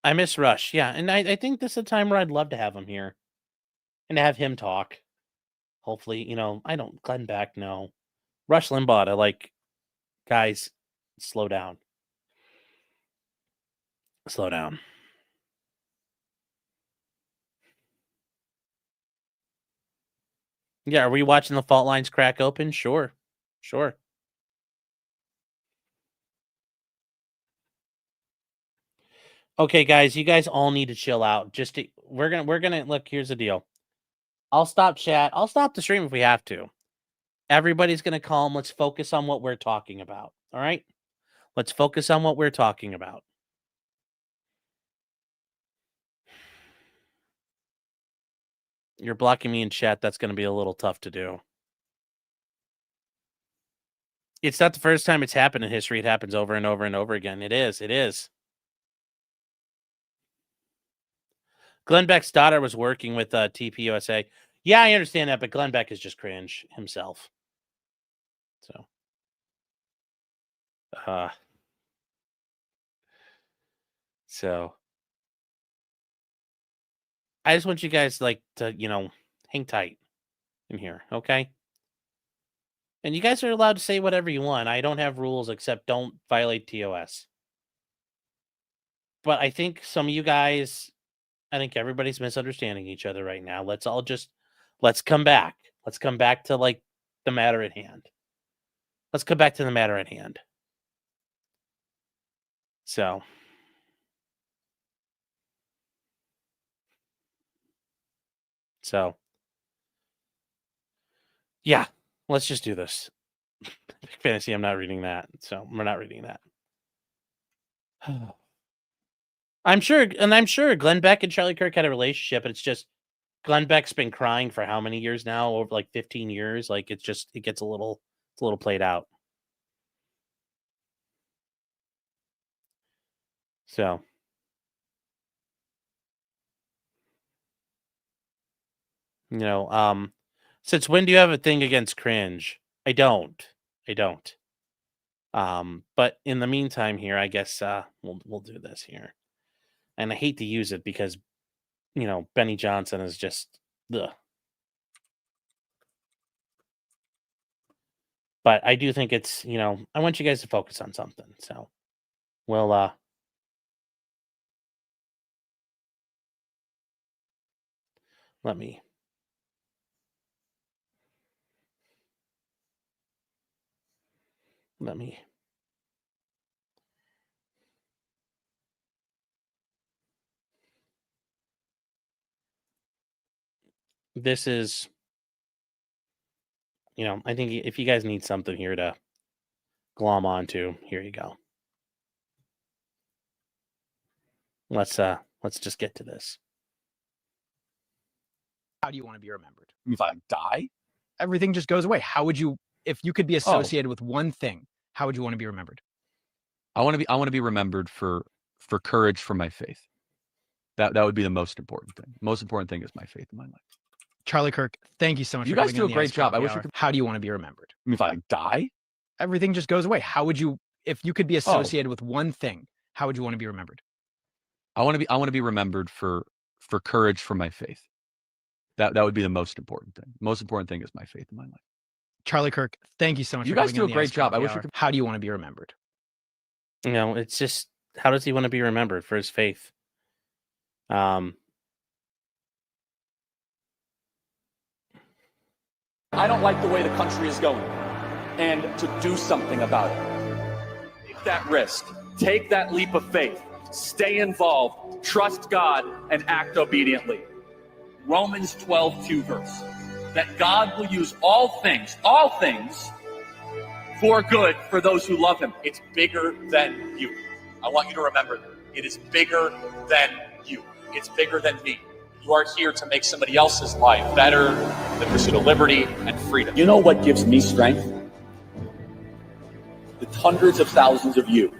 I miss Rush. Yeah, and I think this is a time where I'd love to have him here. And to have him talk. Hopefully, you know, Glenn Beck, no. Rush Limbaugh, I like, guys, slow down. Slow down. Yeah, are we watching the fault lines crack open? Sure. Sure. Okay, guys, you guys all need to chill out. We're gonna look, here's the deal. I'll stop chat. I'll stop the stream if we have to. Everybody's gonna calm. Let's focus on what we're talking about. All right? Let's focus on what we're talking about. You're blocking me in chat. That's gonna be a little tough to do. It's not the first time it's happened in history. It happens over and over and over again. It is. It is. Glenn Beck's daughter was working with TPUSA. Yeah, I understand that, but Glenn Beck is just cringe himself. So I just want you guys to, you know, hang tight in here, okay? And you guys are allowed to say whatever you want. I don't have rules except don't violate TOS. But I think some of you guys, I think everybody's misunderstanding each other right now. Let's come back. Let's come back to, like, the matter at hand. Let's come back to the matter at hand. So. Yeah, let's just do this. Big Fantasy, I'm not reading that. So we're not reading that. I'm sure Glenn Beck and Charlie Kirk had a relationship, and it's just Glenn Beck's been crying for how many years now? Over like 15 years. Like, it gets a little played out. So, since when do you have a thing against cringe? I don't. But in the meantime here, I guess we'll do this here. And I hate to use it because Benny Johnson is just ugh. But I do think it's, I want you guys to focus on something. So, well, let me. This is, I think if you guys need something here to glom onto, here you go. Let's just get to this. How do you want to be remembered? If I die, Everything just goes away. How would you, if you could be associated with one thing, how would you want to be remembered? I want to be remembered for courage for my faith. That would be the most important thing. Most important thing is my faith in my life. Charlie Kirk, thank you so much. You for guys coming do on a the great Ice job. I Coffee wish we Hour. could- How do you want to be remembered? If I die, Everything just goes away. How would you, if you could be associated with one thing, how would you want to be remembered? I want to be remembered for courage for my faith. That would be the most important thing. Most important thing is my faith in my life. Charlie Kirk, thank you so much. You for guys coming do on a the great Ice job. I Coffee wish we Hour. could- How do you want to be remembered? It's just, how does he want to be remembered for his faith? I don't like the way the country is going, and to do something about it. Take that risk. Take that leap of faith. Stay involved. Trust God and act obediently. Romans 12:2 verse. That God will use all things, for good for those who love him. It's bigger than you. I want you to remember that. It is bigger than you. It's bigger than me. You are here to make somebody else's life better, the pursuit of liberty and freedom. You know what gives me strength? The hundreds of thousands of you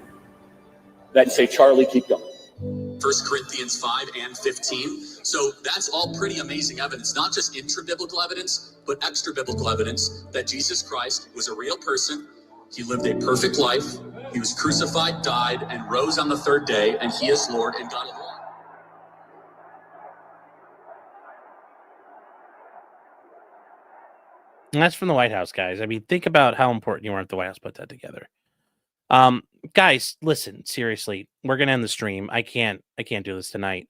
that say, Charlie, keep going. 1 Corinthians 5 and 15. So that's all pretty amazing evidence, not just intra-biblical evidence, but extra-biblical evidence that Jesus Christ was a real person. He lived a perfect life. He was crucified, died, and rose on the third day, and he is Lord and God of all. And that's from the White House, guys. I mean, think about how important you are if the White House put that together. Guys, listen, seriously, we're gonna end the stream. I can't do this tonight.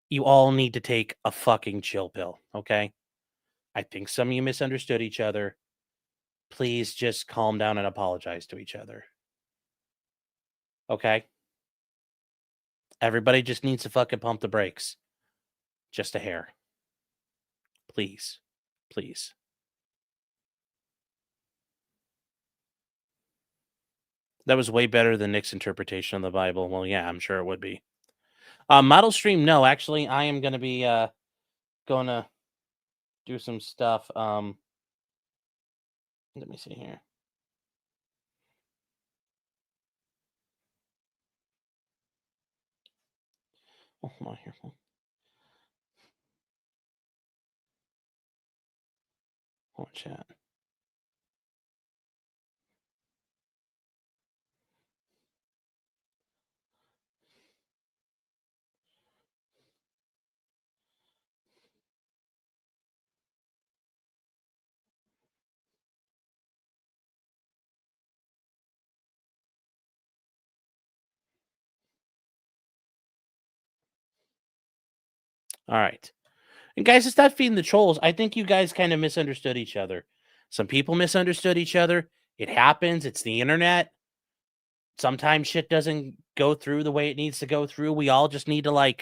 You all need to take a fucking chill pill, okay? I think some of you misunderstood each other. Please just calm down and apologize to each other. Okay? Everybody just needs to fucking pump the brakes. Just a hair. Please. Please. That was way better than Nick's interpretation of the Bible. Well, yeah, I'm sure it would be. Model stream, no. Actually, I am going to be going to do some stuff. Let me see here. Oh, hold on here. Hold on, chat. All right. And guys, it's not feeding the trolls. I think you guys kind of misunderstood each other. Some people misunderstood each other. It happens. It's the internet. Sometimes shit doesn't go through the way it needs to go through. We all just need to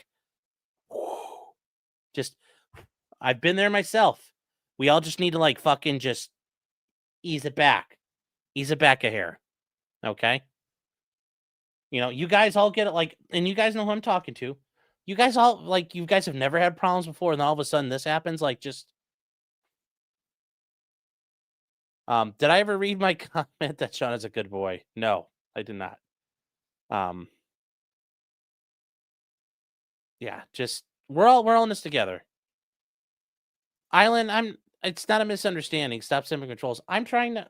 I've been there myself. We all just need to fucking just ease it back. Ease it back a hair. Okay? You guys all get it and you guys know who I'm talking to. You guys all you guys have never had problems before, and then all of a sudden this happens. Did I ever read my comment that Sean is a good boy? No, I did not. Yeah, just we're all in this together. Island, it's not a misunderstanding. Stop simping controls. I'm trying to.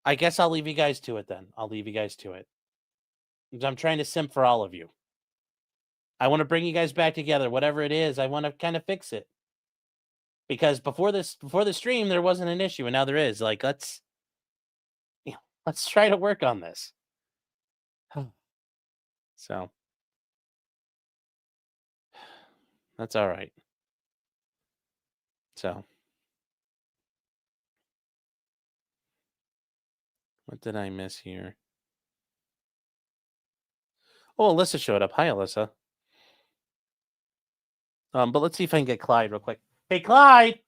I guess I'll leave you guys to it then. I'll leave you guys to it. I'm trying to simp for all of you. I want to bring you guys back together. Whatever it is, I want to kind of fix it. Because before the stream, there wasn't an issue, and now there is. Like, let's try to work on this. So that's all right. So what did I miss here? Oh, Alyssa showed up. Hi, Alyssa. But let's see if I can get Clyde real quick. Hey, Clyde.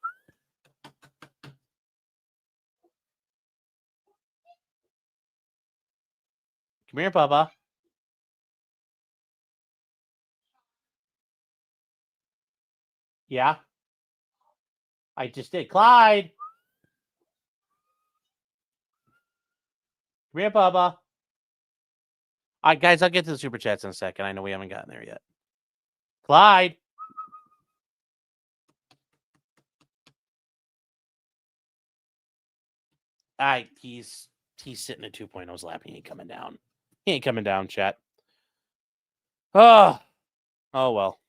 Come here, Bubba. Yeah. I just did. Clyde. Come here, Bubba. All right, guys, I'll get to the super chats in a second. I know we haven't gotten there yet. Clyde. All right, he's sitting at 2.0's lap. He ain't coming down. He ain't coming down, chat. Oh well.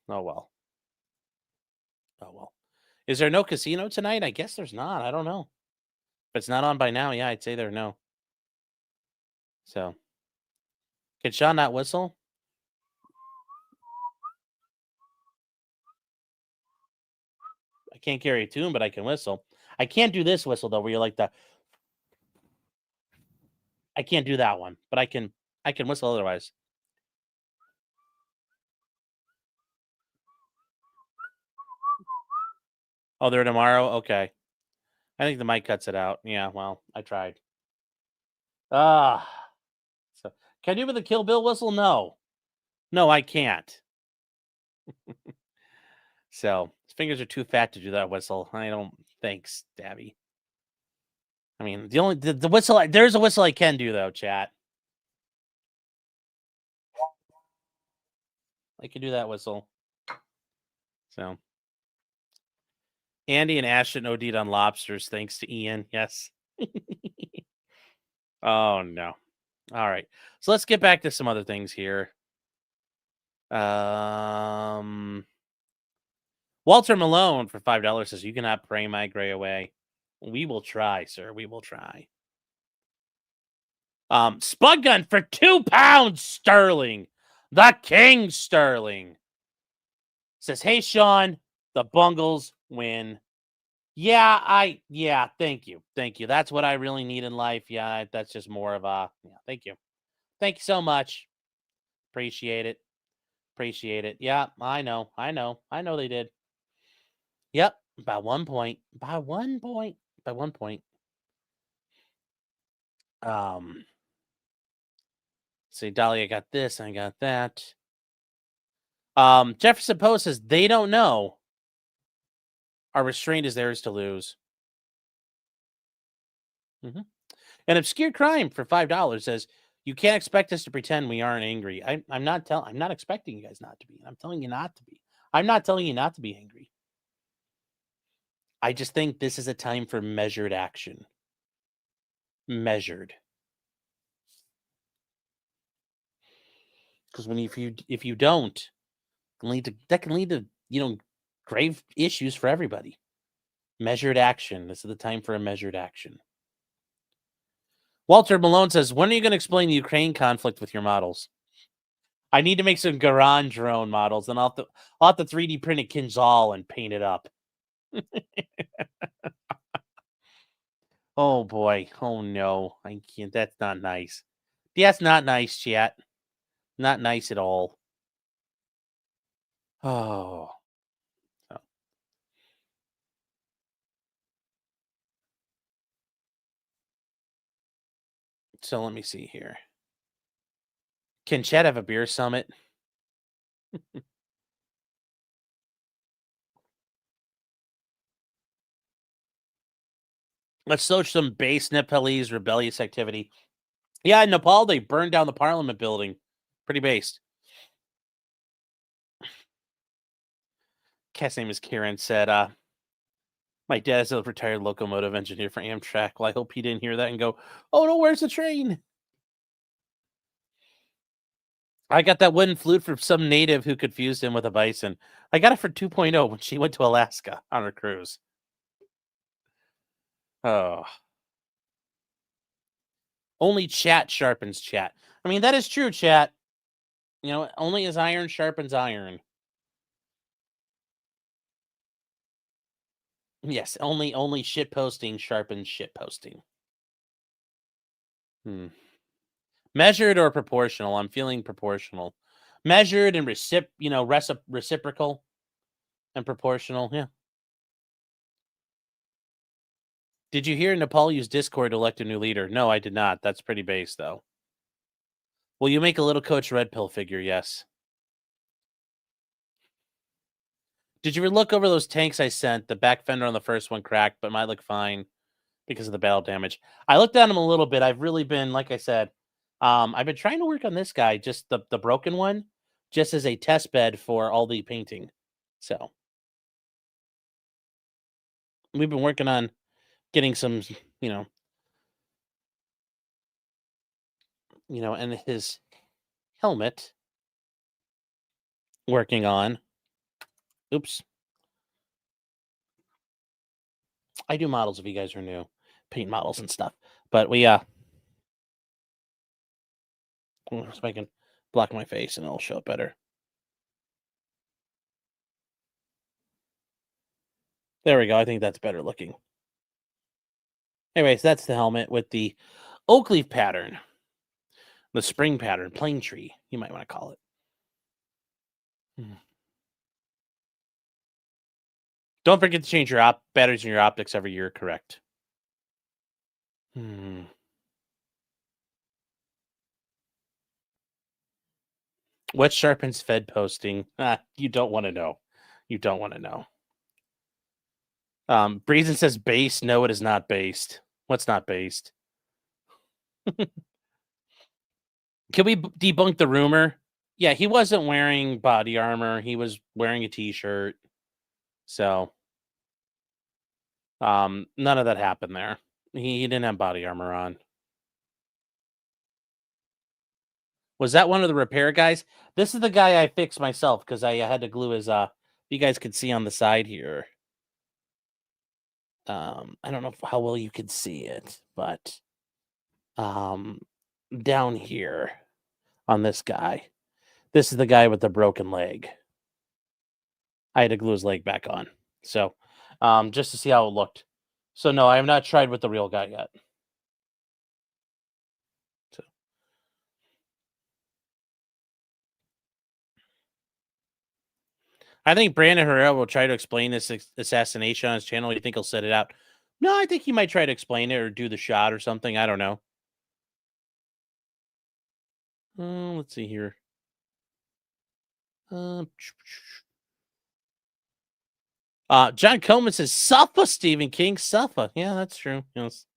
Is there no casino tonight? I guess there's not. I don't know. If it's not on by now, yeah, I'd say there no. So, can Sean not whistle? I can't carry a tune, but I can whistle. I can't do this whistle though, where you're like the. I can't do that one, but I can whistle otherwise. Oh, they're tomorrow? Okay. I think the mic cuts it out. Yeah, well, I tried. So can I do with the Kill Bill whistle? No. No, I can't. So his fingers are too fat to do that whistle. I don't. Thanks, Dabby. I mean, the whistle. There's a whistle I can do though, chat. I can do that whistle. So Andy and Ashton OD'd on lobsters thanks to Ian. Yes. Oh no. All right. So let's get back to some other things here. Walter Malone for $5 says, "You cannot pray my gray away." We will try, sir. We will try. Spud Gun for £2 sterling. The King Sterling says, "Hey, Sean, the Bungles win." Yeah, thank you. Thank you. That's what I really need in life. Yeah, that's just more of a, thank you. Thank you so much. Appreciate it. Appreciate it. Yeah, I know they did. Yep, by 1 point. By 1 point. By 1 point. See, Dahlia got this, I got that. Jefferson Post says they don't know. Our restraint is theirs to lose. An obscure crime for $5 says, "You can't expect us to pretend we aren't angry." I'm not expecting you guys not to be. I'm telling you not to be. I'm not telling you not to be angry. I just think this is a time for measured action. Measured. Because if you don't, that can lead to grave issues for everybody. Measured action. This is the time for a measured action. Walter Malone says, "When are you going to explain the Ukraine conflict with your models?" I need to make some Garand drone models, and I'll have to 3D print a Kinzhal and paint it up. Oh boy. Oh no. I can't. That's not nice. That's not nice, chat. Not nice at all. Oh. So let me see here. Can Chet have a beer summit? Let's search some base Nepalese rebellious activity. Yeah, in Nepal, they burned down the parliament building. Pretty based. cat's name is Karen, said, my dad is a retired locomotive engineer for Amtrak. Well, I hope he didn't hear that and go, oh no, where's the train? I got that wooden flute from some native who confused him with a bison. I got it for 2.0 when she went to Alaska on her cruise. Oh. Only chat sharpens chat. I mean, that is true, chat. You know, only as iron sharpens iron. Yes, only shit posting sharpens shit posting. Measured or proportional? I'm feeling proportional. Measured and reciprocal and proportional. Yeah. Did you hear Nepal use Discord to elect a new leader? No, I did not. That's pretty base, though. Will you make a little Coach Red Pill figure? Yes. Did you ever look over those tanks I sent? The back fender on the first one cracked, but might look fine because of the battle damage. I looked at them a little bit. I've really been, like I said, I've been trying to work on this guy, just the broken one, just as a test bed for all the painting. So we've been working on getting some, and his helmet working on. Oops. I do models if you guys are new, paint models and stuff. But we so I can block my face and it'll show up better. There we go. I think that's better looking. Anyways, that's the helmet with the oak leaf pattern, the spring pattern, plane tree, you might want to call it. Don't forget to change your batteries in your optics every year. Correct. What sharpens Fed posting? You don't want to know. You don't want to know. Breezen says based. No, it is not based. What's not based? Can we debunk the rumor? Yeah, he wasn't wearing body armor. He was wearing a t-shirt. So, none of that happened there. He didn't have body armor on. Was that one of the repair guys? This is the guy I fixed myself because I had to glue his, you guys could see on the side here. I don't know how well you can see it, but down here on this guy, this is the guy with the broken leg. I had to glue his leg back on. So, just to see how it looked. So, no, I have not tried with the real guy yet. So. I think Brandon Herrera will try to explain this assassination on his channel. You think he'll set it out? No, I think he might try to explain it or do the shot or something. I don't know. Let's see here. John Coleman says, Suffa, Stephen King. Suffa. Yeah, that's true. Yes.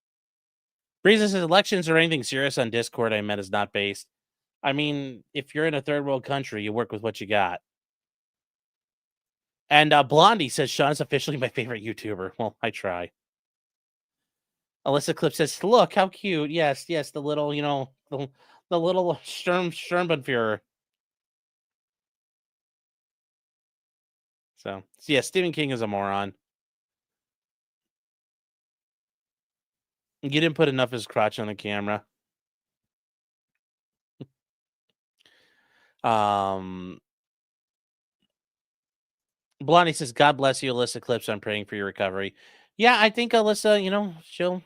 Breeza says, elections or anything serious on Discord I meant is not based. I mean, if you're in a third world country, you work with what you got. And Blondie says, Sean's officially my favorite YouTuber. Well, I try. Alyssa Clip says, look, how cute. Yes, the little, the little Sturmbanführer. So, yeah, Stephen King is a moron. You didn't put enough of his crotch on the camera. Blondie says, God bless you, Alyssa Clips. I'm praying for your recovery. Yeah, I think Alyssa, she'll,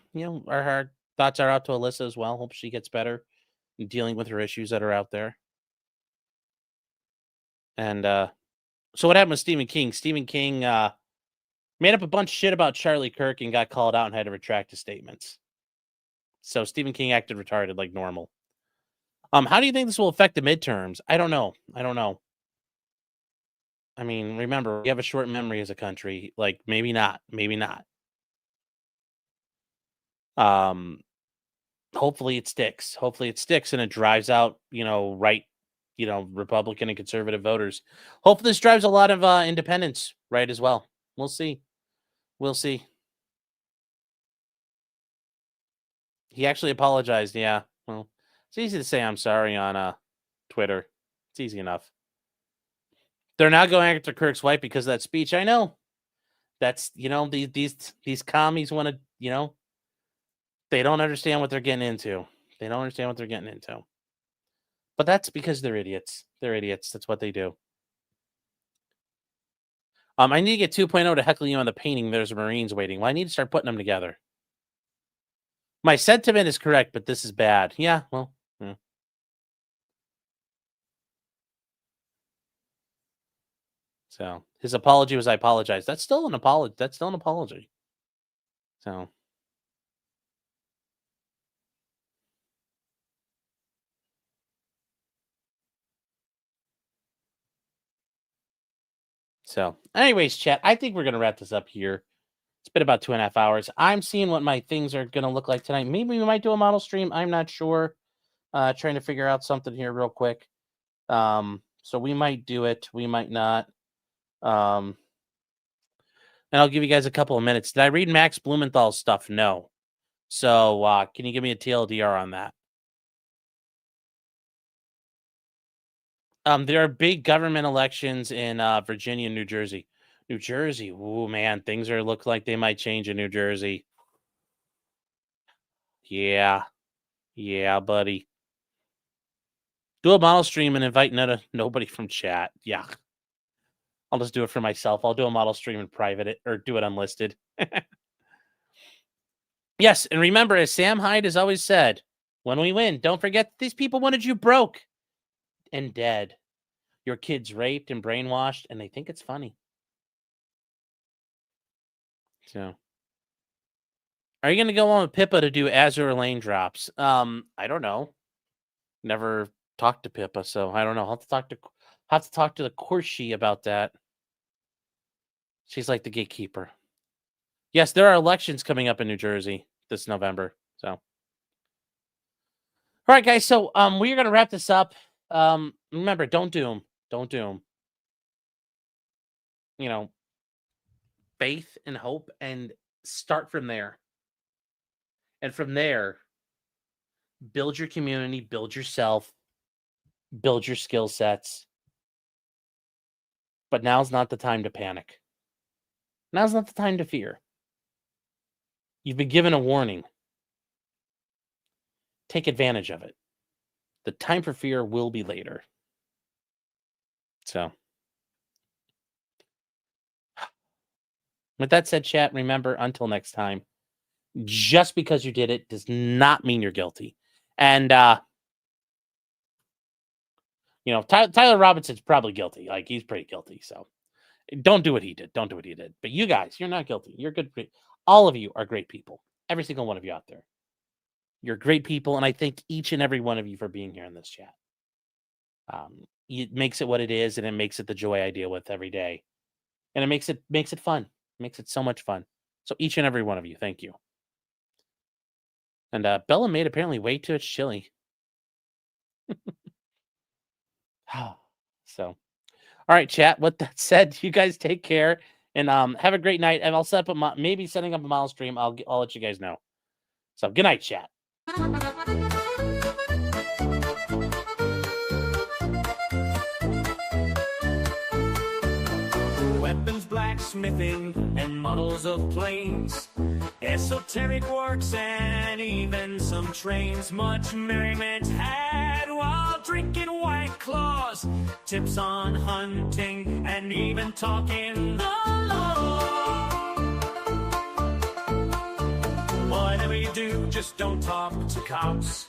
our thoughts are out to Alyssa as well. Hope she gets better in dealing with her issues that are out there. And so what happened with Stephen King? Stephen King made up a bunch of shit about Charlie Kirk and got called out and had to retract his statements. So Stephen King acted retarded like normal. How do you think this will affect the midterms? I don't know. I mean, remember, we have a short memory as a country. Like, maybe not. Hopefully it sticks. And it drives out, right Republican and conservative voters. Hopefully this drives a lot of independents right as well. We'll see. We'll see. He actually apologized. Yeah. Well, it's easy to say I'm sorry on Twitter. It's easy enough. They're now going after Kirk's wife because of that speech. I know. That's, these commies want to, they don't understand what they're getting into. They don't understand what they're getting into. But that's because they're idiots. They're idiots. That's what they do. I need to get 2.0 to heckle you on the painting. There's Marines waiting. Well, I need to start putting them together. My sentiment is correct, but this is bad. Yeah, well. Yeah. So his apology was, I apologize. That's still an apology. That's still an apology. So. Anyways, chat, I think we're going to wrap this up here. It's been about 2.5 hours. I'm seeing what my things are going to look like tonight. Maybe we might do a model stream. I'm not sure. Trying to figure out something here real quick. So we might do it. We might not. And I'll give you guys a couple of minutes. Did I read Max Blumenthal's stuff? No. So can you give me a TLDR on that? There are big government elections in Virginia and New Jersey. New Jersey, ooh, man, things look like they might change in New Jersey. Yeah, buddy. Do a model stream and invite nobody from chat. Yeah, I'll just do it for myself. I'll do a model stream in private or do it unlisted. Yes, and remember, as Sam Hyde has always said, when we win, don't forget these people wanted you broke and dead. Your kids raped and brainwashed, and they think it's funny. So, are you going to go on with Pippa to do Azure Lane drops? I don't know. Never talked to Pippa, so I don't know. I'll have to talk to the Corshi about that. She's like the gatekeeper. Yes, there are elections coming up in New Jersey this November. So, all right, guys. So, we're going to wrap this up. Remember, don't doom. Don't doom. Faith and hope, and start from there. And from there, build your community, build yourself, build your skill sets. But now's not the time to panic. Now's not the time to fear. You've been given a warning. Take advantage of it. The time for fear will be later. So, with that said, chat, remember, until next time, just because you did it does not mean you're guilty. And, Tyler Robinson's probably guilty. Like, he's pretty guilty. So, don't do what he did. Don't do what he did. But you guys, you're not guilty. You're good. All of you are great people. Every single one of you out there. You're great people, and I thank each and every one of you for being here in this chat. It makes it what it is, and it makes it the joy I deal with every day. And it makes it fun. It makes it so much fun. So each and every one of you, thank you. And Bella made apparently way too much chili. So, all right, chat. With that said, you guys take care and have a great night. And I'll set up maybe setting up a model stream. I'll let you guys know. So good night, chat. Weapons, blacksmithing, and models of planes, esoteric works, and even some trains. Much merriment had while drinking White Claws, tips on hunting, and even talking the law. Whatever you do, just don't talk to cops,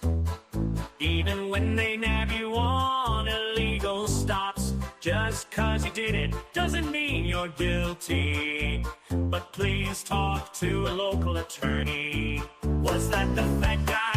even when they nab you on illegal stops. Just 'cause you did it doesn't mean you're guilty, but please talk to a local attorney. Was that the fat guy?